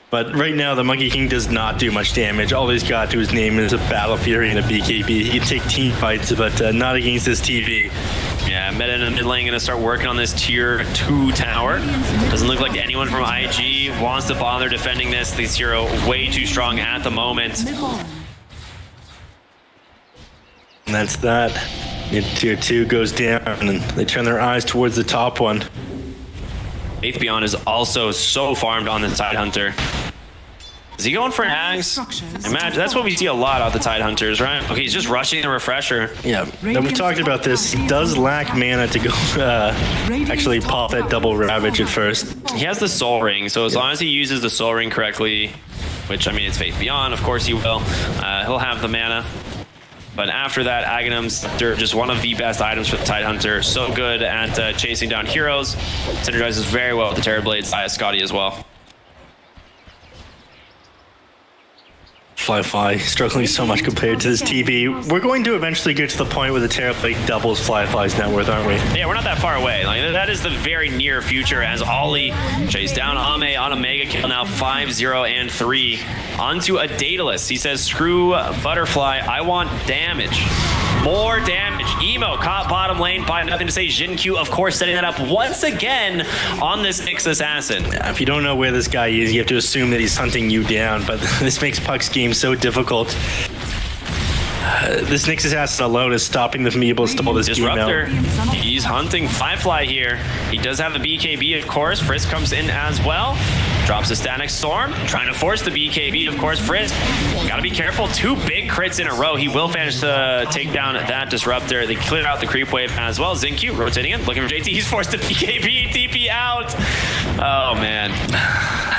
But right now, the Monkey King does not do much damage. All he's got to his name is a Battle Fury and a BKB. He can take team fights, but not against this TV. Yeah, meta in the mid lane going to start working on this tier 2 tower. Doesn't look like anyone from IG wants to bother defending this. This hero way too strong at the moment. And that's that. Mid tier 2 goes down, and they turn their eyes towards the top one. Faith Beyond is also so farmed on the Tidehunter. Is he going for an axe? Imagine that's what we see a lot of the Tidehunters, right? Okay, he's just rushing the refresher. Yeah, and we talked about this. He does lack mana to go actually pop that double ravage at first. He has the Soul Ring, so as long as he uses the Soul Ring correctly, which I mean it's Faith Beyond, of course he will, he'll have the mana. But after that, Aghanim's, they're just one of the best items for the Tidehunter. So good at chasing down heroes. Synergizes very well with the Terrorblades, Scotty as well. Fly struggling so much compared to this TV. We're going to eventually get to the point where the Terrorblade doubles Fly's net worth, aren't we? Yeah, we're not that far away. Like, that is the very near future as Ollie chased down Ame on a mega kill now 5-0 and 3 onto a Daedalus. He says, screw Butterfly, I want damage. More damage. Emo caught bottom lane by nothing to say. Jinkyu, of course, setting that up once again on this Nyx Assassin. If you don't know where this guy is, you have to assume that he's hunting you down, but this makes Puck's game so difficult. This Nyx Assassin alone is stopping them from being able to stall this Disruptor. He's hunting Firefly here. He does have the BKB, of course. Frisk comes in as well. Drops a Static Storm, trying to force the BKB, of course. Frisk, gotta be careful. 2 big crits in a row. He will manage to take down that Disruptor. They clear out the creep wave as well. Zinq rotating in, looking for JT. He's forced to BKB, TP out. Oh, man.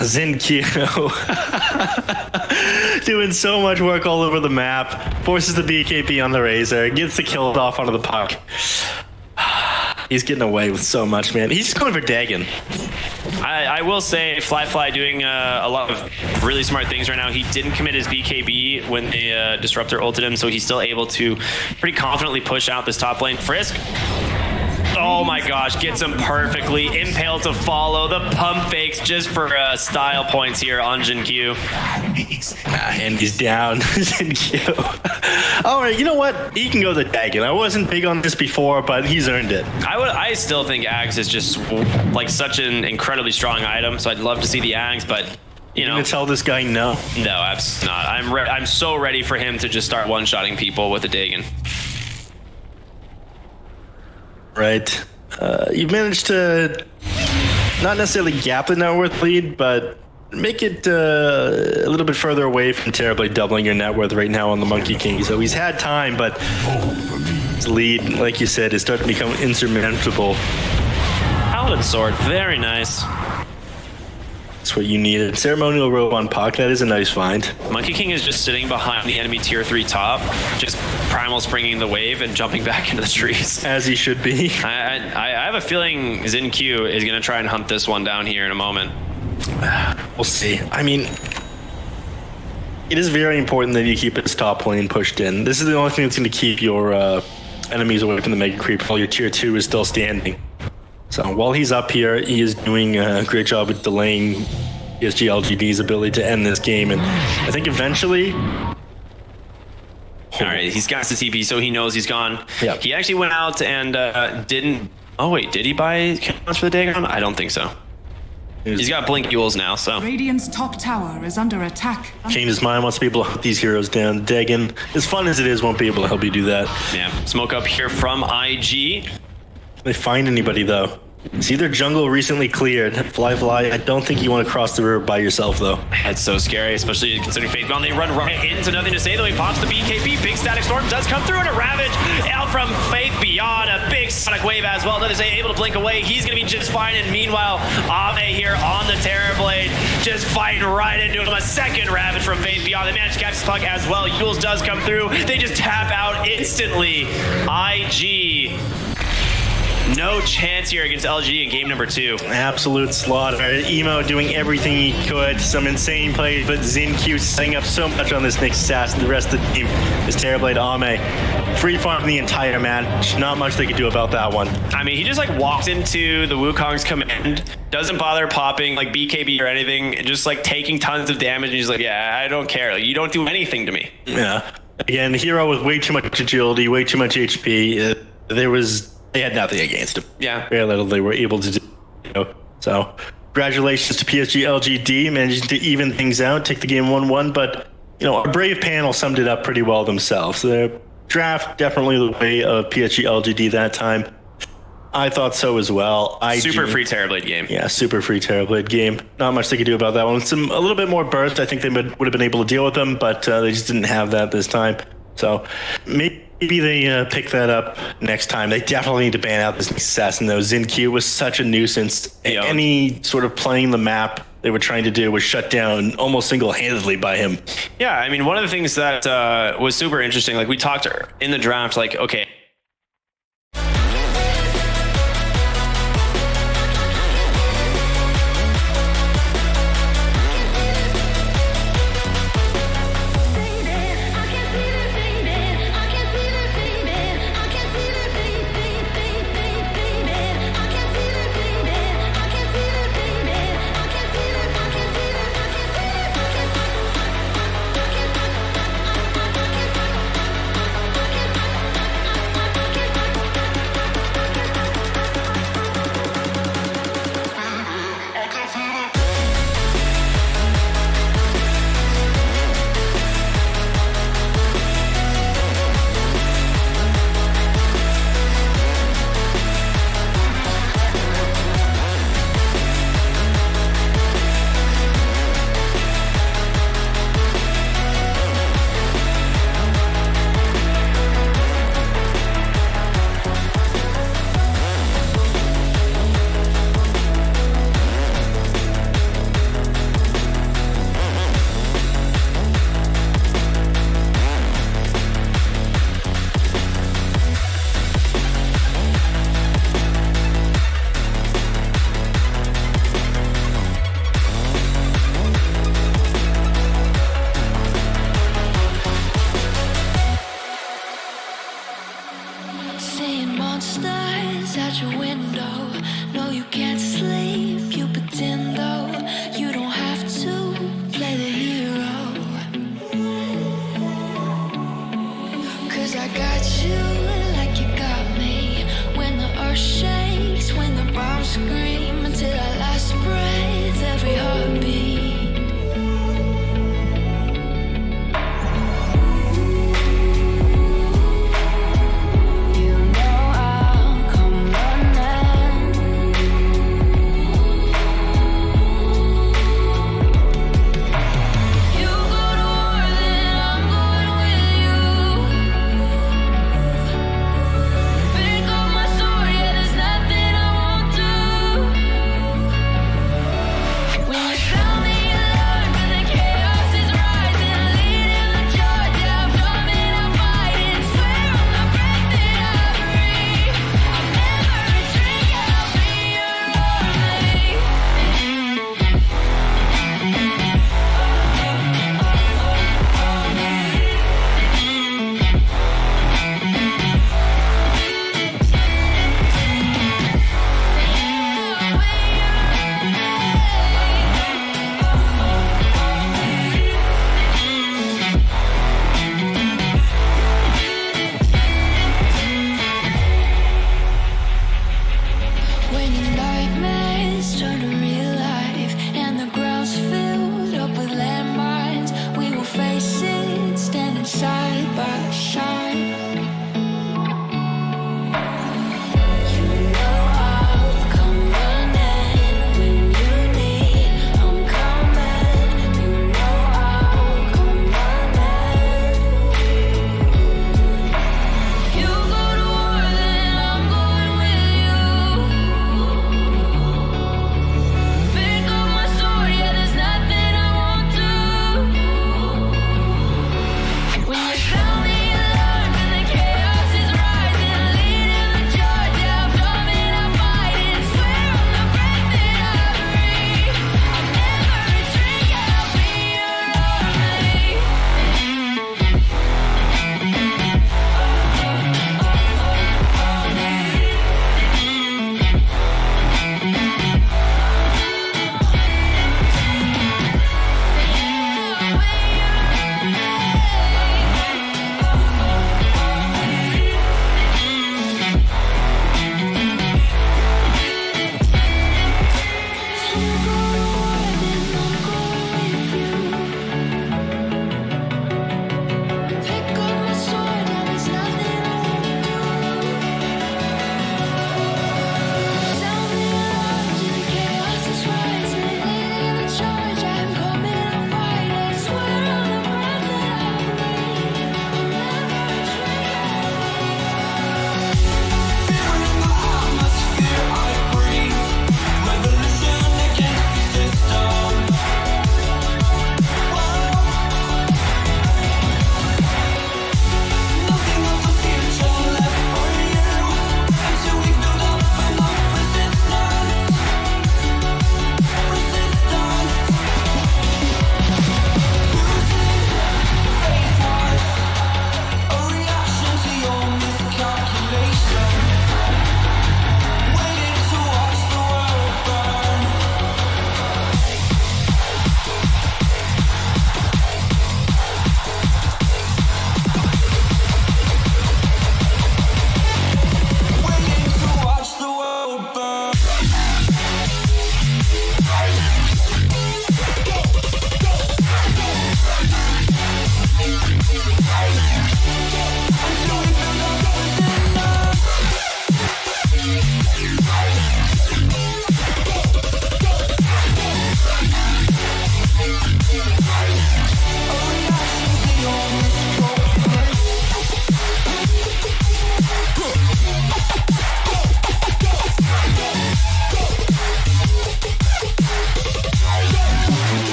Zinq doing so much work all over the map. Forces the BKB on the Razor. Gets the kill off onto the Puck. He's getting away with so much, man. He's just going for Dagon. I will say Fly doing a lot of really smart things right now. He didn't commit his BKB when the Disruptor ulted him, so he's still able to pretty confidently push out this top lane. Frisk. Oh my gosh, gets him perfectly. Impale to follow. The pump fakes just for style points here on Jinkyu. And he's down. Jinkyu. All right, you know what? He can go the Dagon. I wasn't big on this before, but he's earned it. I still think Ags is just like such an incredibly strong item, so I'd love to see the Ags, but you know. You can tell this guy no. No, absolutely not. I'm so ready for him to just start one-shotting people with a Dagon. Right. You've managed to not necessarily gap the net worth lead, but make it a little bit further away from terribly doubling your net worth right now on the Monkey King. So he's had time, but his lead, like you said, is starting to become insurmountable. Paladin Sword, very nice. That's what you needed. Ceremonial Robe on Puck, that is a nice find. Monkey King is just sitting behind the enemy tier 3 top, just primal springing the wave and jumping back into the trees. As he should be. I have a feeling Zinq is going to try and hunt this one down here in a moment. We'll see. I mean, it is very important that you keep his top lane pushed in. This is the only thing that's going to keep your enemies away from the Mega Creep while your tier 2 is still standing. So while he's up here, he is doing a great job at delaying PSG.LGD's ability to end this game. And I think eventually All right, he's got the TP, so he knows he's gone. Yeah. He actually went out and didn't. Oh wait, did he buy counts for the Dagon? I don't think so. He's got blink Yules now, so. Radiant's top tower is under attack. Changed his mind, wants to be able to hunt these heroes down. Dagon, as fun as it is, won't be able to help you do that. Yeah, smoke up here from IG. They find anybody though. See their jungle recently cleared. Fly, I don't think you want to cross the river by yourself though. That's so scary, especially considering Faithbound. They run right into nothing to say though. He pops the BKB. Big static storm does come through, and a Ravage out from Faith Beyond. A big sonic wave as well. Notice they able to blink away. He's going to be just fine. And meanwhile, Ave here on the Terrorblade, just fighting right into him. A second Ravage from Faith Beyond. They managed to catch the puck as well. Yules does come through. They just tap out instantly. IG. No chance here against LG in game number 2. Absolute slaughter. Emo doing everything he could. Some insane plays, but XinQ setting up so much on this Nick Sass and the rest of the team. This Terrorblade Ame. Free farm the entire match. Not much they could do about that one. I mean, he just like walked into the Wukong's command, doesn't bother popping like BKB or anything, just like taking tons of damage. And he's like, yeah, I don't care. Like, you don't do anything to me. Yeah. Again, the hero with way too much agility, way too much HP. They had nothing against him. Yeah. Very little they were able to do. So, congratulations to PSG.LGD, managing to even things out, take the game 1-1. But, our Brave panel summed it up pretty well themselves. The draft, definitely the way of PSG.LGD that time. I thought so as well. Super free Terrorblade game. Yeah, super free Terrorblade game. Not much they could do about that one. A little bit more burst. I think they would have been able to deal with them, but they just didn't have that this time. So, maybe they pick that up next time. They definitely need to ban out this assassin though. XinQ was such a nuisance. Yeah. Any sort of playing the map they were trying to do was shut down almost single-handedly by him. Yeah, I mean, one of the things that was super interesting, like we talked in the draft, like, okay,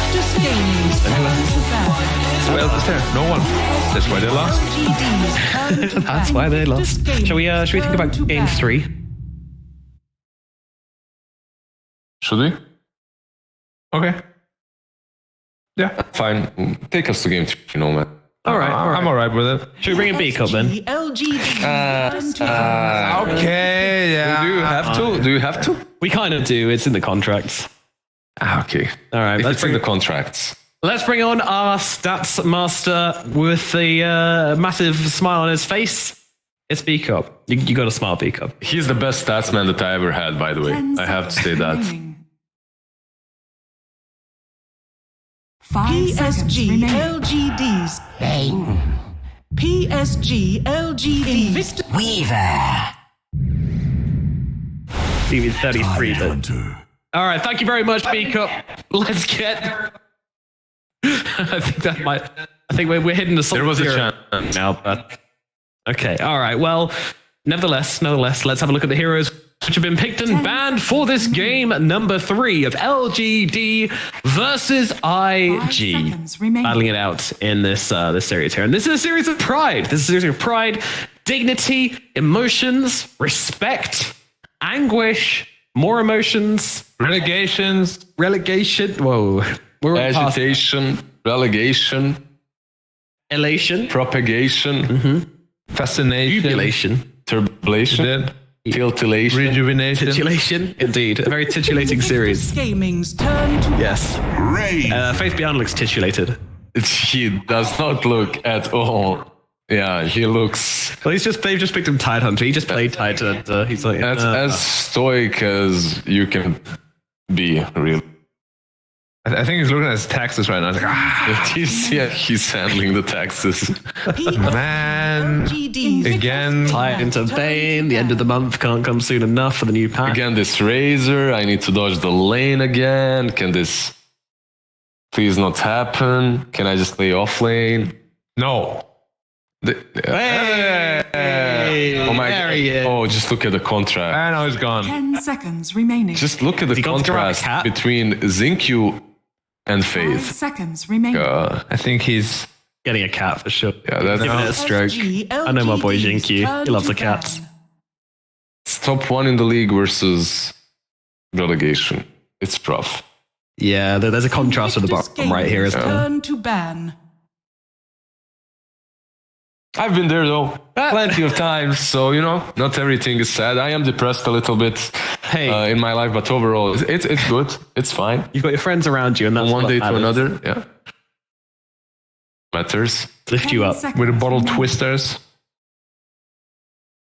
Invictus Gaming's turn to ban. Who else is there? No one. That's why they lost. LGD's turn to That's ban. why they lost. Invictus Shall we Gaming's think turn about to game ban. 3? Should we? Okay. Yeah. Fine. Take us to game 3, you know, man. Alright, I'm alright with it. Should we bring in B Cup then? LGD's turn to ban. Okay, yeah. Do you have to? Do you have to? We kind of do. It's in the contracts. Okay. Alright, If let's it's in bring, the contracts. let's bring on our stats master with the massive smile on his face. It's B Cup. You got a smile, B Cup. He's the best statsman that I ever had, by the way. 10 I have to say seconds that. remaining. 5 seconds PSG remaining. LGD's PSG LGD Invictus Even 33. But... Alright, thank you very much, B Cup. Let's get. I think we're hitting the There was a zero chance. now, but okay. All right. Well, nevertheless, let's have a look at the heroes which have been picked and banned for this game number 3 of LGD versus 5 IG. seconds remaining. Battling it out in this this series here, and this is a series of pride. This is a series of pride, dignity, emotions, respect, anguish, more emotions, Relegations. relegation. Whoa, we're past Agitation, relegation, elation, propagation, Fascination. jubilation, turbulation, Then tiltilation. rejuvenation. titulation. Indeed, a very titulating series. Gaming's turn to Yes. Faith Beyond looks titulated. He does not look at all. Yeah, he looks Well, they've just picked him Tidehunter. He just played Tidehunter. He's like as stoic as you can be, really. I think he's looking at his taxes right now. He's like, He's handling the taxes. man. LGD's Again. tied into Bane. The end of the month can't come soon enough for the new pack. Again, this razor. I need to dodge the lane again. Can this please not happen? Can I just play off lane? No. Hey! Oh my There he is. Oh, just look at the contrast. I know he's gone. 10 seconds remaining. Just look at the he gone to grab a contrast cat? between Zinkyu and 5 Faith. seconds remaining. I think he's. Getting a cat for sure. Yeah, that's Giving it a stroke. I know my boy Jinky. He loves the cats. it's top 1 in the league versus relegation. It's rough. Yeah, there's a contrast at the bottom right here as well. Turn to ban. I've been there though, plenty of times. So not everything is sad. I am depressed a little bit Hey. in my life, but overall, it's good. It's fine. You've got your friends around you, and that's From one what day to matters. another, yeah, matters. Lift you 10 up. seconds With a bottle remaining. twisters.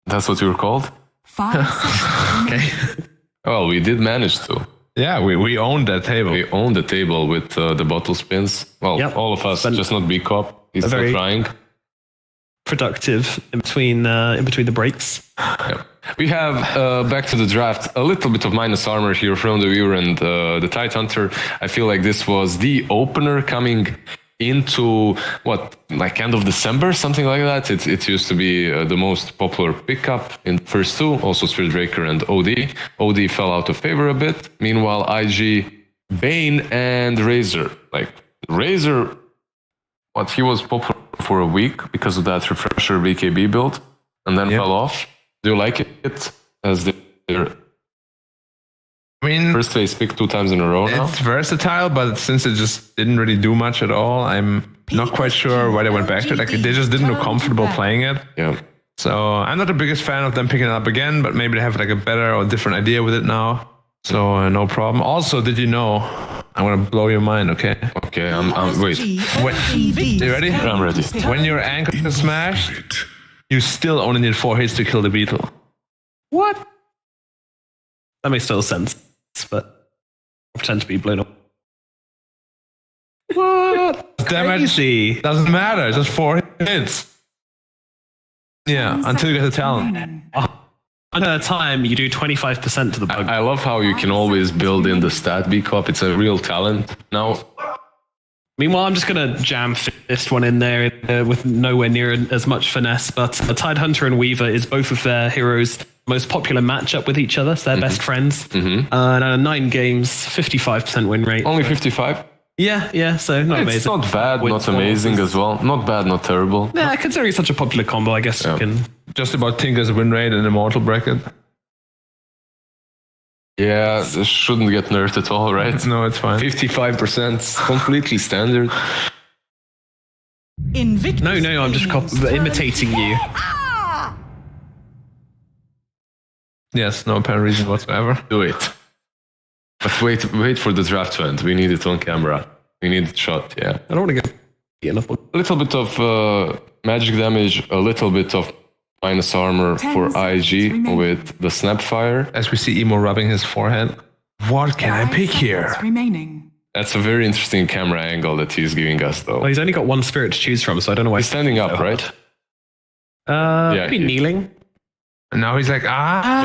That's what you were called. 5 seconds remaining. Okay. Well, we did manage to. Yeah, we owned that table. We owned the table with the bottle spins. Well, Yep. all of us, But- just not B Cop. He's A still very- trying. Productive in between the breaks. Yeah. We have, back to the draft, a little bit of minus armor here from the viewer and the Tidehunter. I feel like this was the opener coming into, like end of December, something like that. It used to be the most popular pickup in the first 2, also Spirit Breaker and OD. OD fell out of favor a bit. Meanwhile, IG, Bane, and Razor. Like, Razor, he was popular for a week because of that refresher BKB build, and then fell off. Do you like it as their I mean, first phase pick 2 times in a row now? it's versatile, but since it just didn't really do much at all, I'm not quite sure why they went back to it. Like, they just didn't look comfortable playing it. Yeah. So I'm not the biggest fan of them picking it up again, but maybe they have like a better or different idea with it now. So no problem. Also, did you know? I'm gonna blow your mind. Okay. Okay. I'm wait. You ready? I'm ready. When your ankle is smashed, you still only need 4 hits to kill the beetle. What? That makes total sense, but I pretend to be blown up. What? Damage Crazy. doesn't matter. Just 4 hits. Yeah, until you get the talent. Remaining. Under a time, you do 25% to the bug. I love how you can always build in the stat B Cop. It's a real talent now. Meanwhile, I'm just going to jam this one in there with nowhere near as much finesse, but Tidehunter and Weaver is both of their heroes' most popular matchup with each other. So they're best friends. 9 games, 55% win rate. Only 55. Yeah, so not amazing. It's not bad, not amazing as well. Not bad, not terrible. Yeah, considering it's such a popular combo, I guess you can... Just about Tinker's win rate in the Immortal bracket. Yeah, this shouldn't get nerfed at all, right? No, it's fine. 55%, completely standard. Invictus No, I'm just imitating you. Yes, no apparent reason whatsoever. Do it. But wait for the draft to end. We need it on camera. We need it shot, yeah. I don't want to get enough. A little bit of magic damage, a little bit of minus armor for IG with the Snapfire. As we see Emo rubbing his forehead. What can I pick here? Remaining. That's a very interesting camera angle that he's giving us, though. Well, he's only got one spirit to choose from, so I don't know why He's standing up, right? Maybe kneeling. And now he's like,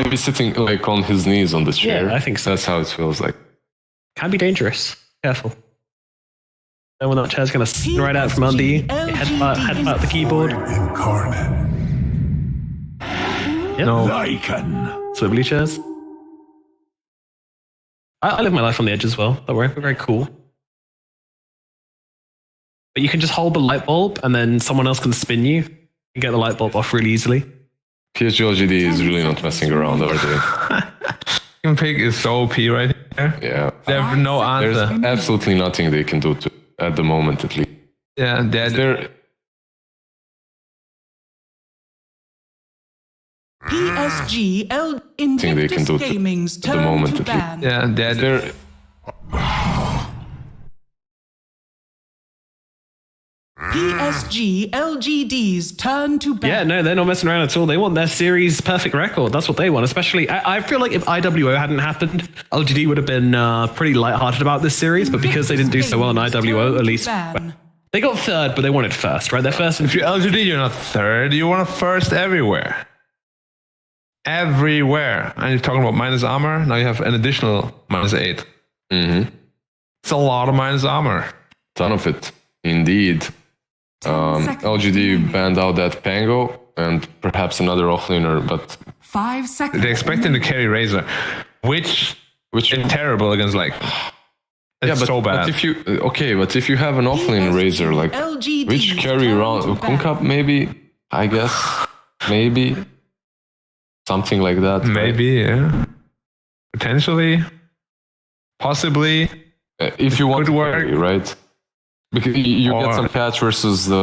Maybe sitting like on his knees on the chair. Yeah, I think so. That's how it feels like. Can be dangerous. Careful. Then when that chair's going to spin right out from under you, headbutt the keyboard. Incarnate. Yeah. No. Lycan. Swivelly chairs. I live my life on the edge as well. Don't worry, we're very cool. But you can just hold the light bulb and then someone else can spin you and get the light bulb off really easily. PSG.LGD is really not messing around over there. Team pick is so OP right here. Yeah. They have no answer. There's absolutely nothing they can do at the moment, at least. Yeah, they're PSG.LGD Think they can Invictus do it Gaming's at the turn moment, to at least. ban. yeah, they're PSG.LGD's turn to ban. Yeah, no, they're not messing around at all. They want their series perfect record. That's what they want. Especially, I feel like if IWO hadn't happened, LGD would have been pretty lighthearted about this series. But because they didn't do so well in IWO, at least they got third, but they wanted first, right? They're first. if you're LGD, you're not third. You want a first everywhere. Everywhere. And you're talking about minus armor. Now you have an additional -8. Mm-hmm. It's a lot of minus armor. Ton of it, indeed. LGD banned out that Pango and perhaps another offlaner, but 5 seconds. They expect him to carry Razor, which is terrible against like. It's but, so bad. But if you have an offlane Razor, like which carry around Kunkap, maybe, I guess, maybe something like that. Maybe, yeah. Potentially, possibly. If you want could to work. carry, right? Because you get some catch versus the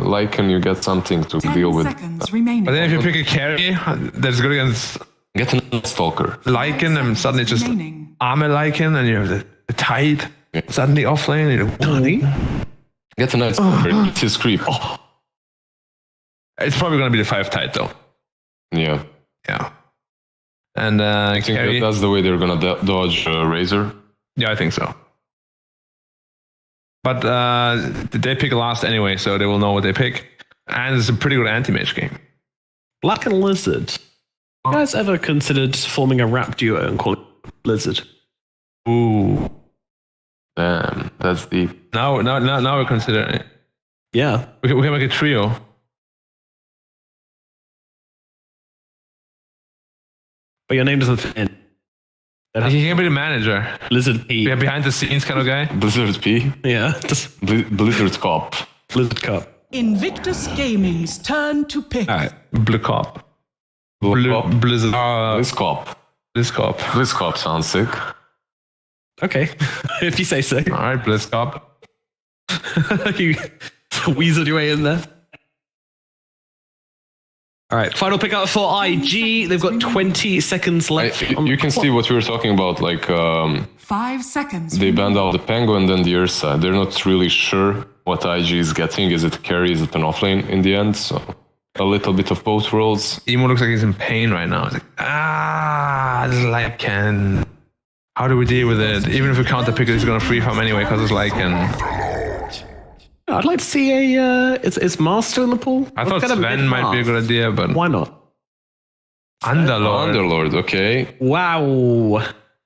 Lycan, you get something to 10 deal with. seconds remaining. But then if you pick a carry that's good against Get a Stalker. Lycan, and suddenly just remaining. armor Lycan, and you have the Tide suddenly offlane. Get a nice Stalker. Eat his creep. It's probably going to be the 5 Tide though. Yeah. Yeah. And I think carry. that's the way they're going to dodge Razor. Yeah, I think so. But they pick last anyway, so they will know what they pick. And it's a pretty good anti-mage game. Black and Lizard. You guys ever considered forming a rap duo and calling it Lizard? Ooh. Damn, that's deep. Now we're considering it. Yeah. We can make a trio. But your name doesn't fit in. He can be the manager. Lizard P. Yeah, behind the scenes kind of guy. Blizzard P. Yeah. Just Blizzard Cop. Blizzard Cup. Invictus Gaming's turn to pick. Alright, Blue Cop. Cop. Blizzard. Blizz Cop. Blizz Cop. Blizz Cop sounds sick. Okay. If you say so. Alright, Blizz Cop. You weaseled your way in there. All right, final pick up for IG. They've got 20 seconds left. You can see what we were talking about, like 5 seconds. they banned out the Pango and then the Ursa. They're not really sure what IG is getting. Is it a carry? Is it an offlane in the end? So a little bit of both worlds. Emo looks like he's in pain right now. He's like, this Lycan. How do we deal with it? Even if we counter pick it, he's gonna free farm anyway because it's Lycan. I'd like to see a. Is Master in the pool? I thought Sven might be a good idea, but why not? Underlord. Underlord, okay. Wow.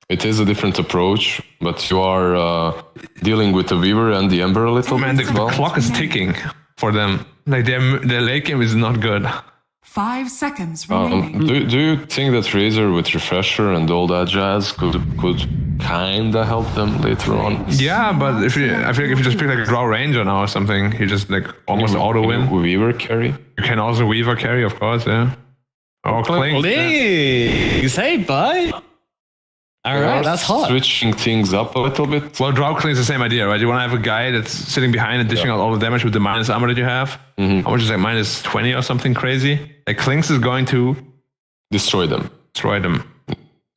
It is a different approach, but you are dealing with the Weaver and the Ember a little Man, the bit as well. clock is ticking for them. Like their late game is not good. 5 seconds remaining. Do you think that Razor with Refresher and all that jazz could kinda help them later on? Yeah, but I feel like if you just pick like a Drow Ranger now or something, you just like almost auto win. Weaver carry? You can also Weaver carry, of course, yeah. Or Clink. Please, hey, bud. All right, that's hot. Switching things up a little bit. Well, Drow Clink's the same idea, right? You want to have a guy that's sitting behind and dishing out all the damage with the minus armor that you have. How much is like minus 20 or something crazy? Like Clink's is going to Destroy them.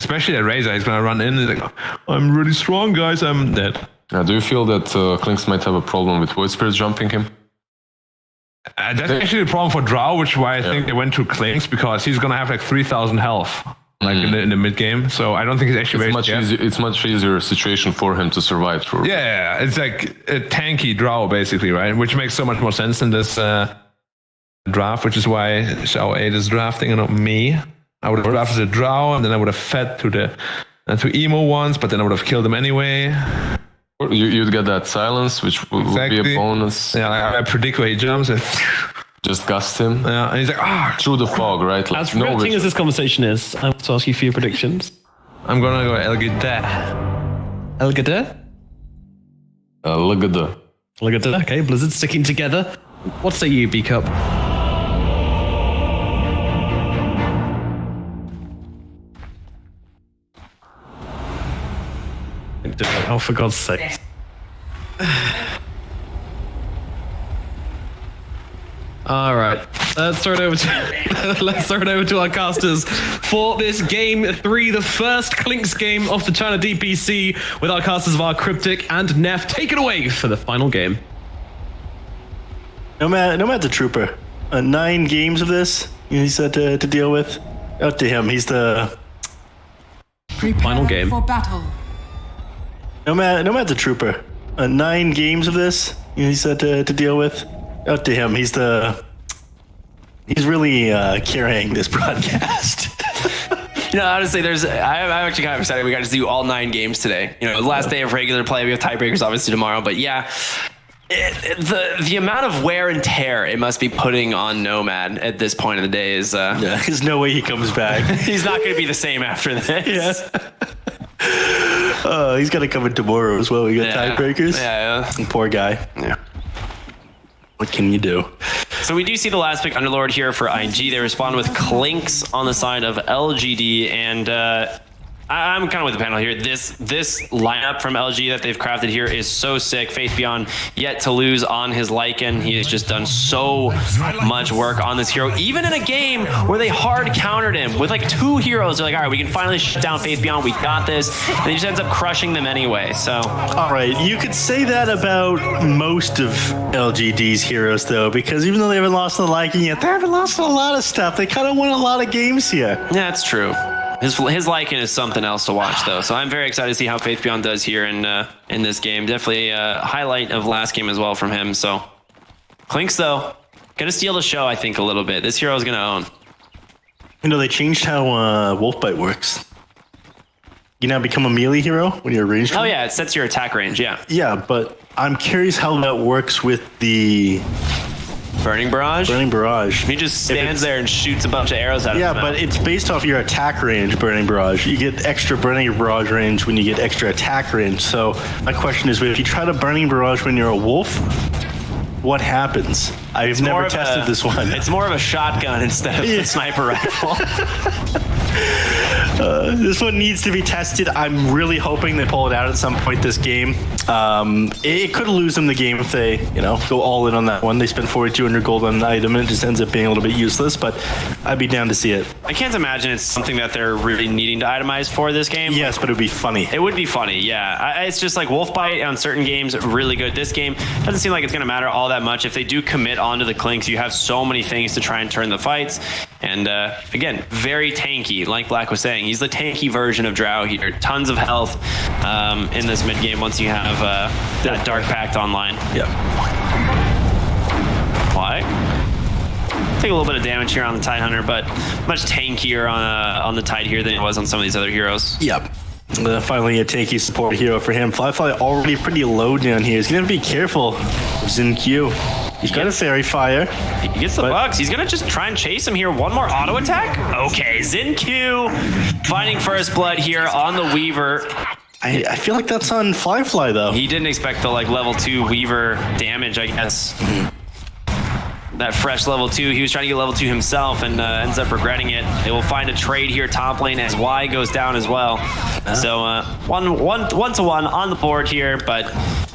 Especially at Razor, he's going to run in and like, I'm really strong, guys, I'm dead. Do you feel that Clinks might have a problem with Void Spirit jumping him? That's actually a problem for Drow, which is why I think they went to Clinks, because he's going to have like 3,000 health. Like in the mid game, so I don't think he's actually It's much easier situation for him to survive through. Yeah, it's like a tanky Drow basically, right? Which makes so much more sense in this draft, which is why Xiao 8 is drafting and not me. I would have drafted a Drow, and then I would have fed to the to emo ones, but then I would have killed them anyway. You'd get that silence, which would be a bonus. Yeah, I predict where he jumps and just gust him. Yeah, and he's like, through the fog, right? Like, As riveting as this conversation is, I want to ask you for your predictions. I'm gonna go LGD. LGD? LGD. Okay, Blizzard sticking together. What say you, B-Cup? Oh, for God's sake. All right, let's throw it over to our casters for this game 3, the first Clinks game of the China DPC, with our casters of our Cryptic and Neff. Take it away for the final game. Nomad the Trooper. 9 games of this he's had to deal with. Up to him. He's the Prepare final game for battle. Nomad the Trooper. 9 games of this he's had to deal with. Up to him. He's really carrying this broadcast. Honestly, I'm actually kind of excited. We got to do all 9 games today. The last day of regular play. We have tiebreakers obviously tomorrow, but yeah, the amount of wear and tear it must be putting on Nomad at this point of the day is. There's no way he comes back. He's not going to be the same after this. Yeah. He's got to come in tomorrow as well. We got tiebreakers. Yeah. Poor guy. Yeah. What can you do? So we do see the last pick Underlord here for IG. They respond with Clinks on the side of LGD, and I'm kind of with the panel here. This lineup from LG that they've crafted here is so sick. Faith Beyond yet to lose on his Lycan. He has just done so much work on this hero. Even in a game where they hard countered him with like 2 heroes, they're like, all right, we can finally shut down Faith Beyond. We got this. And he just ends up crushing them anyway. So, all right, you could say that about most of LGD's heroes, though, because even though they haven't lost the Lycan yet, they haven't lost a lot of stuff. They kind of won a lot of games here. Yeah, that's true. His Lycan is something else to watch, though. So I'm very excited to see how Faith Beyond does here in this game. Definitely a highlight of last game as well from him. So Clinks, though, gonna steal the show, I think, a little bit. This hero is gonna own. They changed how Wolfbite works. You now become a melee hero when you're ranged. Oh yeah, it sets your attack range. Yeah. Yeah, but I'm curious how that works with the Burning Barrage? Burning Barrage. He just stands there and shoots a bunch of arrows at him. Yeah, but it's based off your attack range, Burning Barrage. You get extra Burning Barrage range when you get extra attack range. So my question is, if you try to Burning Barrage when you're a wolf, what happens? I've never tested this one. It's more of a shotgun instead of a sniper rifle. This one needs to be tested. I'm really hoping they pull it out at some point this game. It could lose them the game if they, go all in on that one. They spend 4,200 gold on an item and it just ends up being a little bit useless, but I'd be down to see it. I can't imagine it's something that they're really needing to itemize for this game. Yes, but it would be funny. It would be funny, yeah. It's just like Wolfbite on certain games, really good. This game doesn't seem like it's going to matter all that much. If they do commit onto the Clinks, you have so many things to try and turn the fights. And again, very tanky, like Black was saying. He's the tanky version of Drow here. Tons of health in this mid game once you have that Dark Pact online. Yep. Why? Take a little bit of damage here on the Tidehunter, but much tankier on the Tide here than it was on some of these other heroes. Yep. Finally a tanky support hero for him. Flyfly already pretty low down here. He's going to be careful. Xin Q. He's got a fairy fire. He gets the bugs. He's gonna just try and chase him here. One more auto attack. Okay, Zinq finding first blood here on the Weaver. I feel like that's on Fly though. He didn't expect the like level 2 Weaver damage, I guess. That fresh level 2. He was trying to get level 2 himself and ends up regretting it. They will find a trade here top lane as Y goes down as well. So one to one on the board here, but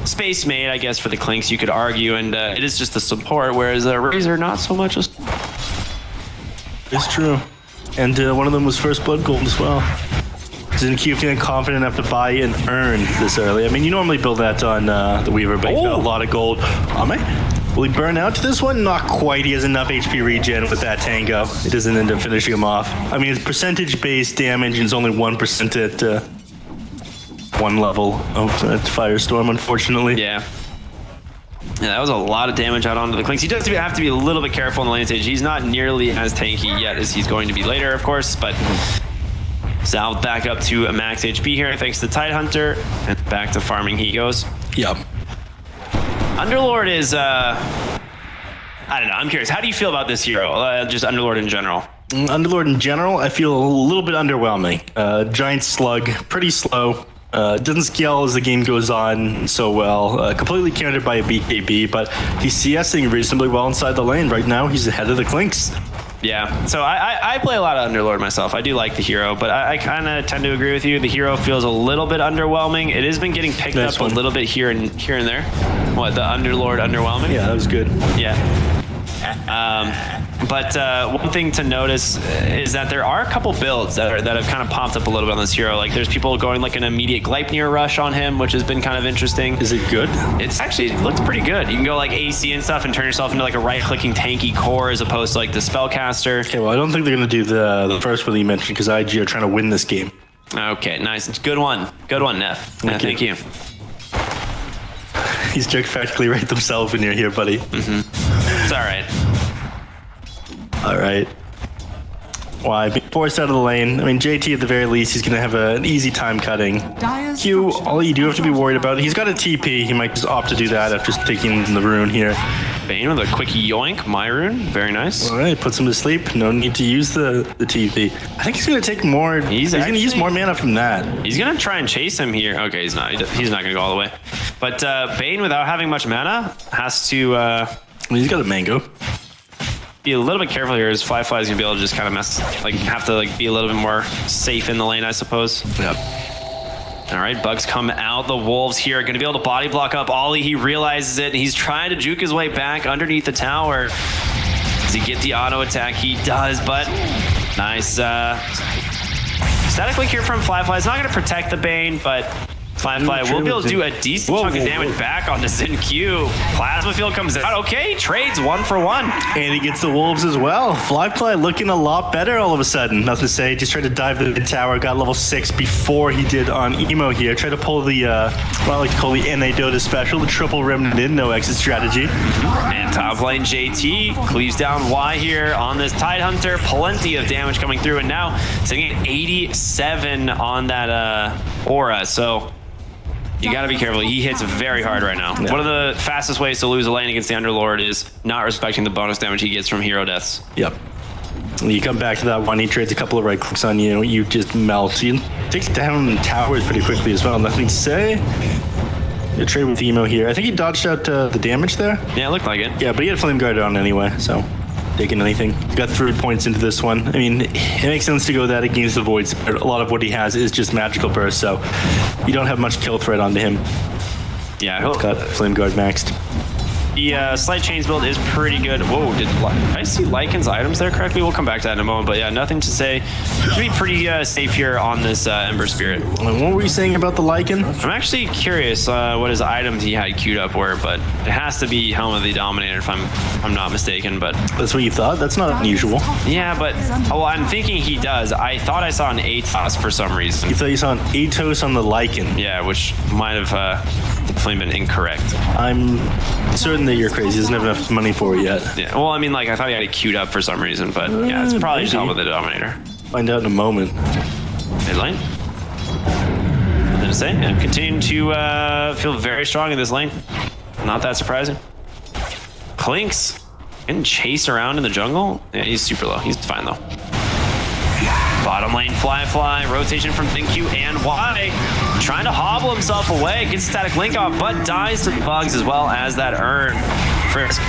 space made, I guess, for the Clinks, you could argue, and it is just the support, whereas Razor not so much. It's true. And one of them was first blood gold as well. Zinq feeling confident enough to buy and earn this early. I mean, you normally build that on the Weaver, but you got a lot of gold. Will he burn out to this one? Not quite. He has enough HP regen with that Tango. It doesn't end up finishing him off. I mean, it's percentage-based damage, and it's only 1% at one level of Firestorm, unfortunately. Yeah, that was a lot of damage out onto the Clinks. He does have to be a little bit careful in the lane stage. He's not nearly as tanky yet as he's going to be later, of course, but Sal back up to a max HP here thanks to Tidehunter, and back to farming he goes. Yep. Underlord is, I don't know, I'm curious. How do you feel about this hero? Just Underlord in general. Underlord in general, I feel a little bit underwhelming. Giant slug, pretty slow. Doesn't scale as the game goes on so well. Completely countered by a BKB, but he's CSing reasonably well inside the lane. Right now, he's ahead of the Clinks. Yeah, so I play a lot of Underlord myself. I do like the hero, but I kind of tend to agree with you. The hero feels a little bit underwhelming. It has been getting picked up a little bit here and there. What, the Underlord underwhelming? Yeah, that was good. Yeah. But one thing to notice is that there are a couple builds that have kind of popped up a little bit on this hero. Like there's people going like an immediate Gleipnir rush on him, which has been kind of interesting. Is it good? It's actually looked pretty good. You can go like AC and stuff and turn yourself into like a right-clicking tanky core as opposed to like the spellcaster. Okay, well I don't think they're going to do the first one that you mentioned because IG are trying to win this game. Okay, nice. Good one, Neff. Thank you. He's practically right themselves when you're here, buddy. It's all right. All right. Why? Being forced out of the lane. I mean, JT at the very least, he's going to have an easy time cutting. Q, all you do have to be worried about, he's got a TP. He might just opt to do that after taking the rune here. Bane with a quick yoink, my rune. Very nice. All right, puts him to sleep. No need to use the TP. I think he's going to take more. He's going to use more mana from that. He's going to try and chase him here. Okay, he's not. He's not going to go all the way. But Bane, without having much mana, has to... he's got a mango. Be a little bit careful here, as Fly is gonna be able to just kind of have to be a little bit more safe in the lane, I suppose. Yep. All right, bugs come out. The wolves here are gonna be able to body block up Ollie. He realizes it. He's trying to juke his way back underneath the tower. Does he get the auto attack? He does, but nice. Static link here from Fly. It's not gonna protect the Bane, but Fly will be able to do a decent chunk of damage back onto Zinq. Plasma Field comes out. Okay, trades 1 for 1. And he gets the wolves as well. Fly looking a lot better all of a sudden. Nothing to say. Just tried to dive the mid tower. Got level 6 before he did on Emo here. Tried to pull the, what I like to call the NA Dota special, the triple remnant in no exit strategy. And top lane JT cleaves down Y here on this Tidehunter. Plenty of damage coming through. And now sitting at 87 on that aura. So... you gotta be careful. He hits very hard right now. Yeah. One of the fastest ways to lose a lane against the Underlord is not respecting the bonus damage he gets from hero deaths. Yep. You come back to that one, he trades a couple of right clicks on you, you just melt. He takes down towers pretty quickly as well. Nothing to say. You trade with Emo here. I think he dodged out the damage there. Yeah, it looked like it. Yeah, but he had Flame Guard on anyway, so taking anything. He got 3 points into this one. I mean, it makes sense to go that against the Void Spirit. A lot of what he has is just magical burst, so you don't have much kill threat onto him. Yeah, he's got Flame Guard maxed. The Slight Chains build is pretty good. Whoa, did I see Lycan's items there correctly? We'll come back to that in a moment, but yeah, nothing to say. Should be pretty safe here on this Ember Spirit. What were you saying about the Lycan? I'm actually curious what his items he had queued up were, but it has to be Helm of the Dominator if I'm not mistaken, but... that's what you thought? That's not unusual. Yeah, but... oh, I'm thinking he does. I thought I saw an Atos for some reason. You thought you saw an Atos on the Lycan? Yeah, which might have definitely been incorrect. I'm certain that you're crazy. He doesn't have enough money for it yet. Yeah, well, I mean, like, I thought he had it queued up for some reason, but yeah, it's probably just Helm of the Dominator. Find out in a moment. Mid lane. Nothing to say. Yeah, continuing to feel very strong in this lane. Not that surprising. Clinks getting chased around in the jungle. Yeah, he's super low. He's fine though. Bottom lane, fly, rotation from ThinkQ and Y. Trying to hobble himself away, gets static link off, but dies to the bugs as well as that urn. Frisk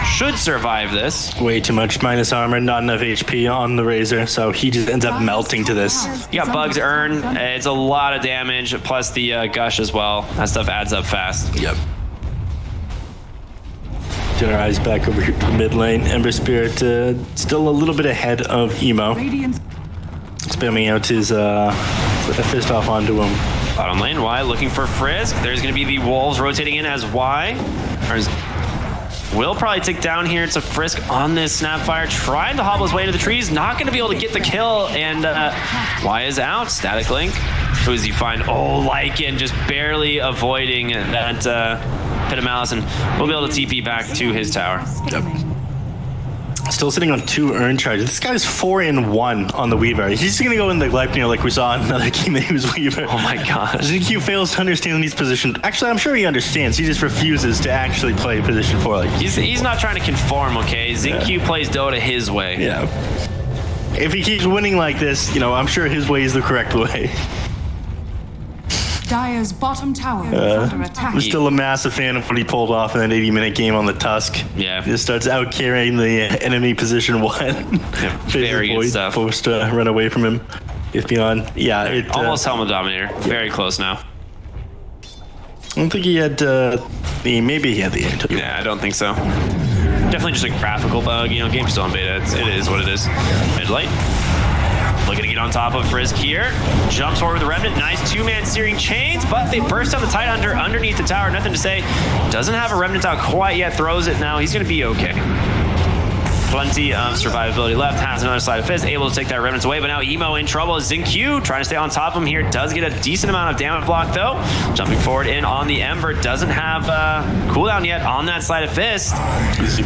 should survive this. Way too much minus armor, not enough HP on the Razor, so he just ends up melting to this. You got bugs, urn, it's a lot of damage, plus the gush as well. That stuff adds up fast. Yep. Turn our eyes back over here to the mid lane. Ember Spirit still a little bit ahead of Emo. Spamming out his fist off onto him. Bottom lane, Y looking for Frisk. There's going to be the Wolves rotating in as Y. Will probably tick down here to Frisk on this Snapfire, trying to hobble his way to the trees. Not going to be able to get the kill, and Y is out. Static Link. Who does he find? Oh, Lycan just barely avoiding that Pit of Malice, and we'll be able to TP back to his tower. Yep. Still sitting on 2 urn charges. This guy's 4-in-1 on the Weaver. He's just gonna go in the Gleipnir like we saw in another game that he was Weaver. Oh my god. ZQ fails to understand when he's positioned. Actually, I'm sure he understands. He just refuses to actually play position 4. Like he's not trying to conform, okay? ZQ plays Dota his way. Yeah. If he keeps winning like this, you know, I'm sure his way is the correct way. Dire's bottom tower is under attack. I'm still a massive fan of what he pulled off in that 80-minute game on the Tusk. Yeah. He just starts out carrying the enemy position 1. Yeah, very good stuff. Forced to run away from him. If beyond, yeah. It, almost Helmet Dominator. Very close now. I don't think he had maybe he had the antidote. Yeah, I don't think so. Definitely just a graphical bug. You know, game's still on beta. It is what it is. Mid lane. Looking to get on top of Frisk here. Jumps forward with the Remnant. Nice 2-man searing chains, but they burst down the Tidehunter underneath the tower. Nothing to say. Doesn't have a Remnant out quite yet. Throws it now. He's going to be okay. Plenty of survivability left. Has another sleight of fist. Able to take that Remnant away, but now Emo in trouble. ZinQ trying to stay on top of him here. Does get a decent amount of damage block though. Jumping forward in on the Ember. Doesn't have cooldown yet on that sleight of fist.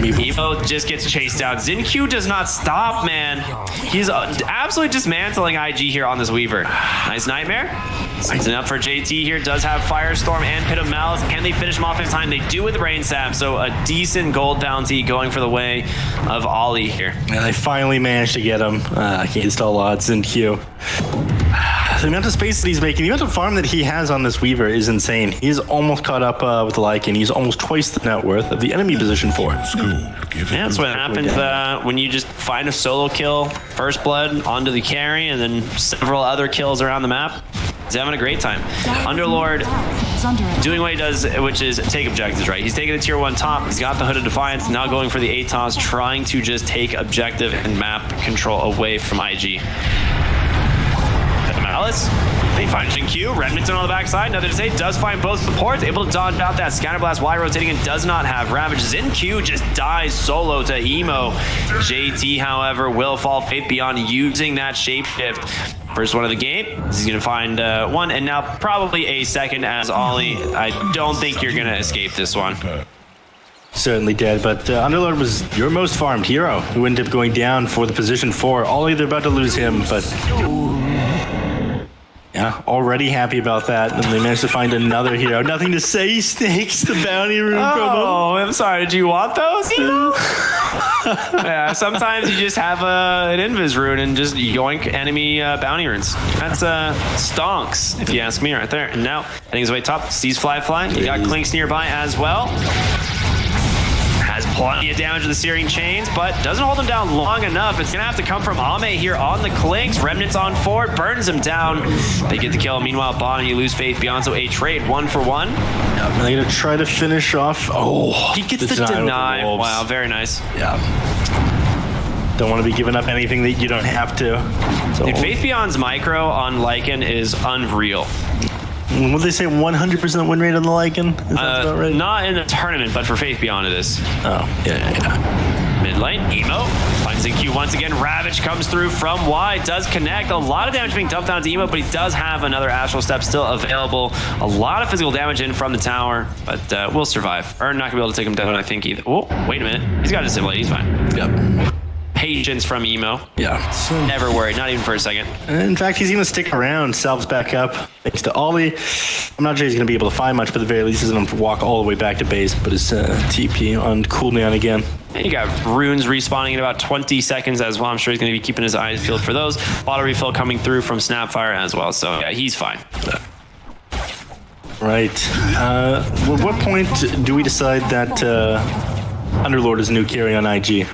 Emo just gets chased down. ZinQ does not stop, man. He's absolutely dismantling IG here on this Weaver. Nice Nightmare. Sends it up for JT here. Does have Firestorm and Pit of Malice. Can they finish him off in time? They do with the Brain Sap. So a decent gold bounty going for the way of Ollie here. Yeah, they finally managed to get him against all odds in Q. The amount of space that he's making, the amount of farm that he has on this Weaver is insane. He's almost caught up with the Lycan. He's almost twice the net worth of the enemy position 4. Yeah, that's what happens when you just find a solo kill, first blood onto the carry, and then several other kills around the map. He's having a great time. Underlord doing what he does, which is take objectives, right? He's taking the tier 1 top. He's got the Hood of Defiance, now going for the ATOS, trying to just take objective and map control away from IG. Malice, they find ZinQ. Remington on the backside. Nothing to say. Does find both supports. Able to dodge out that Scatterblast. Y rotating and does not have Ravage. ZinQ just dies solo to Emo. JT, however, will fall Faith Beyond using that shapeshift. First one of the game. He's going to find one, and now probably a second as Ollie. I don't think you're going to escape this one. Certainly dead, but Underlord was your most farmed hero who ended up going down for the position 4. Ollie, they're about to lose him, but yeah, already happy about that. And they managed to find another hero. Nothing to say. Snakes the bounty rune from him. Oh, I'm sorry. Did you want those? Yeah, sometimes you just have an invis rune and just yoink enemy bounty runes. That's stonks, if you ask me, right there. And now, heading his way top, sees Fly. You got Clinks nearby as well. Has plenty of damage with the Searing Chains, but doesn't hold him down long enough. It's going to have to come from Ame here on the Clinks. Remnants on 4, burns him down. They get the kill. Meanwhile, Bond, you lose Faith Beyond, so a trade 1 for 1. Yeah, they're going to try to finish off. Oh, he gets the deny. Wow, very nice. Yeah. Don't want to be giving up anything that you don't have to. So, dude, Faith Beyond's micro on Lycan is unreal. What did they say, 100% win rate on the Lycan? Is that about right? Not in the tournament, but for Faith Beyond it is. Oh, yeah. Mid lane, Emo finds ZinQ once again. Ravage comes through from Y, does connect. A lot of damage being dumped onto Emo, but he does have another Astral Step still available. A lot of physical damage in from the tower, but we'll survive. Or not gonna be able to take him down, I think, either. Oh, wait a minute. He's got a Dissimulate, he's fine. Yep. patience from Emo. Yeah. So, Never worried, not even for a second. in fact, he's going to stick around. Salves back up thanks to Ollie. I'm not sure he's going to be able to find much, but at the very least, he's going to walk all the way back to base. But his TP on cooldown again. And you got runes respawning in about 20 seconds as well. I'm sure he's going to be keeping his eyes peeled for those. Bottle refill coming through from Snapfire as well. So yeah, he's fine. Right. Well, at what point do we decide that Underlord is a new carry on IG?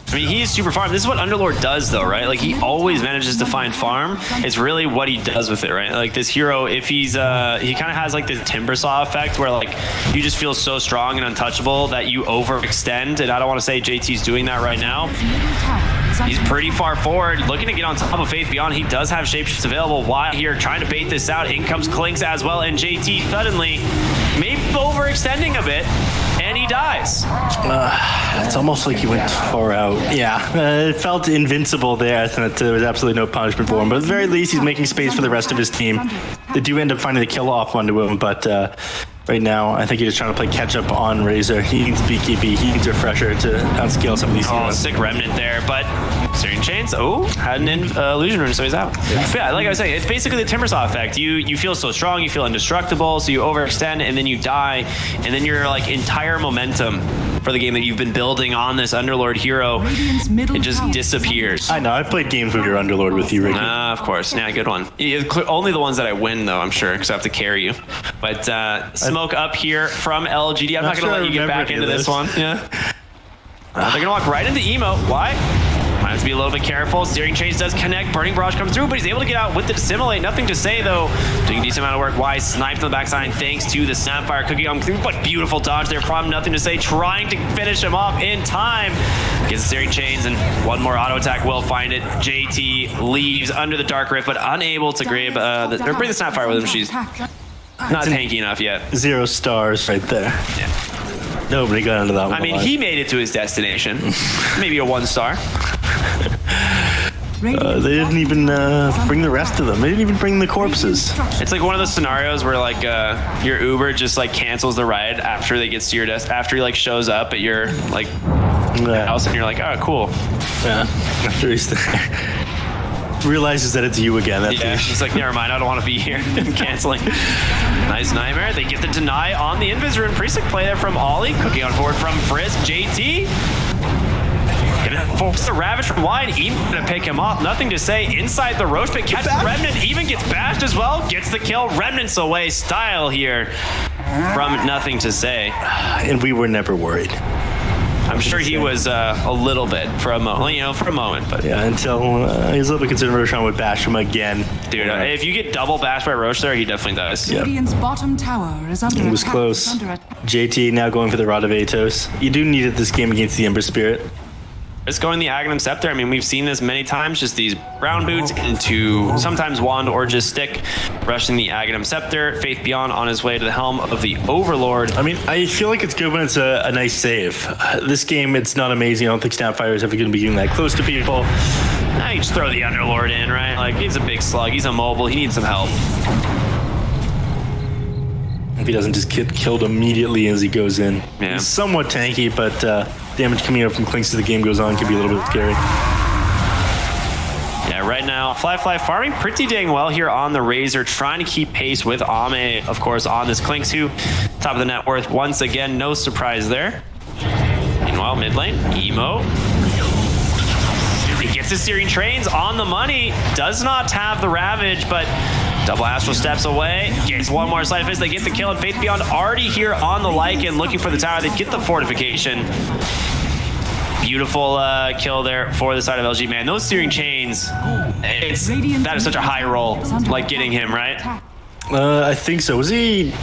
I mean, he's super farm. This is what Underlord does, though, right? Like, he always manages to find farm. It's really what he does with it, right? Like, this hero, if he's, he kind of has, like, this Timbersaw effect where, like, you just feel so strong and untouchable that you overextend. And I don't want to say JT's doing that right now. He's pretty far forward, looking to get on top of Faith Beyond. He does have shapeshifts available. Why here, trying to bait this out. In comes Clinks as well, and JT suddenly, maybe overextending a bit, and he dies. It's almost like he went far out. Yeah, it felt invincible there, and there was absolutely no punishment for him. But at the very least, he's making space for the rest of his team. They do end up finding the kill off onto him, but right now, I think he's just trying to play catch up on Razor. He needs BKB, he needs a refresher to outscale some of these heroes. Sick Remnant there, but Searing Chains, had an illusion rune, so he's out. Yeah, like I was saying, it's basically the Timbersaw effect. You feel so strong, you feel indestructible, so you overextend, and then you die, and then your like entire momentum for the game that you've been building on this Underlord hero, it just disappears. I know, I've played games with your Underlord with you, Ricky. Of course. Yeah, good one. Only the ones that I win, though, I'm sure, because I have to carry you. But smoke up here from LGD. I'm not going to let you get back into this one. Yeah. They're going to walk right into Emo. Why? Might have to be a little bit careful. Steering Chains does connect. Burning Barrage comes through, but he's able to get out with the Dissimulate. Nothing to say, though. Doing a decent amount of work. Wise sniped on the backside thanks to the Snapfire cooking on through. But beautiful dodge there from Nothing to Say, trying to finish him off in time. Gets the Steering Chains, and one more auto attack will find it. JT leaves under the Dark Rift, but unable to grab or bring the Snapfire with him. She's not tanky enough yet. 0 stars right there. Yeah. Nobody got into that one. I mean, he made it to his destination. Maybe a 1 star. They didn't even bring the rest of them. They didn't even bring the corpses. It's like one of those scenarios where like your Uber just like cancels the ride after they get to your desk, after he like shows up at your like house, and you're like, oh, cool. Yeah. After he's there. Realizes that it's you again. He's like, never mind, I don't want to be here. Canceling. Nice Nightmare. They get the deny on the Invis rune. Pretty sick play there from Ollie. Cooking on forward from Frisk. JT. Gonna force the Ravage from wide. Even gonna pick him off. Nothing to say. Inside the Roach pit. Catches the Remnant. Even gets bashed as well. Gets the kill. Remnants away. Style here from Nothing to Say. And we were never worried. I'm sure he was a little bit for a moment, but yeah, until he's a little bit concerned Roshan would bash him again. Dude, if you get double bashed by Roche there, he definitely dies. Yeah. Radiant's bottom tower is under It was close. JT now going for the Rod of Atos. You do need it this game against the Ember Spirit. It's going the Aghanim Scepter. I mean, we've seen this many times, just these brown boots into sometimes wand or just stick, rushing the Aghanim Scepter. Faith Beyond on his way to the helm of the Overlord. I mean, I feel like it's good when it's a nice save. This game, it's not amazing. I don't think Snapfire is ever going to be getting that close to people. Now you just throw the Underlord in, right? Like, he's a big slug. He's immobile. He needs some help. If he doesn't just get killed immediately as he goes in. Yeah. He's somewhat tanky, but damage coming out from Clinks as the game goes on can be a little bit scary. Yeah, right now, Fly farming pretty dang well here on the Razor, trying to keep pace with Ame, of course, on this Clinks, who top of the net worth once again. No surprise there. Meanwhile, mid lane, Emo. He gets his Searing Trains on the money. Does not have the Ravage, but double Astral steps away. Gets one more side fist. They get the kill, and Faith Beyond already here on the Lycan looking for the tower. They get the fortification. Beautiful kill there for the side of LG. Man, those Searing Chains, that is such a high roll, like getting him, right? I think so. Was he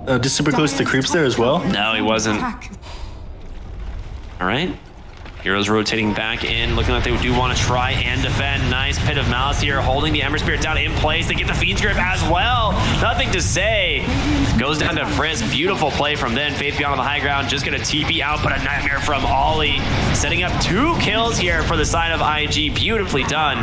just super close to the creeps there as well? No, he wasn't. All right. Heroes rotating back in, looking like they do want to try and defend. Nice Pit of Malice here, holding the Ember Spirit down in place. They get the Fiend's Grip as well. Nothing to say. Goes down to Frisk. Beautiful play from then. Faith Beyond on the high ground, just going to TP out, but a Nightmare from Ollie. Setting up 2 kills here for the side of IG. Beautifully done.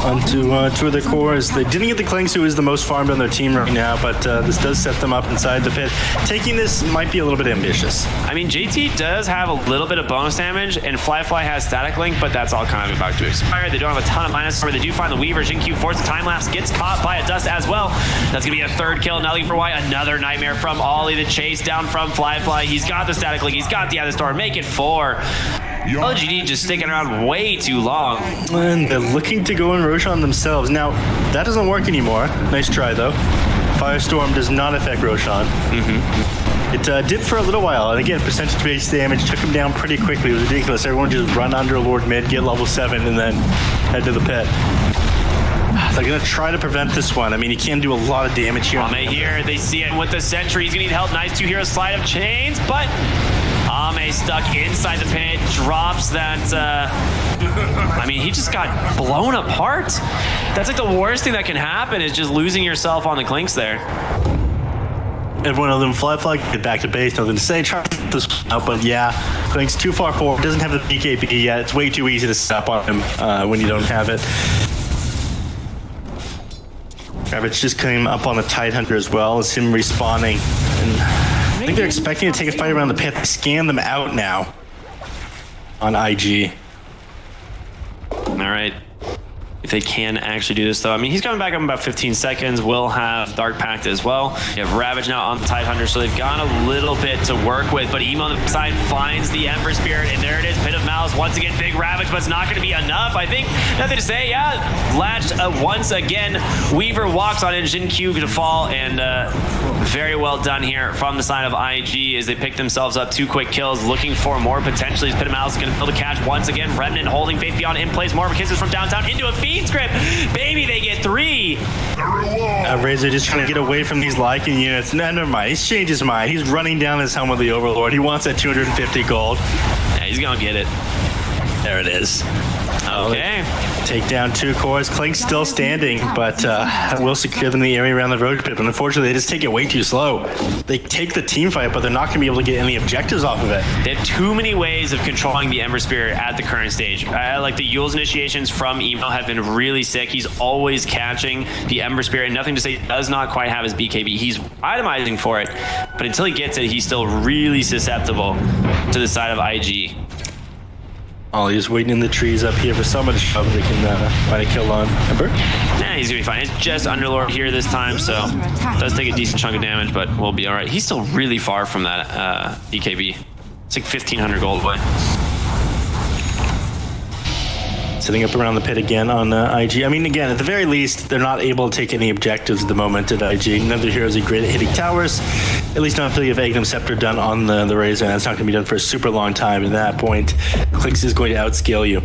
Onto 2 of their cores. They didn't get the Clinks, who is the most farmed on their team right now, but this does set them up inside the pit. Taking this might be a little bit ambitious. I mean, JT does have a little bit of bonus damage damage, and Fly has static link, but that's all kind of about to expire. They don't have a ton of minus armor. They do find the Weaver. Jinq forces the time lapse, gets caught by a dust as well. That's gonna be a third kill. Now looking for Y. Another nightmare from Ollie. The chase down from Fly. He's got the static link. He's got the other storm. Make it 4. LGD just sticking around way too long. And they're looking to go and Roshan themselves. Now, that doesn't work anymore. Nice try, though. Firestorm does not affect Roshan. It dipped for a little while, and again, percentage-based damage took him down pretty quickly. It was ridiculous. Everyone just run under Lord mid, get level 7, and then head to the pit. They're going to try to prevent this one. I mean, he can do a lot of damage here. Ame here, they see it with the sentry. He's going to need help. Nice 2 hero slide of chains, but Ame stuck inside the pit, drops that. I mean, he just got blown apart. That's like the worst thing that can happen is just losing yourself on the clinks there. Everyone of them Fly get back to base, nothing to say, try this out, but yeah, Clink's too far forward, doesn't have the BKB yet, it's way too easy to step on him when you don't have it. Ravage just came up on the Tidehunter as well as him respawning, and I think they're expecting to take a fight around the pit. They scan them out now on IG. All right. If they can actually do this, though. I mean, he's coming back up in about 15 seconds. We'll have Dark Pact as well. You have Ravage now on the Tidehunter, so they've got a little bit to work with. But Emo on the side finds the Ember Spirit, and there it is. Pit of Malice. Once again, big Ravage, but it's not going to be enough. I think nothing to say. Yeah, latched once again. Weaver walks on in. Jinq to fall, and very well done here from the side of IG as they pick themselves up 2 quick kills, looking for more potentially. Pit of Malice is going to build a catch once again. Remnant holding Faith Beyond in place. More kisses from downtown into a feed script. Baby, they get 3. Razor just trying to get away from these Lycan units. No, never mind. He's changed his mind. He's running down his helm with the Overlord. He wants that 250 gold. Yeah, he's going to get it. There it is. Okay. Take down 2 cores. Clink's still standing, but will secure them in the area around the road pit. But unfortunately, they just take it way too slow. They take the team fight, but they're not going to be able to get any objectives off of it. They have too many ways of controlling the Ember Spirit at the current stage. Like the Yule's initiations from Emo have been really sick. He's always catching the Ember Spirit. Nothing to say, does not quite have his BKB. He's itemizing for it, but until he gets it, he's still really susceptible to the side of IG. Ollie's waiting in the trees up here for someone to shove. They can find a kill on Ember. Nah, he's gonna be fine. It's just Underlord here this time, so does take a decent chunk of damage, but we'll be all right. He's still really far from that BKB. It's like 1,500 gold away. Sitting up around the pit again on IG. I mean, again, at the very least, they're not able to take any objectives at the moment at IG. None of the heroes are great at hitting towers. At least not until you have Agnum Scepter done on the Razor, and that's not going to be done for a super long time. At that point, Clicks is going to outscale you.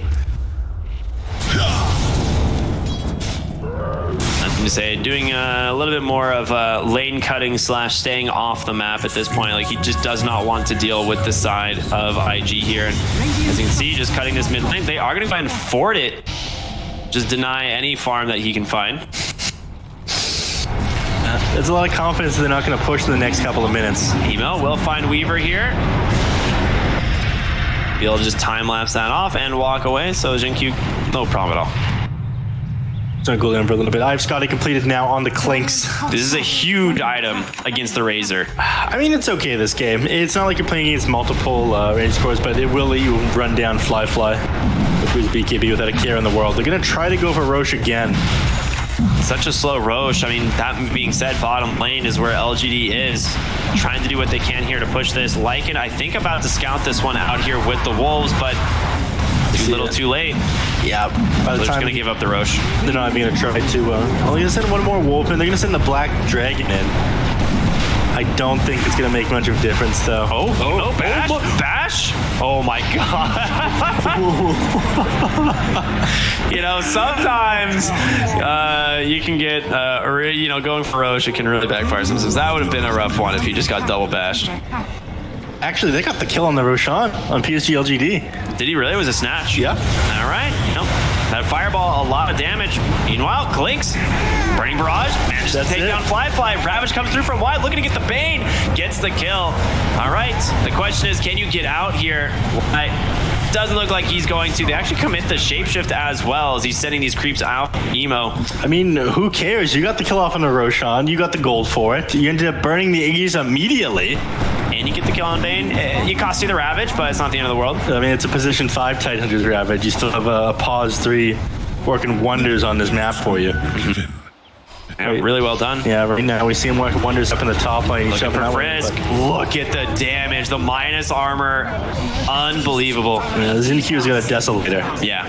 Nothing to say. Doing a little bit more of lane cutting / staying off the map at this point. Like, he just does not want to deal with the side of IG here. And as you can see, just cutting this mid lane. They are going to try and fort it. Just deny any farm that he can find. There's a lot of confidence that they're not going to push in the next couple of minutes. Emo will find Weaver here. Be able to just time-lapse that off and walk away. So Jinq, no problem at all. So I'll go down for a little bit. I've Scotty completed now on the Clinks. This is a huge item against the Razor. I mean, it's okay this game. It's not like you're playing against multiple range scores, but it will let you run down Fly with his BKB without a care in the world. They're going to try to go for Roche again. Such a slow Roche. I mean, that being said, bottom lane is where LGD is. Trying to do what they can here to push this. Lycan, I think, about to scout this one out here with the Wolves, but too little too late. Yeah. By the time they're just going to give up the Roche. They're not even going to try to... they're going to send one more Wolf in. They're going to send the Black Dragon in. I don't think it's going to make much of a difference, though. Oh, Bash? Bash? Oh, my God. You know, sometimes you can get, going for Roche, it can really backfire sometimes. That would have been a rough one if you just got double bashed. Actually, they got the kill on the Roshan on PSG.LGD. Did he really? It was a snatch? Yeah. All right. That fireball, a lot of damage. Meanwhile, Clinks, Burning Barrage, manages to take down Fly. Ravage comes through from wide, looking to get the Bane, gets the kill. All right. The question is, can you get out here? Doesn't look like he's going to. They actually commit the shapeshift as well as he's sending these creeps out. Emo. I mean, who cares? You got the kill off on the Roshan. You got the gold for it. You ended up burning the Iggy's immediately. Bane. You get the kill on Bane. It costs you the Ravage, but it's not the end of the world. I mean, it's a position 5 Tidehunter's Ravage. You still have a pause 3 working wonders on this map for you. Yeah, really well done. Yeah, right now we see him working wonders up in the top lane. Looking for Frisk. Look at the damage. The minus armor. Unbelievable. Yeah, ZinQ's got a Desolator. Yeah.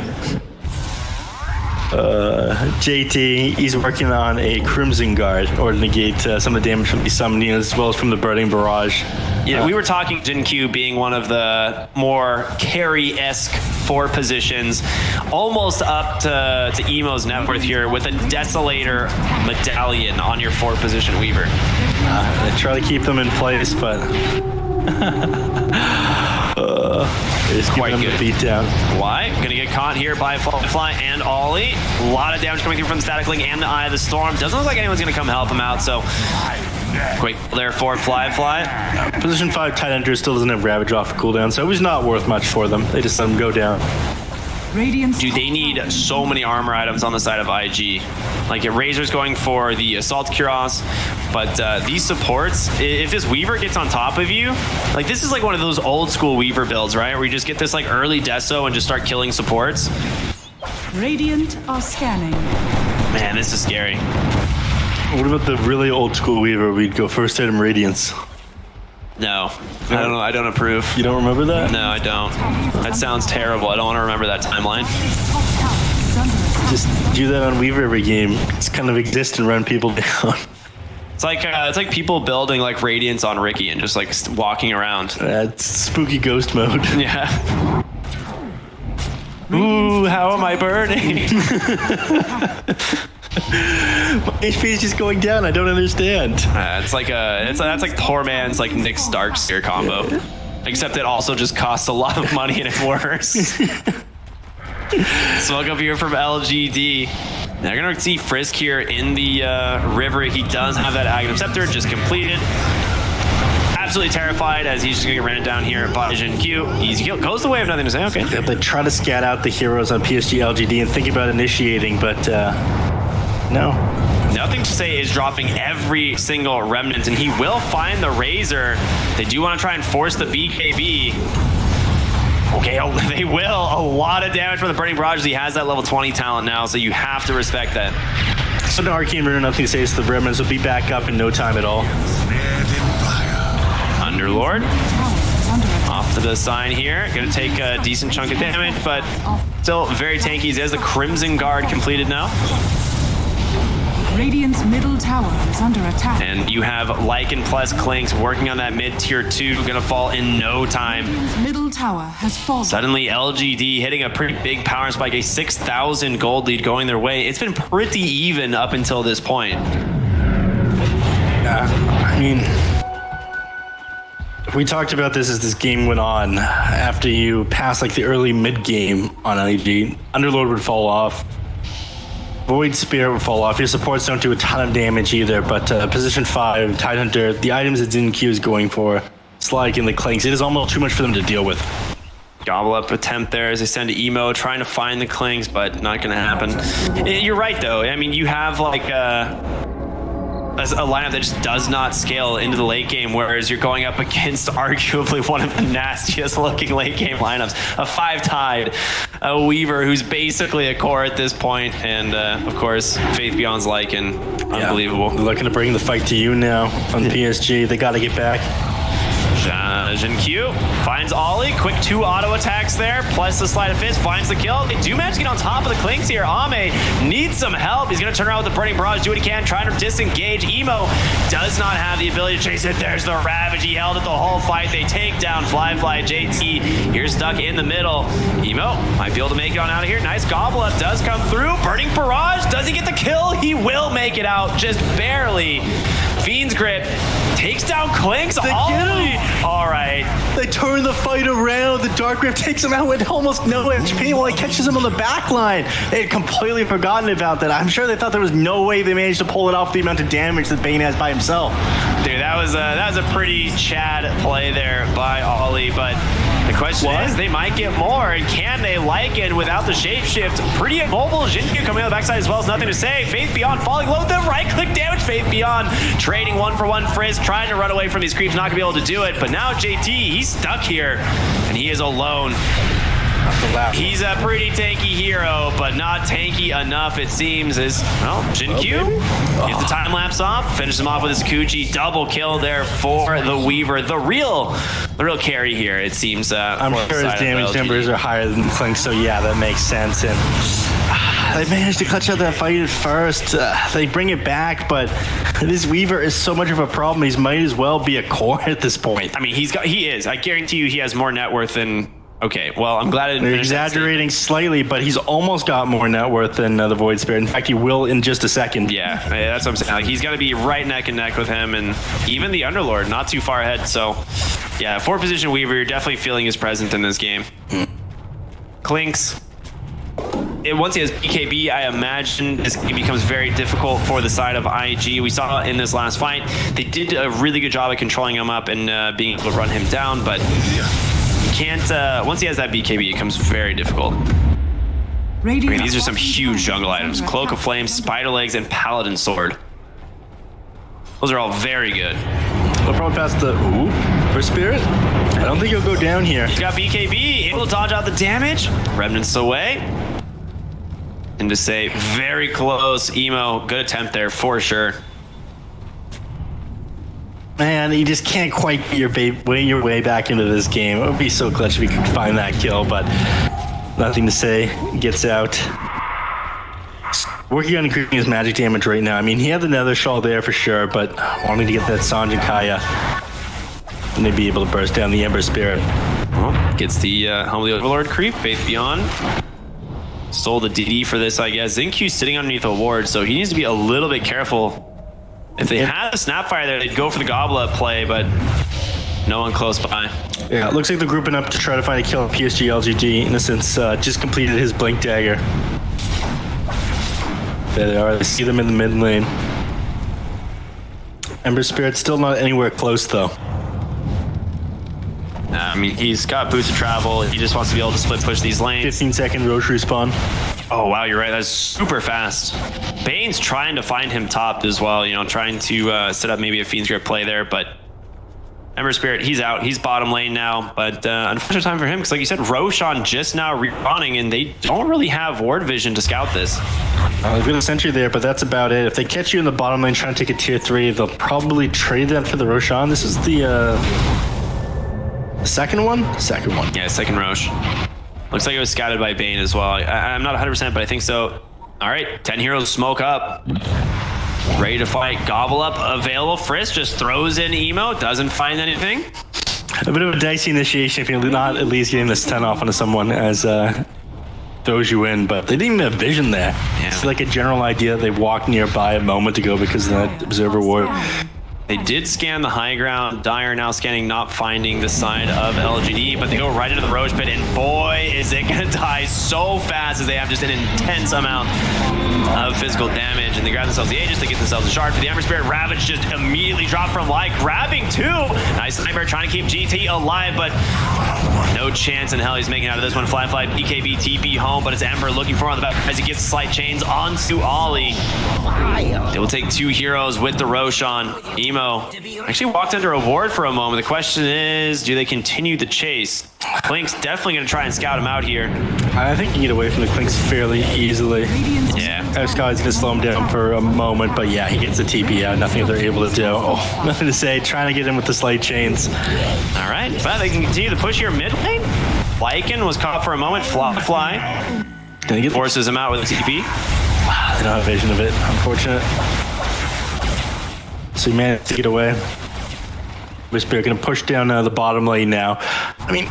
JT, he's working on a Crimson Guard or negate some of the damage from the summoning as well as from the Burning Barrage. Yeah, we were talking JinQ being one of the more carry-esque 4 positions, almost up to Emo's net worth here with a Desolator medallion on your 4-position Weaver. I try to keep them in place, but it's quite good. good. Beat down. Why? Gonna get caught here by Fly and Ollie. A lot of damage coming through from the Static Link and the Eye of the Storm. Doesn't look like anyone's gonna come help him out, so quick there for Fly. Position 5 Tidehunter still doesn't have Ravage off cooldown, so it was not worth much for them. They just let him go down. Dude, they need so many armor items on the side of IG. Like, Razor's going for the Assault Cuirass, but these supports, if this Weaver gets on top of you, like, this is like one of those old school Weaver builds, right? Where you just get this like early Deso and just start killing supports. Radiant are scanning. Man, this is scary. What about the really old school Weaver? We'd go first item Radiance. No, I don't approve. You don't remember that? No, I don't. That sounds terrible. I don't want to remember that timeline. Just do that on Weaver every game. It's kind of exist and run people down. It's like people building like Radiance on Ricky and just like walking around. It's spooky ghost mode. Yeah. Ooh, how am I burning? My HP is just going down. I don't understand. It's like that's like poor man's like Nick Starkseer combo, except it also just costs a lot of money and it's worse. Smoke up here from LGD. They're gonna see Frisk here in the river. He does have that Aghanim Scepter just completed. Absolutely terrified as he's just gonna get ran down here by JinQ. Easy kill. Goes the way of nothing to say. Okay. Yeah, they try to scat out the heroes on PSG.LGD and think about initiating, but no. Nothing to say is dropping every single remnant, and he will find the Razor. They do want to try and force the BKB. Okay, they will. A lot of damage from the Burning Barrage. He has that level 20 talent now, so you have to respect that. So no Arcane Runner, nothing to say. So the remnants will be back up in no time at all. Underlord. Off to the sign here. Gonna take a decent chunk of damage, but still very tanky. There's the Crimson Guard completed now. Radiant's middle tower is under attack. And you have Lycan plus Clinks working on that mid tier 2, gonna fall in no time. Radiant's middle tower has fallen. Suddenly LGD hitting a pretty big power spike, a 6,000 gold lead going their way. It's been pretty even up until this point. I mean, we talked about this as this game went on. After you pass like the early mid game on LEG, Underlord would fall off. Void Spirit would fall off. Your supports don't do a ton of damage either, but position 5, Tidehunter, the items that ZinQ is going for, Slyke and the Clanks, it is almost too much for them to deal with. Gobble up attempt there as they send to Emo, trying to find the Clinks, but not gonna happen. You're right though. I mean, you have like a lineup that just does not scale into the late game, whereas you're going up against arguably one of the nastiest looking late game lineups. A 5 Tide, a Weaver who's basically a core at this point, and of course, Faith Beyond's Lycan. Unbelievable. They're looking to bring the fight to you now on PSG. They got to get back. JinQ finds Ollie, quick 2 auto attacks there, plus the Sleight of Fist, finds the kill. They do manage to get on top of the Clinks here. Ame needs some help. He's going to turn around with the Burning Barrage, do what he can, trying to disengage. Emo does not have the ability to chase it. There's the Ravage. He held it the whole fight. They take down Fly. JT here stuck in the middle. Emo might be able to make it on out of here. Nice gobble up does come through. Burning Barrage, does he get the kill? He will make it out, just barely. Fiend's Grip takes down Clinks. All right. They turn the fight around. The Dark Grip takes him out with almost no HP while he catches him on the back line. They had completely forgotten about that. I'm sure they thought there was no way they managed to pull it off the amount of damage that Bane has by himself. Dude, that was a pretty Chad play there by Ollie, but The question is, they might get more, and can they? Lycan without the shapeshift, pretty mobile. Jinju coming out the backside as well, is nothing to say. Faith Beyond falling low, the right-click damage. Faith Beyond trading 1-for-1 Frisk, trying to run away from these creeps, not gonna be able to do it. But now JT, he's stuck here, and he is alone. He's a pretty tanky hero, but not tanky enough, it seems, as, well, Jinkyu gets the time lapse off, finishes him off with his Kuchi, double kill there for the Weaver. The real carry here, it seems. I'm sure his damage numbers are higher than Clink, so yeah, that makes sense. And they managed to clutch out that fight at first. They bring it back, but this Weaver is so much of a problem. He might as well be a core at this point. I mean, he is. I guarantee you he has more net worth than... Okay, well, I'm glad I didn't They're finish that exaggerating slightly, but he's almost got more net worth than the Void Spirit. In fact, he will in just a second. Yeah, that's what I'm saying. Like, he's got to be right neck and neck with him, and even the Underlord, not too far ahead. So, yeah, 4-position Weaver, you're definitely feeling his presence in this game. Clinks. Once he has BKB, I imagine this game becomes very difficult for the side of IG. We saw in this last fight, they did a really good job at controlling him up and being able to run him down, but... can't once he has that BKB, it becomes very difficult. I mean, these are some huge jungle items: Cloak of Flame, Spider Legs, and Paladin Sword. Those are all very good. We'll probably pass the for Spirit. I don't think he'll go down here. He's got BKB, able to dodge out the damage. Remnants away. And to say, very close. Emo, good attempt there for sure. Man, you just can't quite get your way back into this game. It would be so clutch if we could find that kill, but nothing to say. Gets out. Working on increasing his magic damage right now. I mean, he had the Nether Shawl there for sure, but wanting to get that Sanj and Kaya, and they'd be able to burst down the Ember Spirit. Well, gets the Humble Overlord creep. Faith Beyond. Stole the DD for this, I guess. Zinkyu's sitting underneath a ward, so he needs to be a little bit careful. If they had a Snapfire there, they'd go for the Goblet play, but no one close by. Yeah, it looks like they're grouping up to try to find a kill on PSG.LGD. Innocence just completed his Blink Dagger. There they are. They see them in the mid lane. Ember Spirit still not anywhere close, though. I mean, he's got boots of travel. He just wants to be able to split push these lanes. 15-second Roche respawn. Oh, wow, you're right. That's super fast. Bane's trying to find him top as well, you know, trying to set up maybe a Fiend's Grip play there, but Ember Spirit, he's out. He's bottom lane now, but unfortunate time for him, because like you said, Roshan just now respawning, and they don't really have ward vision to scout this. They've got a sentry there, but that's about it. If they catch you in the bottom lane trying to take a tier 3, they'll probably trade that for the Roshan. This is the second one? Second one. Yeah, second Roche. Looks like it was scouted by Bane as well. I'm not 100%, but I think so. All right, 10 heroes smoke up. Ready to fight. Gobble up available. Frisk just throws in Emo. Doesn't find anything. A bit of a dicey initiation if you're not at least getting this 10 off onto someone as throws you in, but they didn't even have vision there. Yeah. It's like a general idea they walked nearby a moment ago because of that Observer Ward. They did scan the high ground. Dire now scanning, not finding the side of LGD, but they go right into the Roche Pit, and boy, is it gonna die so fast as they have just an intense amount of physical damage, and they grab themselves the Aegis, they get themselves a shard for the Ember Spirit. Ravage just immediately dropped from Light, grabbing two. Nice Nightmare trying to keep GT alive, but no chance in hell he's making out of this one. Fly, BKB, TP home, but it's Ember looking for him on the back as he gets slight chains onto Ollie. They will take 2 heroes with the Roshan. Emo actually walked under a ward for a moment. The question is, do they continue the chase? Clink's definitely going to try and scout him out here. I think you can get away from the Clinks fairly easily. Yeah. Sky's going to slow him down for a moment, but yeah, he gets the TP out. Nothing they're able to do. Oh, nothing to say. Trying to get in with the slight chains. All right, but they can continue to push here mid lane. Lycan was caught for a moment. Fly. Forces him out with a TP. They don't have vision of it. Unfortunate. So he managed to get away. Whisper going to push down the bottom lane now. I mean,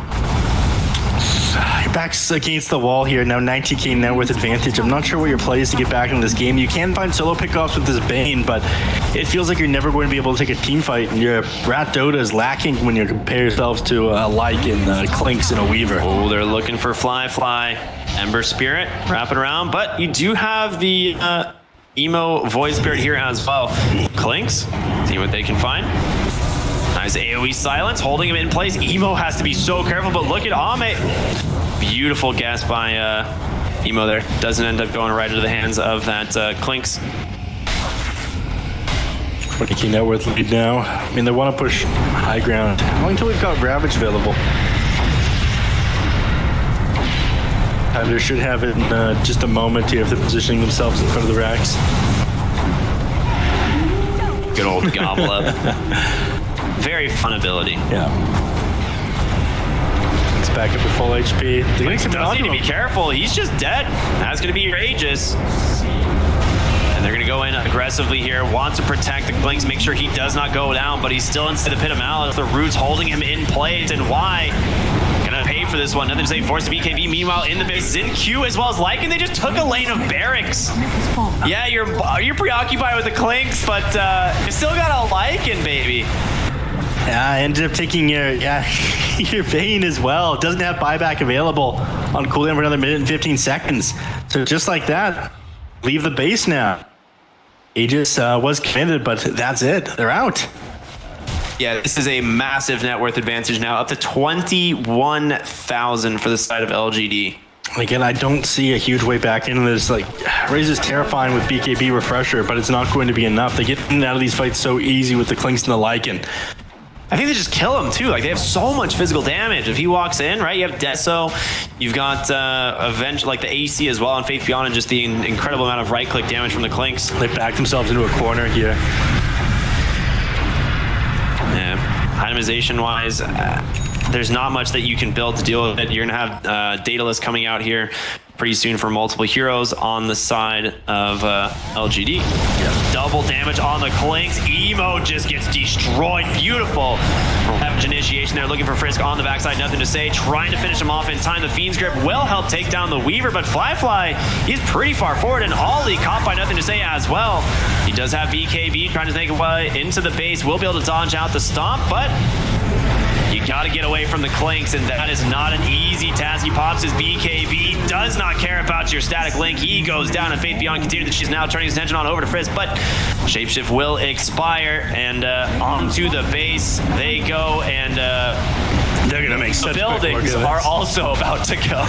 your back's against the wall here. Now 19k net worth advantage. I'm not sure what your play is to get back into this game. You can find solo pickoffs with this Bane, but it feels like you're never going to be able to take a team fight. And your Rat Dota is lacking when you compare yourselves to a Lycan, Clinks, and a Weaver. Oh, they're looking for Fly. Ember Spirit wrapping around, but you do have the Emo Void Spirit here as well. Clinks, see what they can find. Nice AoE silence, holding him in place. Emo has to be so careful, but look at Ame. Beautiful guess by Emo there. Doesn't end up going right into the hands of that Clinks. 20k net worth lead now. I mean, they want to push high ground. Only until we've got Ravage available. Thunder should have it in just a moment here if they're positioning themselves in front of the racks. Good old gobble up. Very fun ability. Yeah. He's back up to full HP. Clinks does need to be careful. He's just dead. That's going to be your Aegis. And they're going to go in aggressively here. Want to protect the Clinks, make sure he does not go down, but he's still inside the Pit of Malice. The Roots holding him in place, and why? Gonna pay for this one. Nothing to say. Forced to BKB. Meanwhile, in the base, Q as well as Lycan. They just took a lane of barracks. Yeah, you're preoccupied with the Clinks, but you still got a Lycan, baby. Yeah, I ended up taking your your Vayne as well. Doesn't have buyback available on cooldown for another minute and 15 seconds. So just like that, leave the base now. Aegis was committed, but that's it. They're out. Yeah, this is a massive net worth advantage now, up to 21,000 for the side of LGD. Again, I don't see a huge way back into this. Like, Razor's terrifying with BKB refresher, but it's not going to be enough. They get in and out of these fights so easy with the Clinks and the Lycan. I think they just kill him too. Like, they have so much physical damage. If he walks in, right, you have Deso, you've got Avenge, like the AC as well on Faith Beyond, and just the incredible amount of right-click damage from the Clinks. They back themselves into a corner here. Yeah, itemization-wise, there's not much that you can build to deal with it. You're going to have Daedalus coming out here pretty soon for multiple heroes on the side of LGD. Yeah. Double damage on the Clinks. Emo just gets destroyed. Beautiful. Ravage initiation there, looking for Frisk on the backside. Nothing to say. Trying to finish him off in time. The Fiend's Grip will help take down the Weaver, but Fly, he's pretty far forward, and Ollie caught by Nothing to Say as well. He does have BKB trying to take a way into the base. Will be able to dodge out the stomp, but you gotta get away from the Clinks, and that is not an easy task. He pops his BKB, does not care about your static link. He goes down, and Faith Beyond continues. She's now turning his attention on over to Frisk, but Shapeshift will expire, and onto the base they go, and they're gonna make such the buildings are also about to go.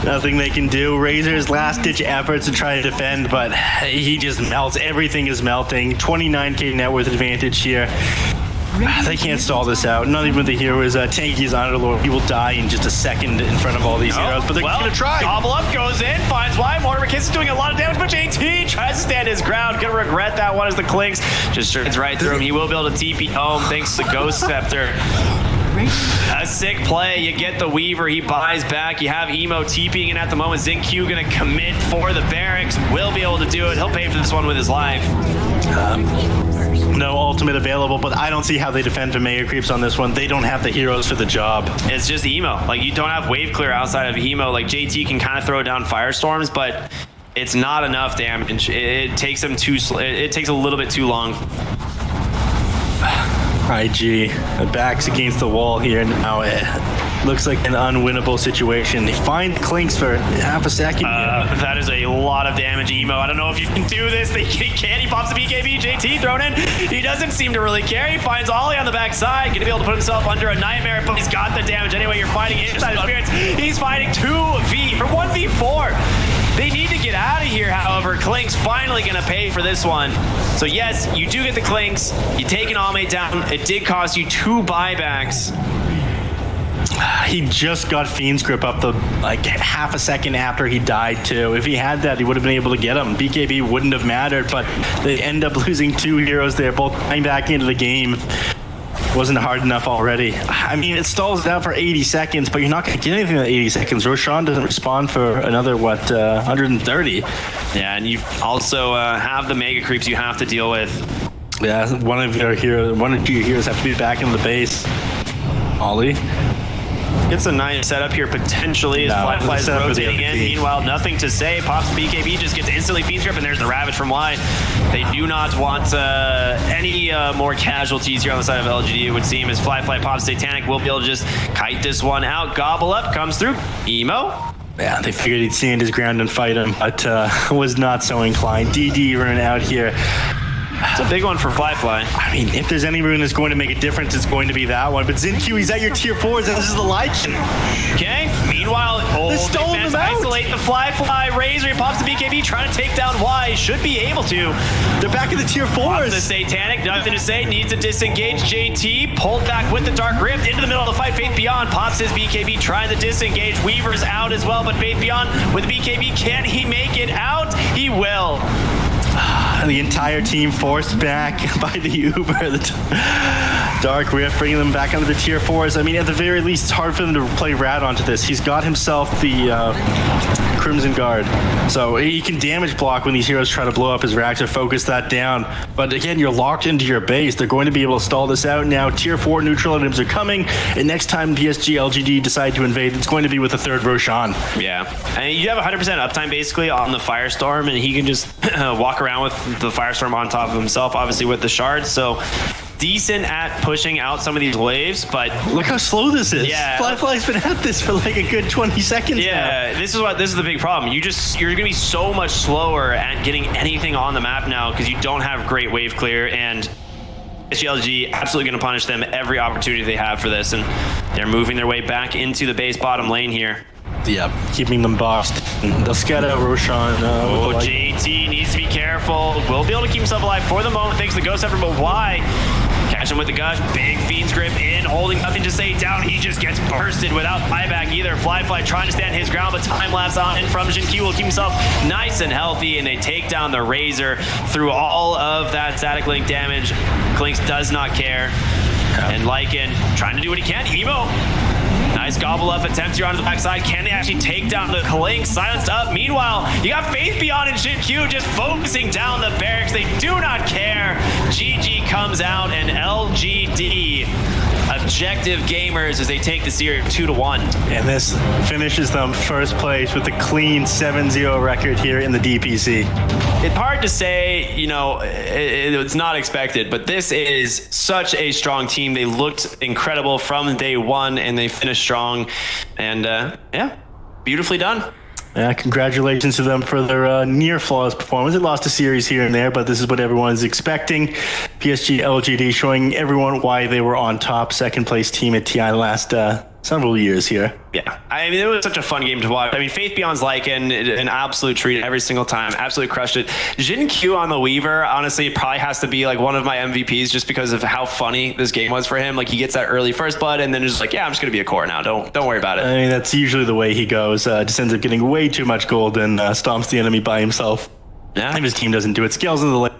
Nothing they can do. Razor's last-ditch efforts to try to defend, but he just melts. Everything is melting. 29k net worth advantage here. They can't stall this out. Not even the heroes. Tanky's Underlord. He will die in just a second in front of all these heroes, but they're gonna try. Gobble up goes in, finds why. Mortimer Kiss is doing a lot of damage, but JT tries to stand his ground. Gonna regret that one as the Clinks just it's right through him. He will be able to TP home thanks to the Ghost Scepter. A sick play. You get the Weaver. He buys back. You have Emo TPing in at the moment. Q gonna commit for the barracks. Will be able to do it. He'll pay for this one with his life. No ultimate available, but I don't see how they defend from Mega Creeps on this one. They don't have the heroes for the job. It's just Emo. Like, you don't have wave clear outside of Emo. Like, JT can kind of throw down firestorms, but it's not enough damage. It takes him it takes a little bit too long. IG, the back's against the wall here now. It looks like an unwinnable situation. They find Clinks for half a second. That is a lot of damage, Emo. I don't know if you can do this. He can. He pops the BKB. JT thrown in. He doesn't seem to really care. He finds Ollie on the backside. Going to be able to put himself under a nightmare, but he's got the damage anyway. You're fighting inside of spirits. He's fighting 1v4. They need to get out of here, however. Clinks finally going to pay for this one. So yes, you do get the Clinks. You take an Ame down. It did cost you 2 buybacks. He just got Fiend's Grip up like half a second after he died too. If he had that, he would have been able to get him. BKB wouldn't have mattered, but they end up losing 2 heroes there, both coming back into the game. Wasn't hard enough already. I mean, it stalls out for 80 seconds, but you're not going to get anything in 80 seconds. Roshan doesn't respond for another, 130? Yeah, and you also have the Mega Creeps you have to deal with. Yeah, one of your heroes have to be back in the base. Ollie. It's a nice setup here, potentially, as Fly's rotating in. Meanwhile, Nothing to Say. Pops the BKB, just gets instantly Fiend's Grip, and there's the Ravage from Y. They do not want any more casualties here on the side of LGD, it would seem, as Fly pops Satanic. Will be able to just kite this one out. Gobble up comes through. Emo. Yeah, they figured he'd stand his ground and fight him, but was not so inclined. DD running out here. It's a big one for Fly. I mean, if there's any rune that's going to make a difference, it's going to be that one. But Xinqiu, he's at your tier 4s, and this is the Lichen. Okay, meanwhile, They stole defense him out. isolate the Fly. Razor, he pops the BKB, trying to take down Y. Should be able to. They're back in the tier 4s. The Satanic, nothing to say, needs to disengage. JT pulled back with the Dark Rift into the middle of the fight. Faith Beyond pops his BKB, trying to disengage. Weaver's out as well, but Faith Beyond with the BKB, can he make it out? He will. The entire team forced back by the Uber. Dark Rift bringing them back under the tier 4s. I mean, at the very least, it's hard for them to play Rad onto this. He's got himself the Crimson Guard, so he can damage block when these heroes try to blow up his racks or focus that down. But again, you're locked into your base. They're going to be able to stall this out now. Tier 4 neutral items are coming, and next time PSG.LGD decide to invade, it's going to be with a third Roshan. Yeah, and you have 100% uptime basically on the Firestorm, and he can just walk around with the Firestorm on top of himself, obviously with the shards. So decent at pushing out some of these waves, but look how slow this is. Yeah, Fly's been at this for like a good 20 seconds yeah, now. this is the big problem. You're gonna be so much slower at getting anything on the map now because you don't have great wave clear, and PSG absolutely gonna punish them every opportunity they have for this, and they're moving their way back into the base bottom lane here. Yep, keeping them boxed. They'll scatter out Roshan. JT needs to be careful. Will be able to keep himself alive for the moment thanks to the Ghost Effort, but why? Catch him with the gush. Big Fiend's Grip in, holding nothing to say down. He just gets bursted without buyback either. Fly trying to stand his ground, but time lapse on in from Xinqiu will keep himself nice and healthy, and they take down the Razor through all of that static link damage. Clinks does not care. And Lycan trying to do what he can. Emo. Nice gobble up attempt here onto the backside. Can they actually take down the Clink? Silenced up. Meanwhile, you got Faith Beyond and Xinqiu just focusing down the barracks. They do not care. GG comes out, and LGD objective gamers as they take the series 2-1. And this finishes them first place with a clean 7-0 record here in the DPC. It's hard to say, you know, it's not expected, but this is such a strong team. They looked incredible from day one, and they finished strong. And yeah, beautifully done. Yeah, congratulations to them for their near flawless performance. They lost a series here and there, but this is what everyone's expecting. PSG.LGD showing everyone why they were on top, second place team at TI last several years here. Yeah, I mean, it was such a fun game to watch. I mean, Faith Beyond's Lycan, an absolute treat every single time. Absolutely crushed it. Xinqiu on the Weaver, honestly, probably has to be like one of my MVPs just because of how funny this game was for him. Like, he gets that early first blood and then just like, yeah, I'm just going to be a core now. Don't worry about it. I mean, that's usually the way he goes. Just ends up getting way too much gold and stomps the enemy by himself. Yeah. If his team doesn't do it, scales into the lane.